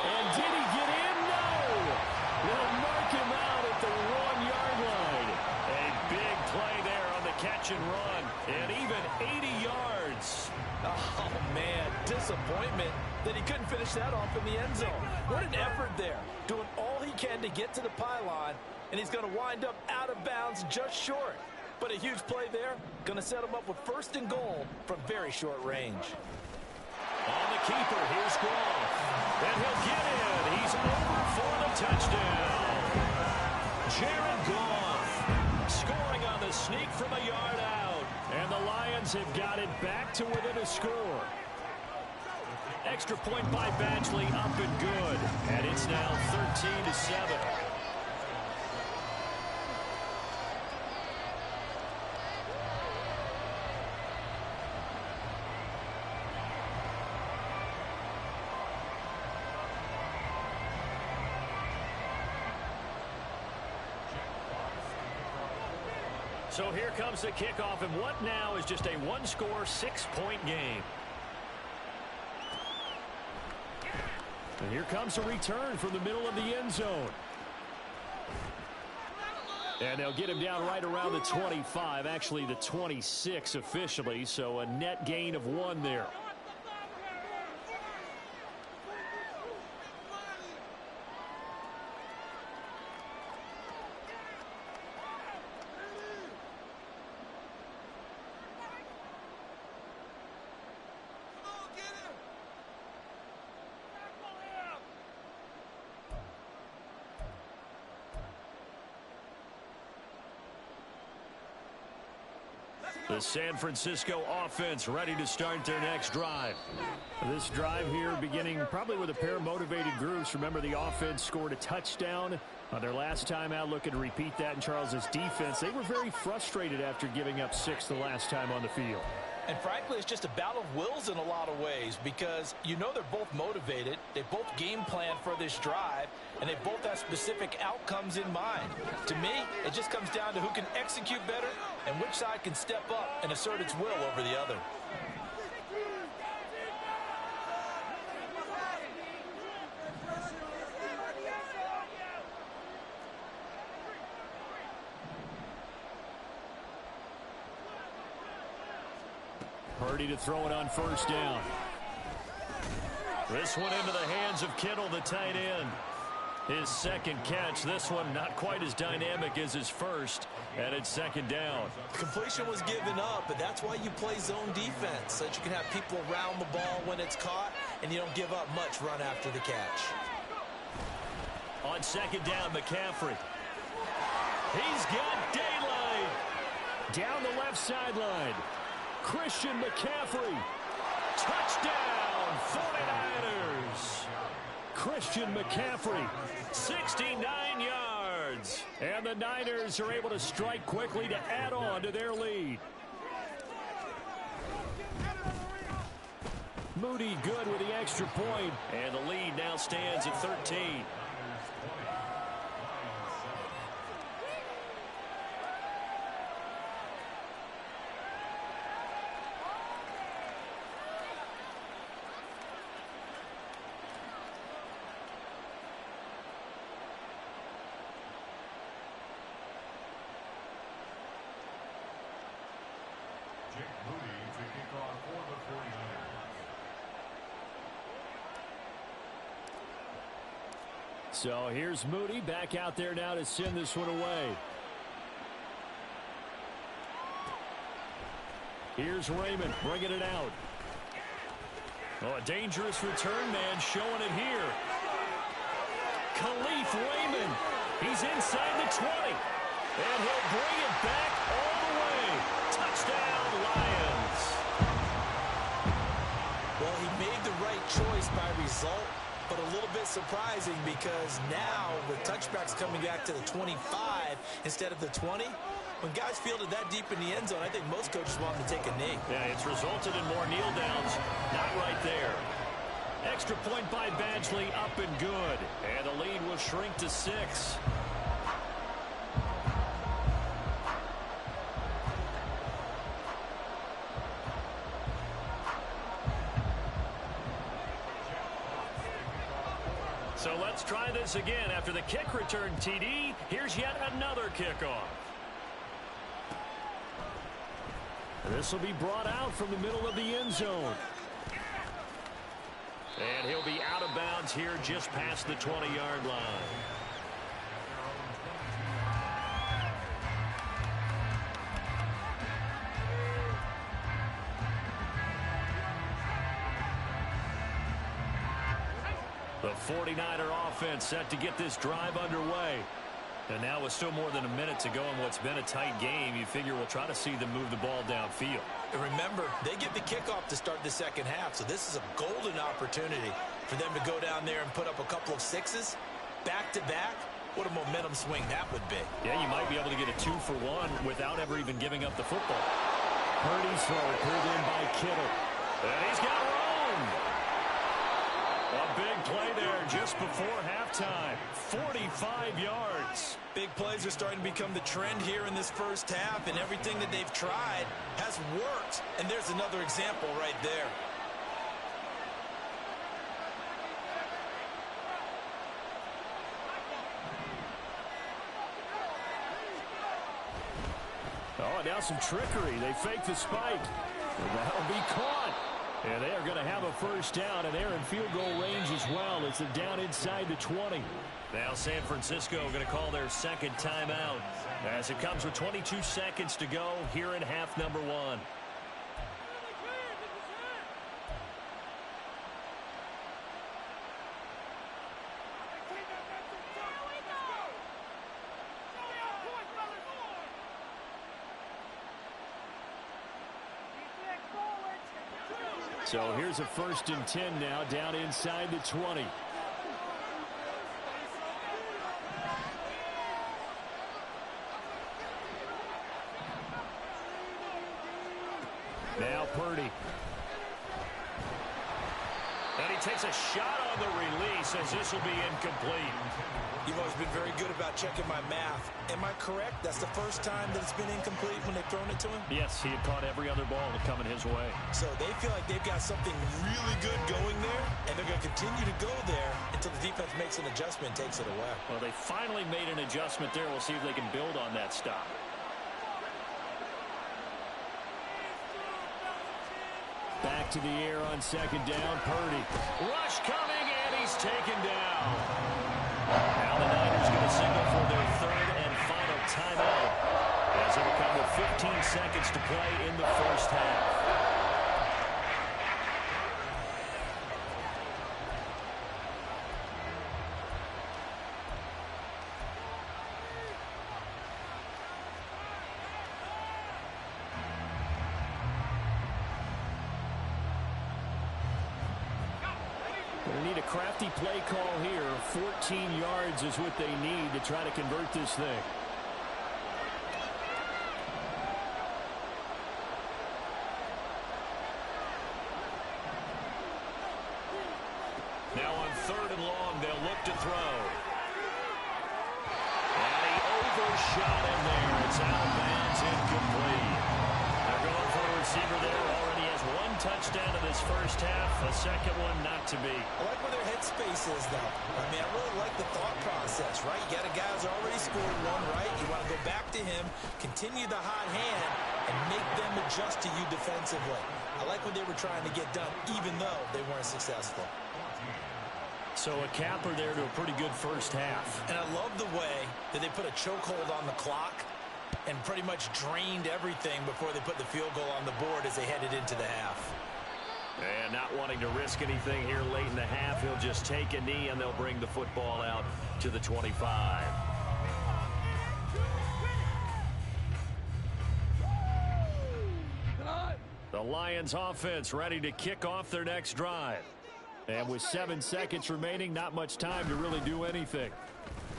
And did he get in? No. They'll mark him out at the 1-yard line. A big play there on the catch and run. And even 80 yards. Oh, man, disappointment that he couldn't finish that off in the end zone. What an effort there. Doing all he can to get to the pylon, and he's going to wind up out of bounds just short. But a huge play there. Going to set him up with 1st and goal from very short range. On the keeper, here's Goff. And he'll get in. He's over for the touchdown. Jared Goff scoring on the sneak from a yard out. And the Lions have got it back to within a score. Extra point by Badgley, up and good. And it's now 13-7. So here comes the kickoff, and what now is just a 1-score, 6-point game. And here comes a return from the middle of the end zone. And they'll get him down right around the 25, actually the 26 officially, so a net gain of 1 there. The San Francisco offense ready to start their next drive. This drive here beginning probably with a pair of motivated groups. Remember, the offense scored a touchdown on their last time out, looking to repeat that in Charles's defense. They were very frustrated after giving up 6 the last time on the field. And frankly, it's just a battle of wills in a lot of ways because you know they're both motivated. They both game plan for this drive, and they both have specific outcomes in mind. To me, it just comes down to who can execute better and which side can step up and assert its will over the other. Purdy to throw it on first down. This one into the hands of Kittle, the tight end. His second catch. This one not quite as dynamic as his first, and it's second down. Completion was given up, but that's why you play zone defense, so that you can have people around the ball when it's caught, and you don't give up much run after the catch. On second down, McCaffrey. He's got daylight. Down the left sideline. Christian McCaffrey. Touchdown, 49ers. Christian McCaffrey. 69 yards. And the Niners are able to strike quickly to add on to their lead. Moody good with the extra point. And the lead now stands at 13. So here's Moody back out there now to send this one away. Here's Raymond bringing it out. Oh, a dangerous return man showing it here. Khalif Raymond. He's inside the 20. And he'll bring it back all the way. Touchdown, Lions. Well, he made the right choice by result, but a little bit surprising because now the touchback's coming back to the 25 instead of the 20. When guys fielded that deep in the end zone, I think most coaches want them to take a knee. Yeah, it's resulted in more kneel downs. Not right there. Extra point by Badgley, up and good. And the lead will shrink to 6. So let's try this again. After the kick return TD, here's yet another kickoff. This will be brought out from the middle of the end zone. And he'll be out of bounds here just past the 20-yard line. The 49er offense set to get this drive underway. And now with still more than a minute to go in what's been a tight game, you figure we'll try to see them move the ball downfield. And remember, they get the kickoff to start the second half, so this is a golden opportunity for them to go down there and put up a couple of sixes back-to-back. What a momentum swing that would be. Yeah, you might be able to get a 2-for-1 without ever even giving up the football. Purdy's throw pulled in by Kittle. And he's got room. A big play there just before halftime. 45 yards. Big plays are starting to become the trend here in this first half, and everything that they've tried has worked. And there's another example right there. Oh, now some trickery. They fake the spike. And that'll be caught. And they are going to have a first down, and they're in field goal range as well as they're down inside the 20. Now San Francisco going to call their second timeout as it comes with 22 seconds to go here in half number 1. So here's a 1st and 10 now, down inside the 20. Now Purdy. And he takes a shot on the release as this will be incomplete. You've always been very good about checking my math. Am I correct? That's the first time that it's been incomplete when they've thrown it to him? Yes, he had caught every other ball coming his way. So they feel like they've got something really good going there, and they're going to continue to go there until the defense makes an adjustment and takes it away. Well, they finally made an adjustment there. We'll see if they can build on that stop. Back to the air on 2nd down, Purdy. Rush coming, and he's taken down. Now the Niners going to signal for their 3rd and final timeout, as it'll come with 15 seconds to play in the 1st half. They need a crafty play call here. 14 yards is what they need to try to convert this thing. Now on 3rd and long, they'll look to throw. And he overshot him there. It's out of bounds, incomplete. They're going for a receiver there. Already has 1 touchdown in this 1st half. A 2nd one not to be. I like where their headspace is, though. I mean, I really like the thought process, right? You got a guy who's already scored 1, right? You want to go back to him, continue the hot hand, and make them adjust to you defensively. I like what they were trying to get done, even though they weren't successful. So a capper there to a pretty good 1st half. And I love the way that they put a chokehold on the clock and pretty much drained everything before they put the field goal on the board as they headed into the half. And not wanting to risk anything here late in the half, he'll just take a knee and they'll bring the football out to the 25. The Lions offense ready to kick off their next drive. And with 7 seconds remaining, not much time to really do anything.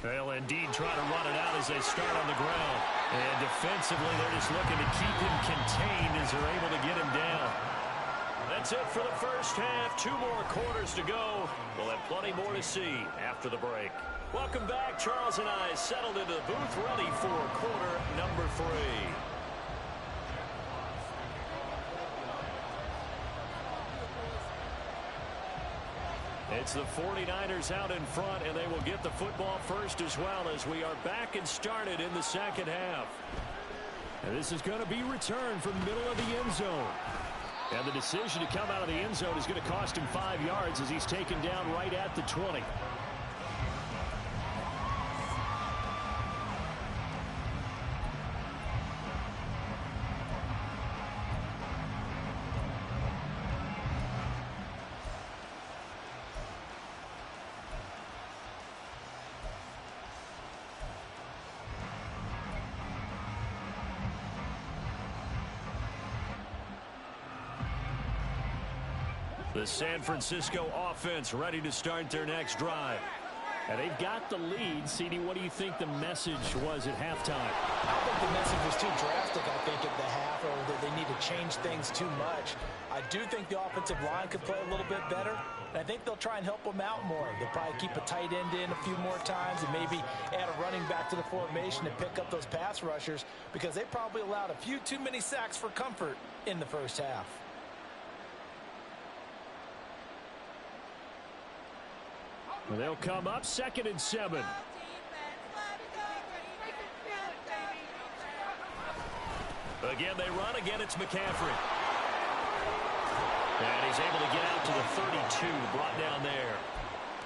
They'll indeed try to run it out as they start on the ground. And defensively, they're just looking to keep him contained as they're able to get him down. That's it for the 1st half. 2 more quarters to go. We'll have plenty more to see after the break. Welcome back. Charles and I settled into the booth ready for quarter number 3. It's the 49ers out in front, and they will get the football first as well as we are back and started in the 2nd half. And this is going to be returned from the middle of the end zone. And the decision to come out of the end zone is going to cost him 5 yards as he's taken down right at the 20. The San Francisco offense ready to start their next drive. And they've got the lead. CD, what do you think the message was at halftime? I don't think the message was too drastic, I think, at the half, or that they need to change things too much. I do think the offensive line could play a little bit better, and I think they'll try and help them out more. They'll probably keep a tight end in a few more times and maybe add a running back to the formation to pick up those pass rushers, because they probably allowed a few too many sacks for comfort in the 1st half. Well, they'll come up 2nd and 7. Again, they run. Again, it's McCaffrey. And he's able to get out to the 32, brought down there.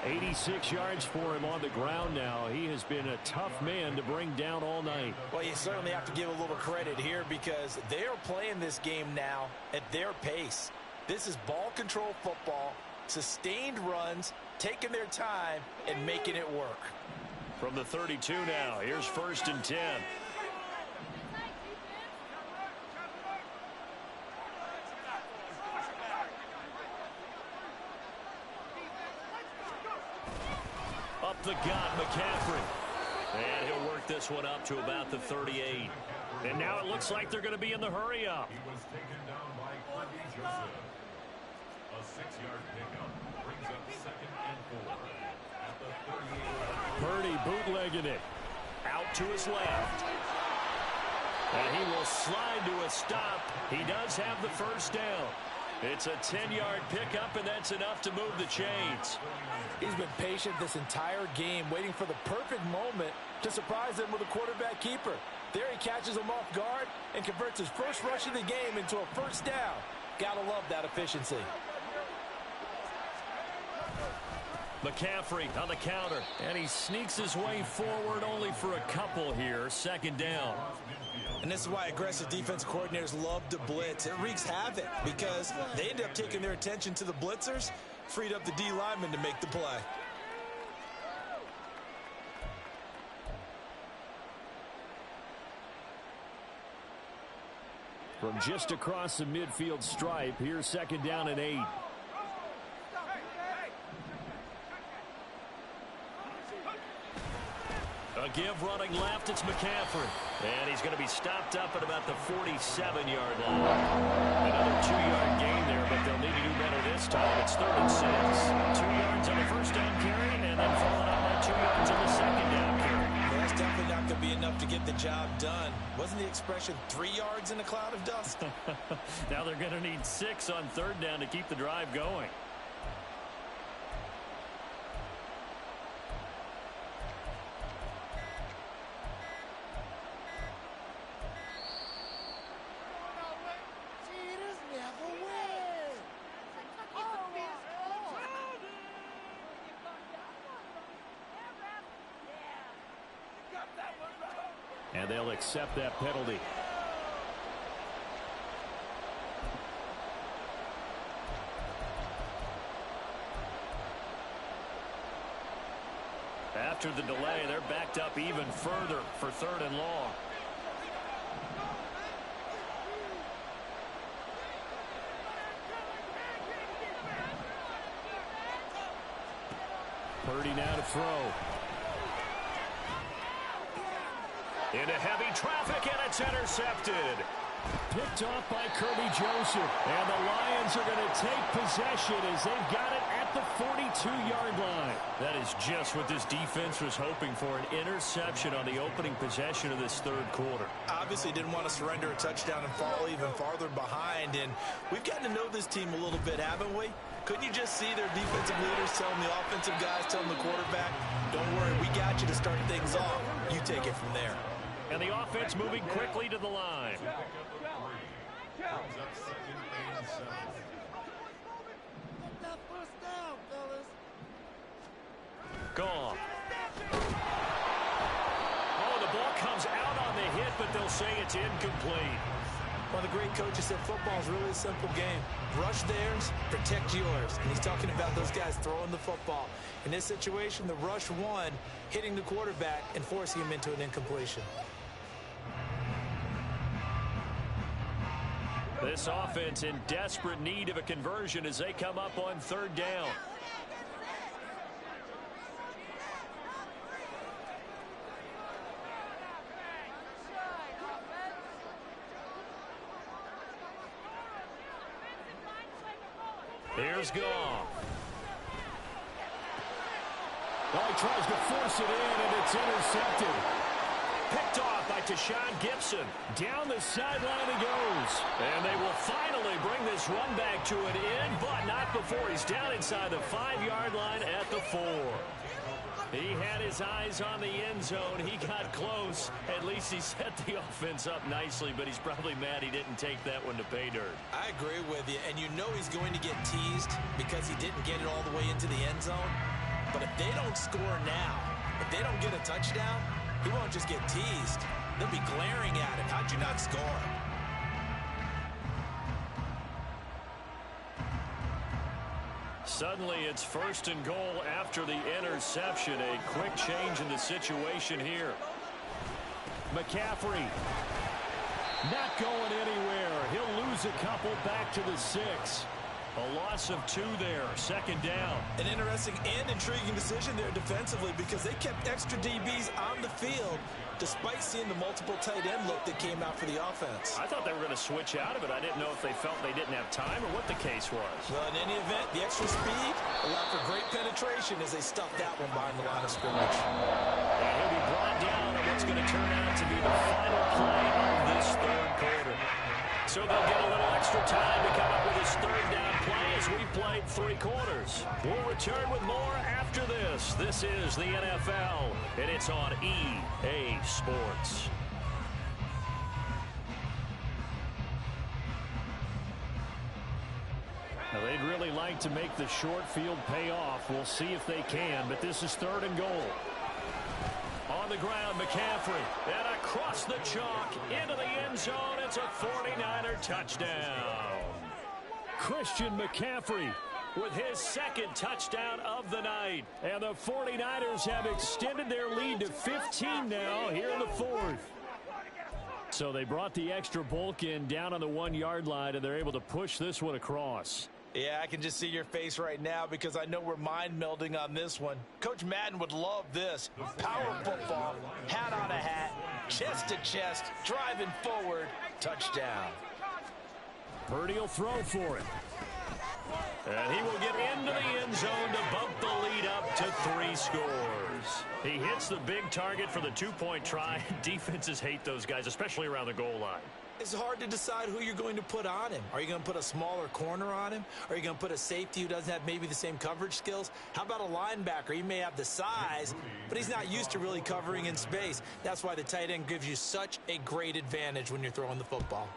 86 yards for him on the ground now. He has been a tough man to bring down all night. Well, you certainly have to give a little credit here because they are playing this game now at their pace. This is ball control football, sustained runs, taking their time and making it work. From the 32 now, here's 1st and 10. The COd McWIII. And he'll work this one up to about the 38. And now it looks like they're going to be in the hurry up. He was taken down by Purdy Joseph. A 6-yard pickup brings up 2nd and 4 at the 38. Purdy bootlegging it. Out to his left. And he will slide to a stop. He does have the first down. It's a 10-yard pickup, and that's enough to move the chains. He's been patient this entire game, waiting for the perfect moment to surprise him with a quarterback keeper. There he catches him off guard and converts his first rush of the game into a first down. Gotta love that efficiency. McCaffrey on the counter, and he sneaks his way forward only for a couple here. 2nd down. And this is why aggressive defense coordinators love to blitz. It wreaks havoc because they end up taking their attention to the blitzers, freed up the D lineman to make the play. From just across the midfield stripe, here's 2nd down and 8. A give running left, it's McCaffrey. And he's going to be stopped up at about the 47-yard line. Another 2-yard gain there, but they'll need to do better this time. It's 3rd and 6. 2 yards on the first down carry, and then followed up by 2 yards on the 2nd down carry. Well, that's definitely not going to be enough to get the job done. Wasn't the expression 3 yards in a cloud of dust? Now they're going to need 6 on 3rd down to keep the drive going. And they'll accept that penalty. After the delay, they're backed up even further for 3rd and long. Purdy now to throw. Into heavy traffic, and it's intercepted. Picked off by Kirby Joseph. And the Lions are going to take possession as they've got it at the 42-yard line. That is just what this defense was hoping for, an interception on the opening possession of this 3rd quarter. Obviously didn't want to surrender a touchdown and fall even farther behind. And we've gotten to know this team a little bit, haven't we? Couldn't you just see their defensive leaders telling the offensive guys, telling the quarterback, don't worry, we got you to start things off. You take it from there. And the offense moving quickly to the line. Gone. Oh, the ball comes out on the hit, but they'll say it's incomplete. One of the great coaches said football is really a simple game. Rush theirs, protect yours. And he's talking about those guys throwing the football. In this situation, the rush won, hitting the quarterback and forcing him into an incompletion. This offense in desperate need of a conversion as they come up on 3rd down. Here's Goff. Well, he tries to force it in, and it's intercepted. Picked off by Tashawn Gibson. Down the sideline he goes. And they will finally bring this run back to an end, but not before he's down inside the 5-yard line at the 4. He had his eyes on the end zone. He got close. At least he set the offense up nicely, but he's probably mad he didn't take that one to pay dirt. I agree with you, and you know he's going to get teased because he didn't get it all the way into the end zone. But if they don't score now, if they don't get a touchdown, he won't just get teased. They'll be glaring at him. How'd you not score? Suddenly, it's 1st and goal after the interception. A quick change in the situation here. McCaffrey not going anywhere. He'll lose a couple back to the 6. A loss of 2 there, second down. An interesting and intriguing decision there defensively because they kept extra DBs on the field despite seeing the multiple tight end look that came out for the offense. I thought they were going to switch out of it. I didn't know if they felt they didn't have time or what the case was. Well, in any event, the extra speed allowed for great penetration as they stuffed that one behind the line of scrimmage. And he'll be brought down on what's going to turn out to be the final play of this third quarter. So they'll get a little extra time to come up with his third down play as we played 3 quarters. We'll return with more after this. This is the NFL, and it's on EA Sports. Now, they'd really like to make the short field pay off. We'll see if they can, but this is 3rd and goal. On the ground, McCaffrey, and across the chalk, into the end zone. It's a 49er touchdown. Christian McCaffrey with his 2nd touchdown of the night. And the 49ers have extended their lead to 15 now here in the 4th. So they brought the extra bulk in down on the 1-yard line, and they're able to push this one across. Yeah, I can just see your face right now because I know we're mind melding on this one. Coach Madden would love this. Power football, hat on a hat, chest to chest, driving forward, touchdown. Purdy will throw for it. And he will get into the end zone to bump the lead up to 3 scores. He hits the big target for the 2-point try. Defenses hate those guys, especially around the goal line. It's hard to decide who you're going to put on him. Are you going to put a smaller corner on him? Are you going to put a safety who doesn't have maybe the same coverage skills? How about a linebacker? He may have the size, but he's not used to really covering in space. That's why the tight end gives you such a great advantage when you're throwing the football.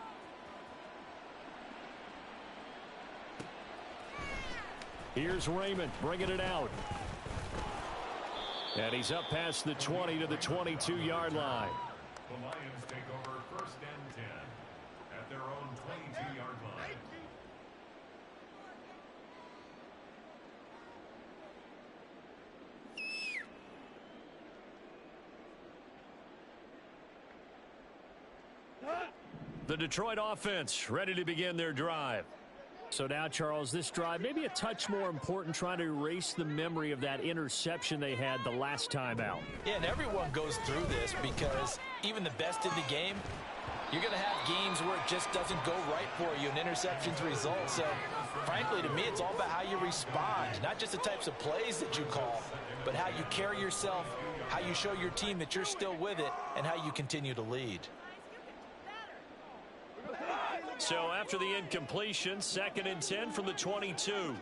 Here's Raymond bringing it out. And he's up past the 20 to the 22-yard line. The Lions take over 1st and 10 at their own 22-yard line. The Detroit offense ready to begin their drive. So now, Charles, this drive maybe a touch more important, trying to erase the memory of that interception they had the last time out. Yeah, and everyone goes through this because even the best in the game, you're going to have games where it just doesn't go right for you, and interceptions result. So, frankly, to me, it's all about how you respond, not just the types of plays that you call, but how you carry yourself, how you show your team that you're still with it, and how you continue to lead. So after the incompletion, 2nd and 10 from the 22.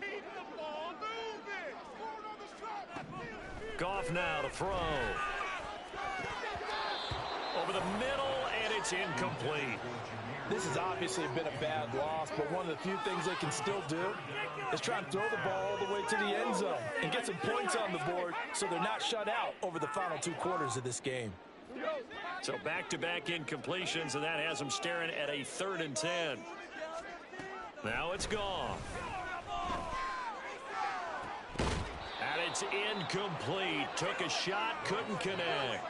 Goff now to throw. Over the middle, and it's incomplete. This has obviously been a bad loss, but one of the few things they can still do is try and throw the ball all the way to the end zone and get some points on the board so they're not shut out over the final 2 quarters of this game. So back-to-back incompletions, and that has them staring at a 3rd and 10. Now it's gone. And it's incomplete. Took a shot, couldn't connect.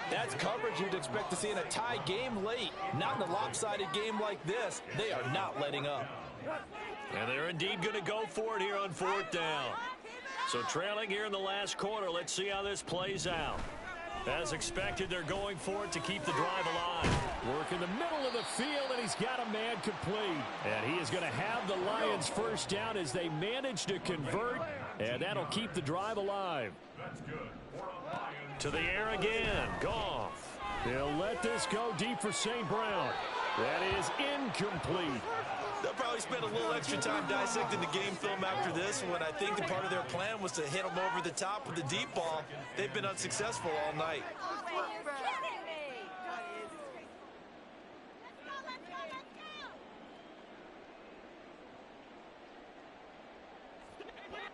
That's coverage you'd expect to see in a tie game late. Not in a lopsided game like this. They are not letting up. And they're indeed going to go for it here on 4th down. So trailing here in the last quarter, let's see how this plays out. As expected, they're going for it to keep the drive alive. Work in the middle of the field, and he's got a man complete. And he is going to have the Lions 1st down as they manage to convert, and that'll keep the drive alive. That's good. To the air again. Goff. They'll let this go deep for St. Brown. That is incomplete. They'll probably spend a little extra time dissecting the game film after this one. I think the part of their plan was to hit them over the top with the deep ball. They've been unsuccessful all night.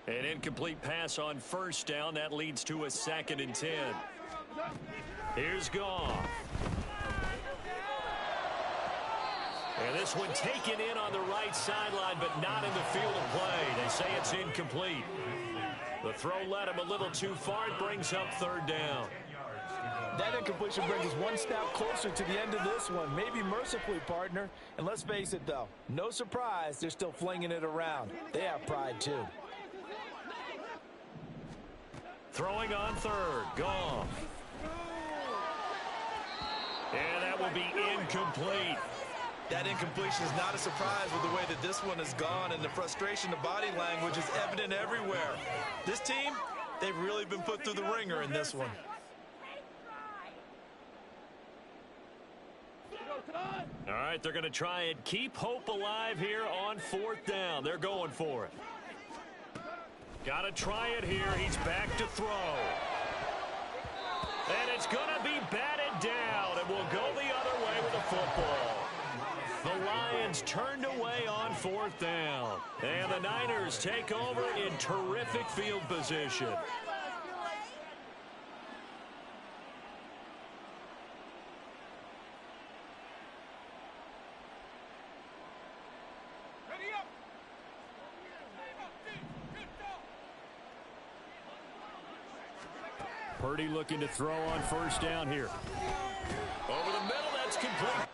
An incomplete pass on 1st down. That leads to a 2nd and 10. Here's Goff. And this one taken in on the right sideline, but not in the field of play. They say it's incomplete. The throw led him a little too far. It brings up 3rd down. That incompletion brings us one snap closer to the end of this one. Maybe mercifully, partner. And let's face it, though, no surprise, they're still flinging it around. They have pride, too. Throwing on third. Goff. And that will be incomplete. That incompletion is not a surprise with the way that this one has gone, and the frustration, the body language is evident everywhere. This team, they've really been put through the ringer in this one. All right, they're going to try and keep hope alive here on fourth down. They're going for it. Got to try it here. He's back to throw. And it's going to be batted down, and we'll go the other way with the football. The Lions turned away on fourth down. And the Niners take over in terrific field position. Purdy looking to throw on first down here. Over the middle, that's complete.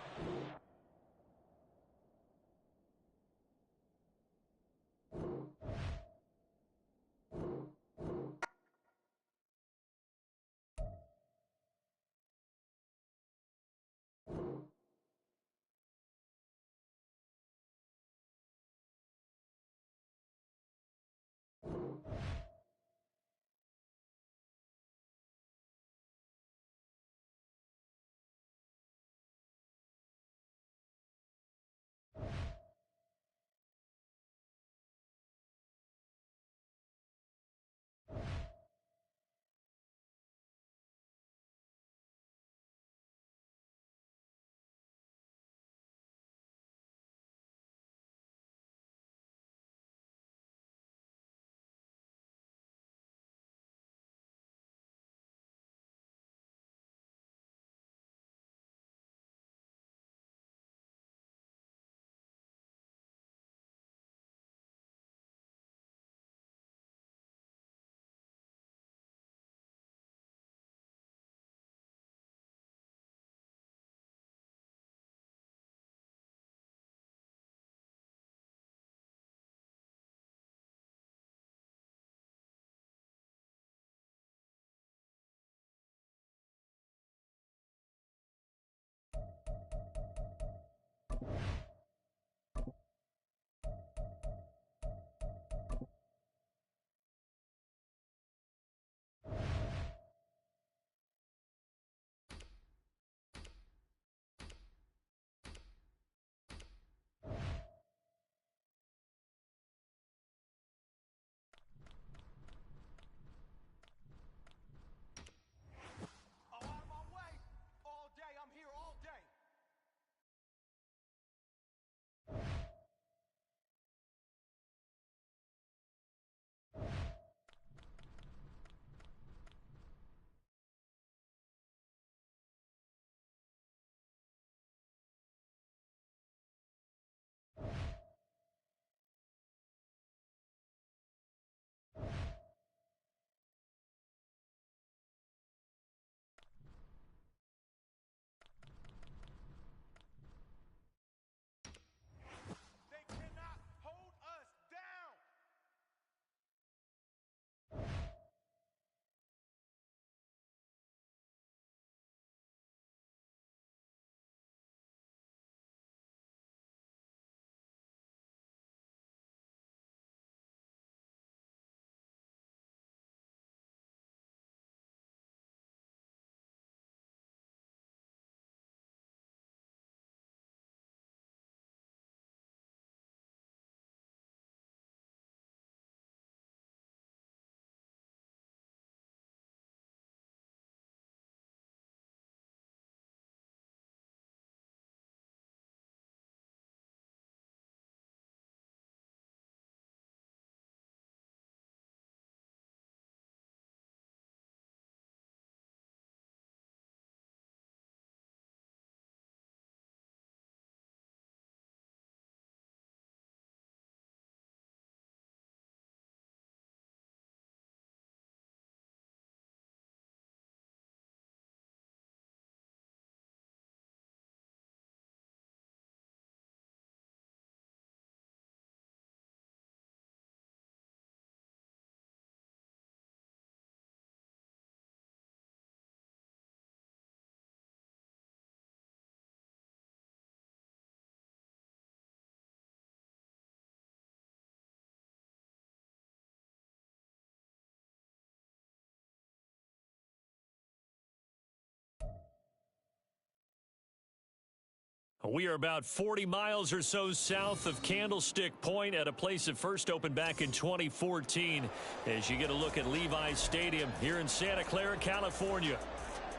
We are about 40 miles or so south of Candlestick Point at a place that first opened back in 2014 as you get a look at Levi's Stadium here in Santa Clara, California.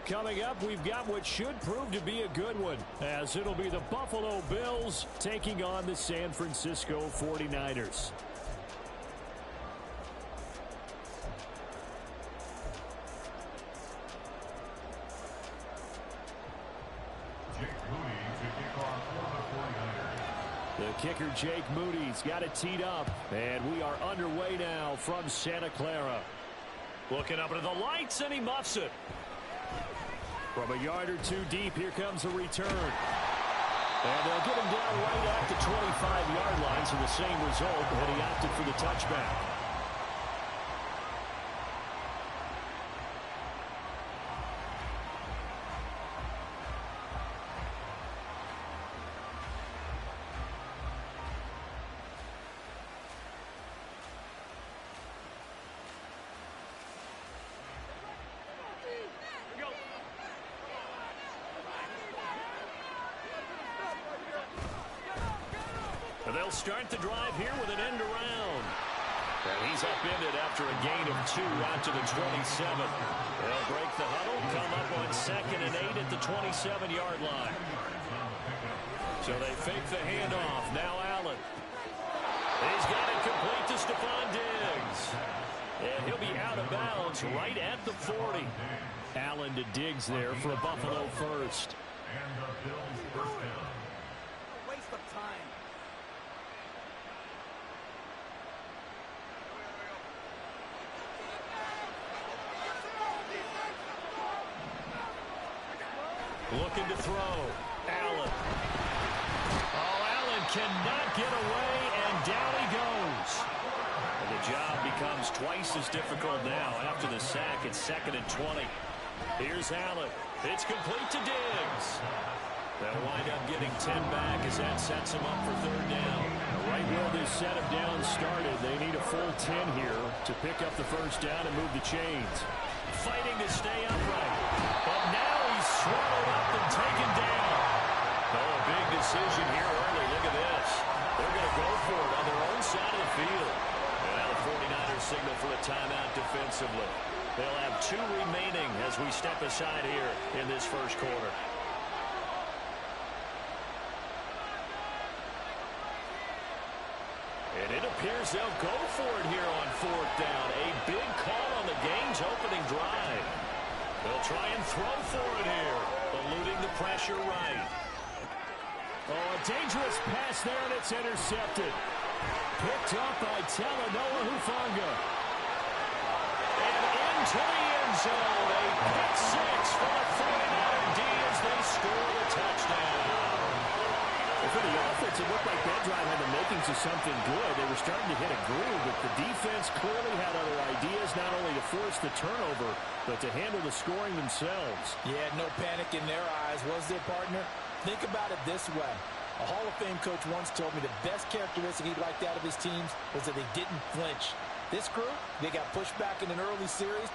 Coming up, we've got what should prove to be a good one, as it'll be the Buffalo Bills taking on the San Francisco 49ers. The kicker, Jake Moody's got it teed up, and we are underway now from Santa Clara. Looking up into the lights, and he muffs it. From a yard or two deep, here comes a return. And they'll get him down right at the 25-yard line, so the same result, and he opted for the touchback. They'll start the drive here with an end around. And he's upended after a gain of 2 out to the 27. They'll break the huddle, come up on 2nd and 8 at the 27-yard line. So they fake the handoff. Now Allen. He's got it complete to Stephon Diggs. And he'll be out of bounds right at the 40. Allen to Diggs there for a Buffalo first. And the Bills first down. A waste of time. Looking to throw. Allen. Oh, Allen cannot get away, and down he goes. And the job becomes twice as difficult now after the sack at 2nd and 20. Here's Allen. It's complete to Diggs. They'll wind up getting 10 back as that sets him up for 3rd down. Right where this set of downs started, they need a full 10 here to pick up the first down and move the chains. Fighting to stay upright. But now he's swallowed up and taken down. Oh, a big decision here early. Look at this. They're going to go for it on their own side of the field. And now the 49ers signal for a timeout defensively. They'll have 2 remaining as we step aside here in this first quarter. And it appears they'll go for it here on 4th down. A big call on the game's opening drive. They'll try and throw for it here, eluding the pressure right. Oh, a dangerous pass there, and it's intercepted. Picked up by Talanoa Hufanga. And into the end zone. A pick 6 for the 49er D as they score the touchdown. For the offense, it looked like that drive had the makings of something good. They were starting to hit a groove, but the defense clearly had other ideas, not only to force the turnover, but to handle the scoring themselves. Yeah, no panic in their eyes, was there, partner? Think about it this way. A Hall of Fame coach once told me the best characteristic he liked out of his teams was that they didn't flinch. This group, they got pushed back in an early series.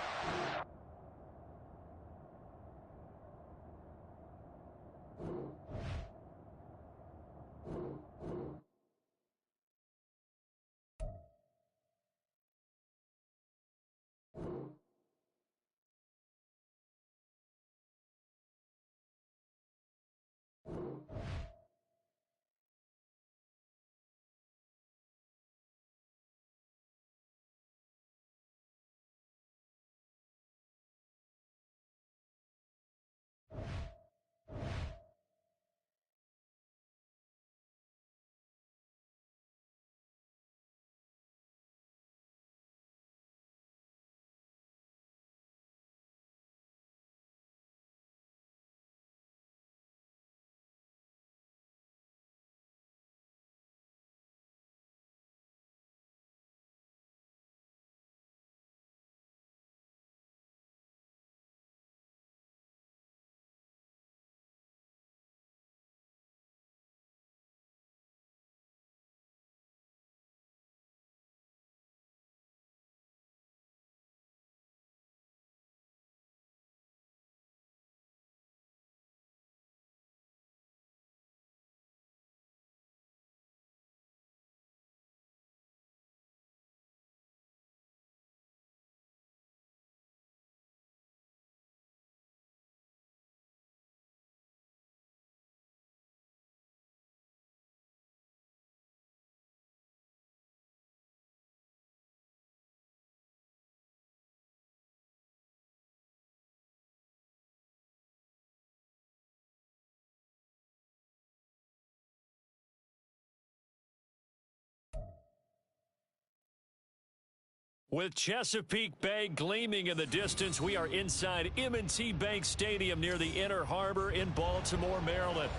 With Chesapeake Bay gleaming in the distance, we are inside M&T Bank Stadium near the Inner Harbor in Baltimore, Maryland.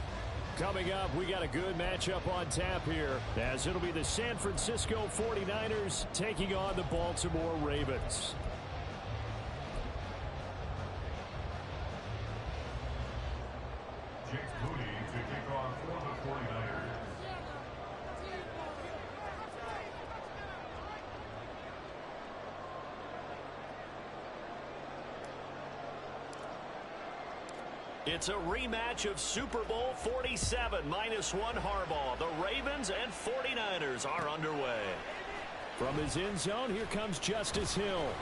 Coming up, we got a good matchup on tap here, as it'll be the San Francisco 49ers taking on the Baltimore Ravens. It's a rematch of Super Bowl 47, -1 Harbaugh. The Ravens and 49ers are underway. From his end zone, here comes Justice Hill.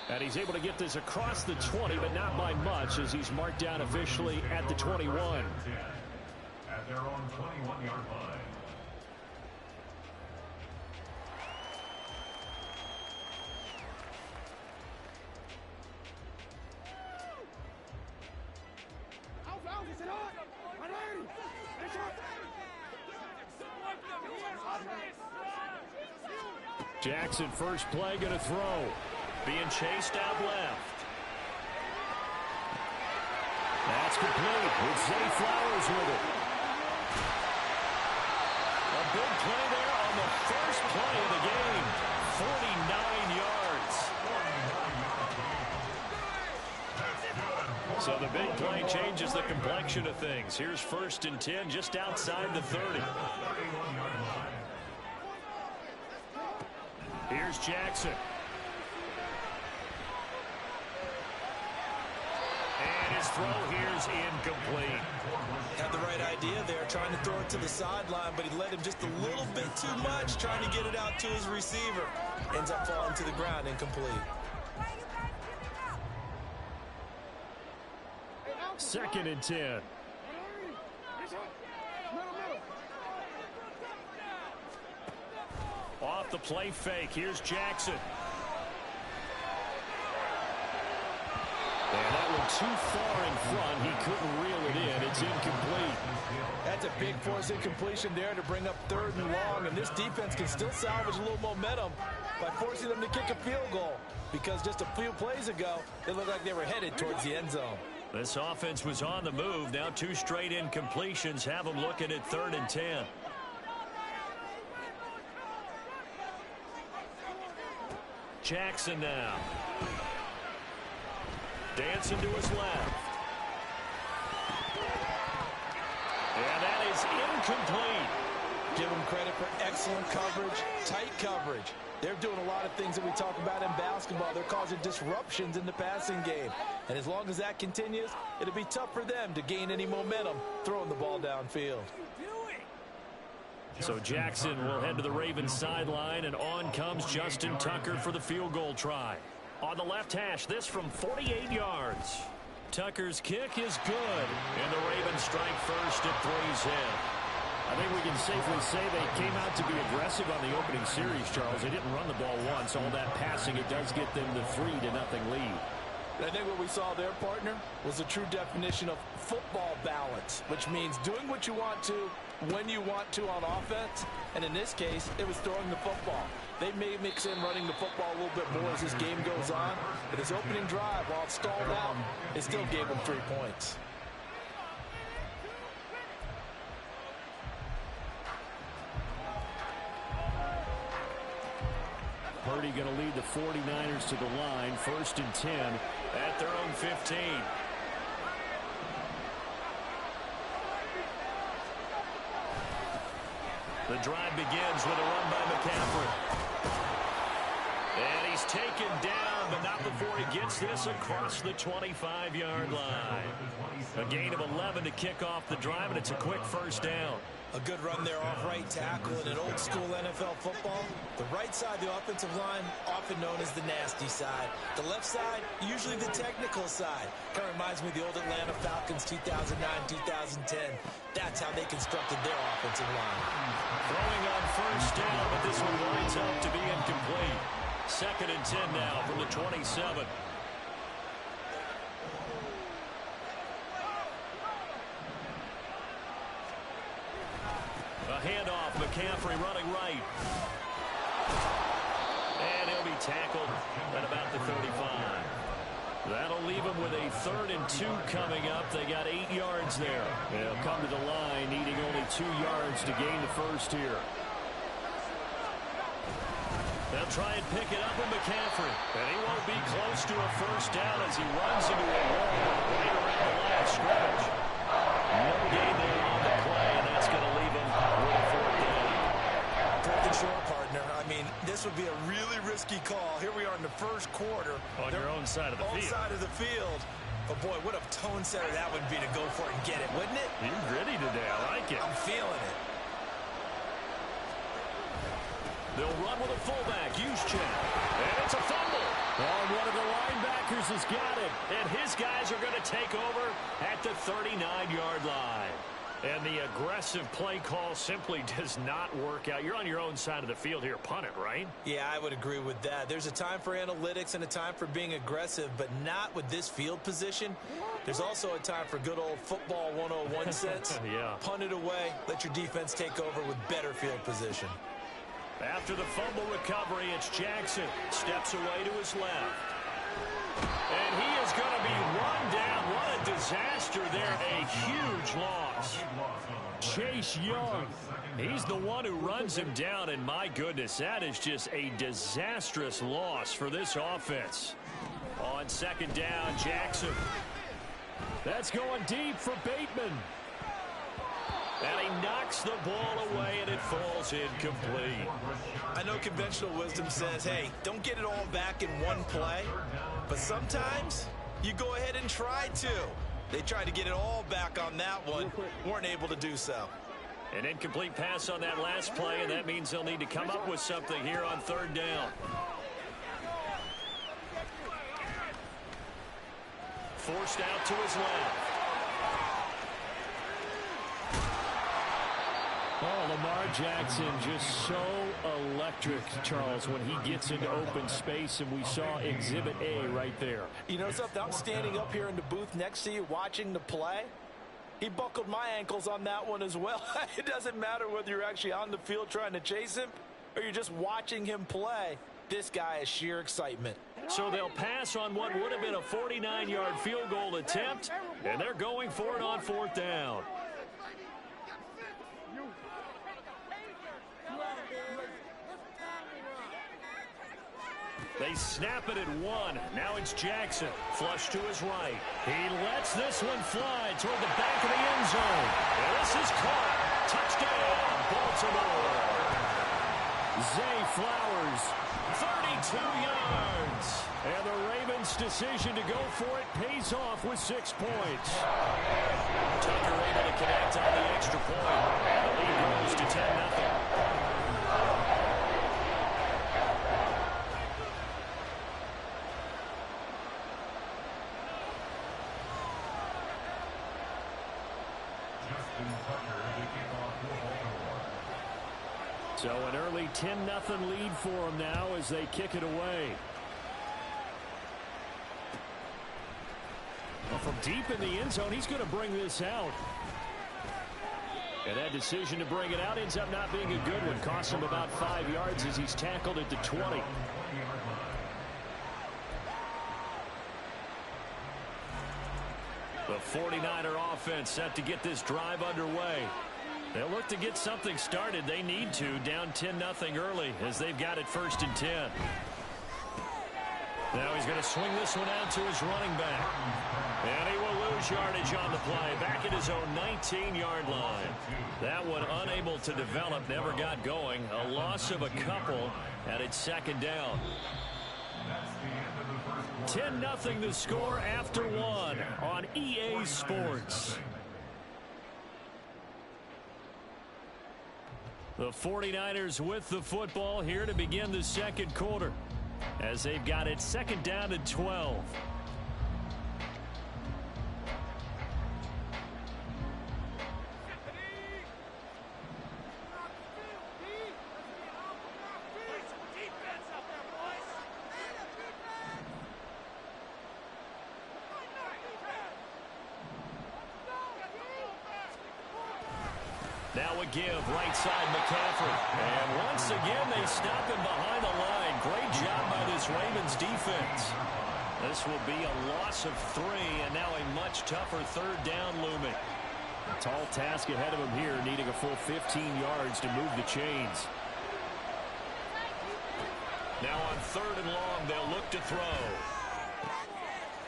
And he's able to get this across the 20, but not by much, as he's marked down officially at the 21. At their own 21-yard line. Jackson, first play, going to throw. Being chased out left. That's complete. With Zay Flowers with it. A big play there on the first play of the game. 49 yards. So the big play changes the complexion of things. Here's 1st and 10 just outside the 30. Here's Jackson. And his throw here's incomplete. Had the right idea there, trying to throw it to the sideline, but he led him just a little bit too much, trying to get it out to his receiver. Ends up falling to the ground, incomplete. 2nd and 10. Off the play fake. Here's Jackson. And that one too far in front. He couldn't reel it in. It's incomplete. That's a big force incompletion there to bring up 3rd and long. And this defense can still salvage a little momentum by forcing them to kick a field goal. Because just a few plays ago, it looked like they were headed towards the end zone. This offense was on the move. Now 2 straight incompletions have them looking at 3rd and 10. Jackson now. Dancing to his left. And that is incomplete. Give them credit for excellent coverage, tight coverage. They're doing a lot of things that we talk about in basketball. They're causing disruptions in the passing game. And as long as that continues, it'll be tough for them to gain any momentum throwing the ball downfield. So Jackson will head to the Ravens sideline, and on comes Justin Tucker for the field goal try. On the left hash, this from 48 yards. Tucker's kick is good, and the Ravens strike first at 3's head. I think we can safely say they came out to be aggressive on the opening series, Charles. They didn't run the ball once. All that passing, it does get them the 3-0 lead. I think what we saw there, partner, was a true definition of football balance, which means doing what you want to, when you want to on offense, and in this case, it was throwing the football. They may mix in running the football a little bit more as this game goes on, but his opening drive, while it stalled out, it still gave him 3 points. Purdy going to lead the 49ers to the line. 1st and 10 at their own 15. The drive begins with a run by McCaffrey. And he's taken down, but not before he gets this across the 25-yard line. A gain of 11 to kick off the drive, and it's a quick 1st down. A good run there off right tackle in an old-school NFL football. The right side of the offensive line, often known as the nasty side. The left side, usually the technical side. Kind of reminds me of the old Atlanta Falcons 2009-2010. That's how they constructed their offensive line. Throwing on 1st down, but this one lines up to be incomplete. 2nd and 10 now from the 27. A handoff, McCaffrey running right. tackled at about the 35. That'll leave them with a 3rd and 2 coming up. They got 8 yards there. They'll come to the line needing only 2 yards to gain the first here. They'll try and pick it up with McCaffrey. And he won't be close to a first down as he runs into a wall right around the line of scrimmage. No gain there on the play, and that's going to leave him with a 4th down. 4th and short, partner. I mean, this would be a really risky call. Here we are in the first quarter. On your own side of the field. On side of the field. But, boy, what a tone setter that would be to go for it and get it, wouldn't it? You're gritty today. I like it. I'm feeling it. They'll run with a fullback, Juszczyk. And it's a fumble. Oh, one of the linebackers has got it. And his guys are going to take over at the 39-yard line. And the aggressive play call simply does not work out. You're on your own side of the field here. Punt it, right? Yeah, I would agree with that. There's a time for analytics and a time for being aggressive, but not with this field position. There's also a time for good old football 101 sense. Yeah. Punt it away. Let your defense take over with better field position. After the fumble recovery, it's Jackson. Steps away to his left. And he is going to be run down. What a disaster there. A huge loss. Chase Young. He's the one who runs him down. And my goodness, that is just a disastrous loss for this offense. On 2nd down, Jackson. That's going deep for Bateman. And he knocks the ball away, and it falls incomplete. I know conventional wisdom says, hey, don't get it all back in one play. But sometimes you go ahead and try to. They tried to get it all back on that one. Weren't able to do so. An incomplete pass on that last play, and that means they'll need to come up with something here on 3rd down. Forced out to his left. Oh, Lamar Jackson just so electric, Charles, when he gets into open space, and we saw Exhibit A right there. You know something? I'm standing up here in the booth next to you watching the play. He buckled my ankles on that one as well. It doesn't matter whether you're actually on the field trying to chase him or you're just watching him play. This guy is sheer excitement. So they'll pass on what would have been a 49-yard field goal attempt, and they're going for it on 4th down. They snap it at 1. Now it's Jackson. Flush to his right. He lets this one fly toward the back of the end zone. And this is caught. Touchdown, Baltimore. Zay Flowers, 32 yards. And the Ravens' decision to go for it pays off with 6 points. Tucker able to connect on the extra point. And the lead grows to 10-0. So an early 10-0 lead for them now as they kick it away. Well, from deep in the end zone, he's going to bring this out. And that decision to bring it out ends up not being a good one. Costs him about 5 yards as he's tackled at the 20. The 49er offense set to get this drive underway. They'll look to get something started. They need to, down 10-0 early as they've got it 1st and 10. Now he's going to swing this one out to his running back. And he will lose yardage on the play, back at his own 19-yard line. That one unable to develop, never got going. A loss of a couple, and it's 2nd down. 10-0 the score after 1 on EA Sports. The 49ers with the football here to begin the 2nd quarter as they've got it 2nd down and 12. Now a give, right side McCaffrey. And once again, they stop him behind the line. Great job by this Ravens defense. This will be a loss of 3, and now a much tougher third down looming. A tall task ahead of him here, needing a full 15 yards to move the chains. Now on 3rd and long, they'll look to throw.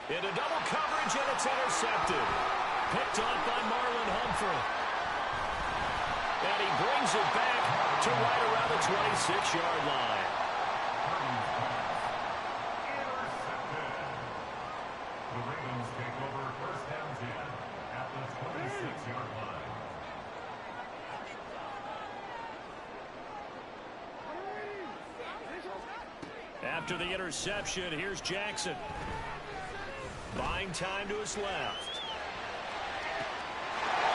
Into double coverage, and it's intercepted. Picked off by Marlon Humphrey. And he brings it back to right around the 26-yard line. The Ravens take over first down 10 at the 26-yard line. After the interception, here's Jackson. Buying time to his left.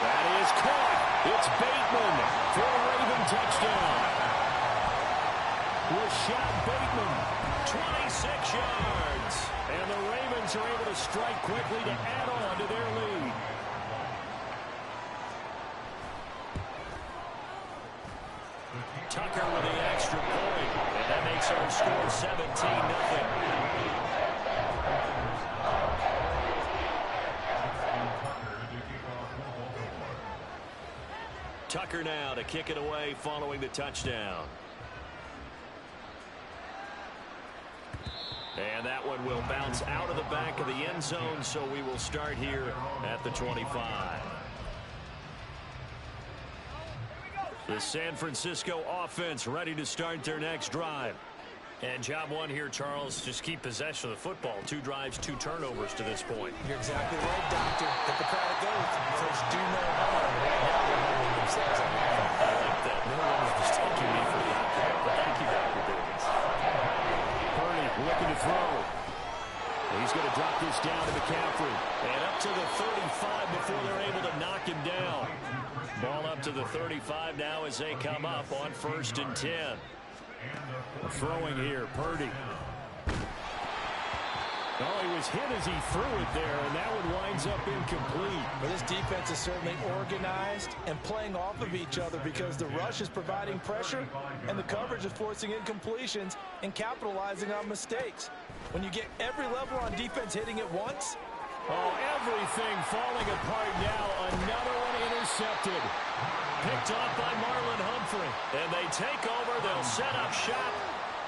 That is caught. It's Bateman for a Raven touchdown. Rashad Bateman, 26 yards. and the Ravens are able to strike quickly to add on to their lead. Tucker with the extra point, and that makes our score 17-0. Tucker now to kick it away following the touchdown. And that one will bounce out of the back of the end zone, so we will start here at the 25. The San Francisco offense ready to start their next drive. And job one here, Charles, just keep possession of the football. 2 drives, 2 turnovers to this point. You're exactly right, Doctor. Hippocratic oath. First, do no harm. Right now, they're harming themselves on that. I like that. No one was just taking me for that. But thank you, Dr. Biggins. Purdy looking to throw. He's going to drop this down to McCaffrey. And up to the 35 before they're able to knock him down. Ball up to the 35 now as they come up on 1st and 10. Throwing here, Purdy. Oh, he was hit as he threw it there, and that one winds up incomplete. Well, this defense is certainly organized and playing off of each other because the rush is providing pressure and the coverage is forcing incompletions and capitalizing on mistakes. When you get every level on defense hitting at once. Oh, everything falling apart now. Another one intercepted. Picked off by Marlon Humphrey. And they take over. They'll set up shop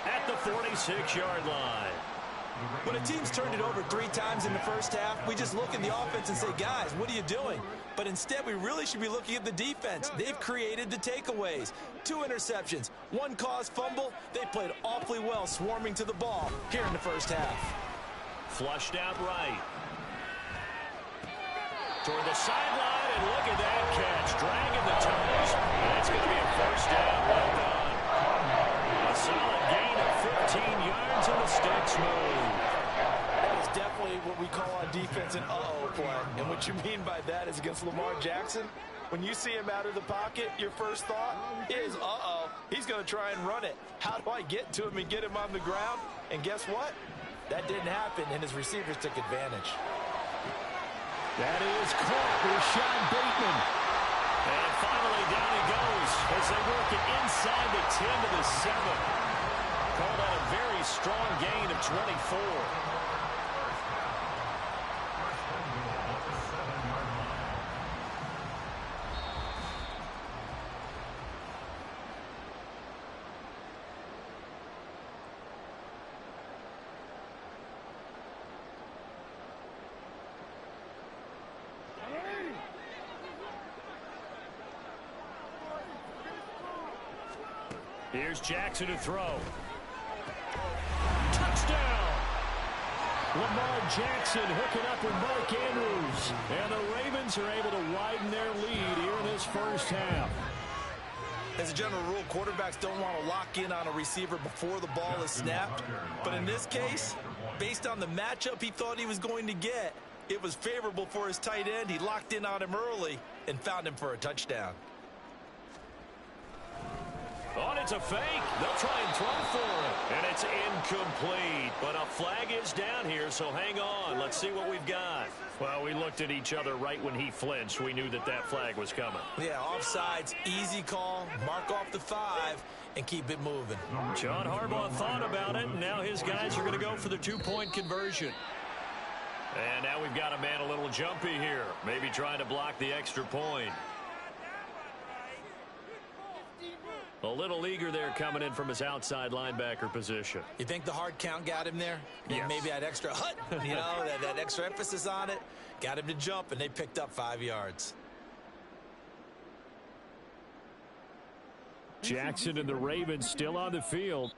at the 46-yard line. When a team's turned it over 3 times in the first half, we just look at the offense and say, guys, what are you doing? But instead, we really should be looking at the defense. They've created the takeaways. 2 interceptions, 1 caused fumble. They played awfully well swarming to the ball here in the first half. Flushed out right. Toward the sideline, and look at that catch. Dragging the toes. And it's going to be a first down. Well done. A solid gain of 15 yards, and the sticks move. That is definitely what we call on defense an uh-oh play. And what you mean by that is against Lamar Jackson, when you see him out of the pocket, your first thought is, uh-oh, he's going to try and run it. How do I get to him and get him on the ground? And guess what? That didn't happen, and his receivers took advantage. That is caught. Rashad Bateman. And finally down he goes as they work it inside the 10 to the 7. Called out a very strong gain of 24. Here's Jackson to throw. Touchdown! Lamar Jackson hooking up with Mark Andrews. And the Ravens are able to widen their lead here in this first half. As a general rule, quarterbacks don't want to lock in on a receiver before the ball is snapped. But in this case, based on the matchup he thought he was going to get, it was favorable for his tight end. He locked in on him early and found him for a touchdown. Oh, and it's a fake. They'll try and throw for it. And it's incomplete. But a flag is down here, so hang on. Let's see what we've got. Well, we looked at each other right when he flinched. We knew that that flag was coming. Yeah, offsides, easy call. Mark off the 5 and keep it moving. John Harbaugh thought about it, and now his guys are going to go for the 2-point conversion. And now we've got a man a little jumpy here. Maybe trying to block the extra point. A little eager there coming in from his outside linebacker position. You think the hard count got him there? Yes. Maybe that extra hut, you know, that extra emphasis on it. Got him to jump, and they picked up 5 yards. Jackson and the Ravens still on the field.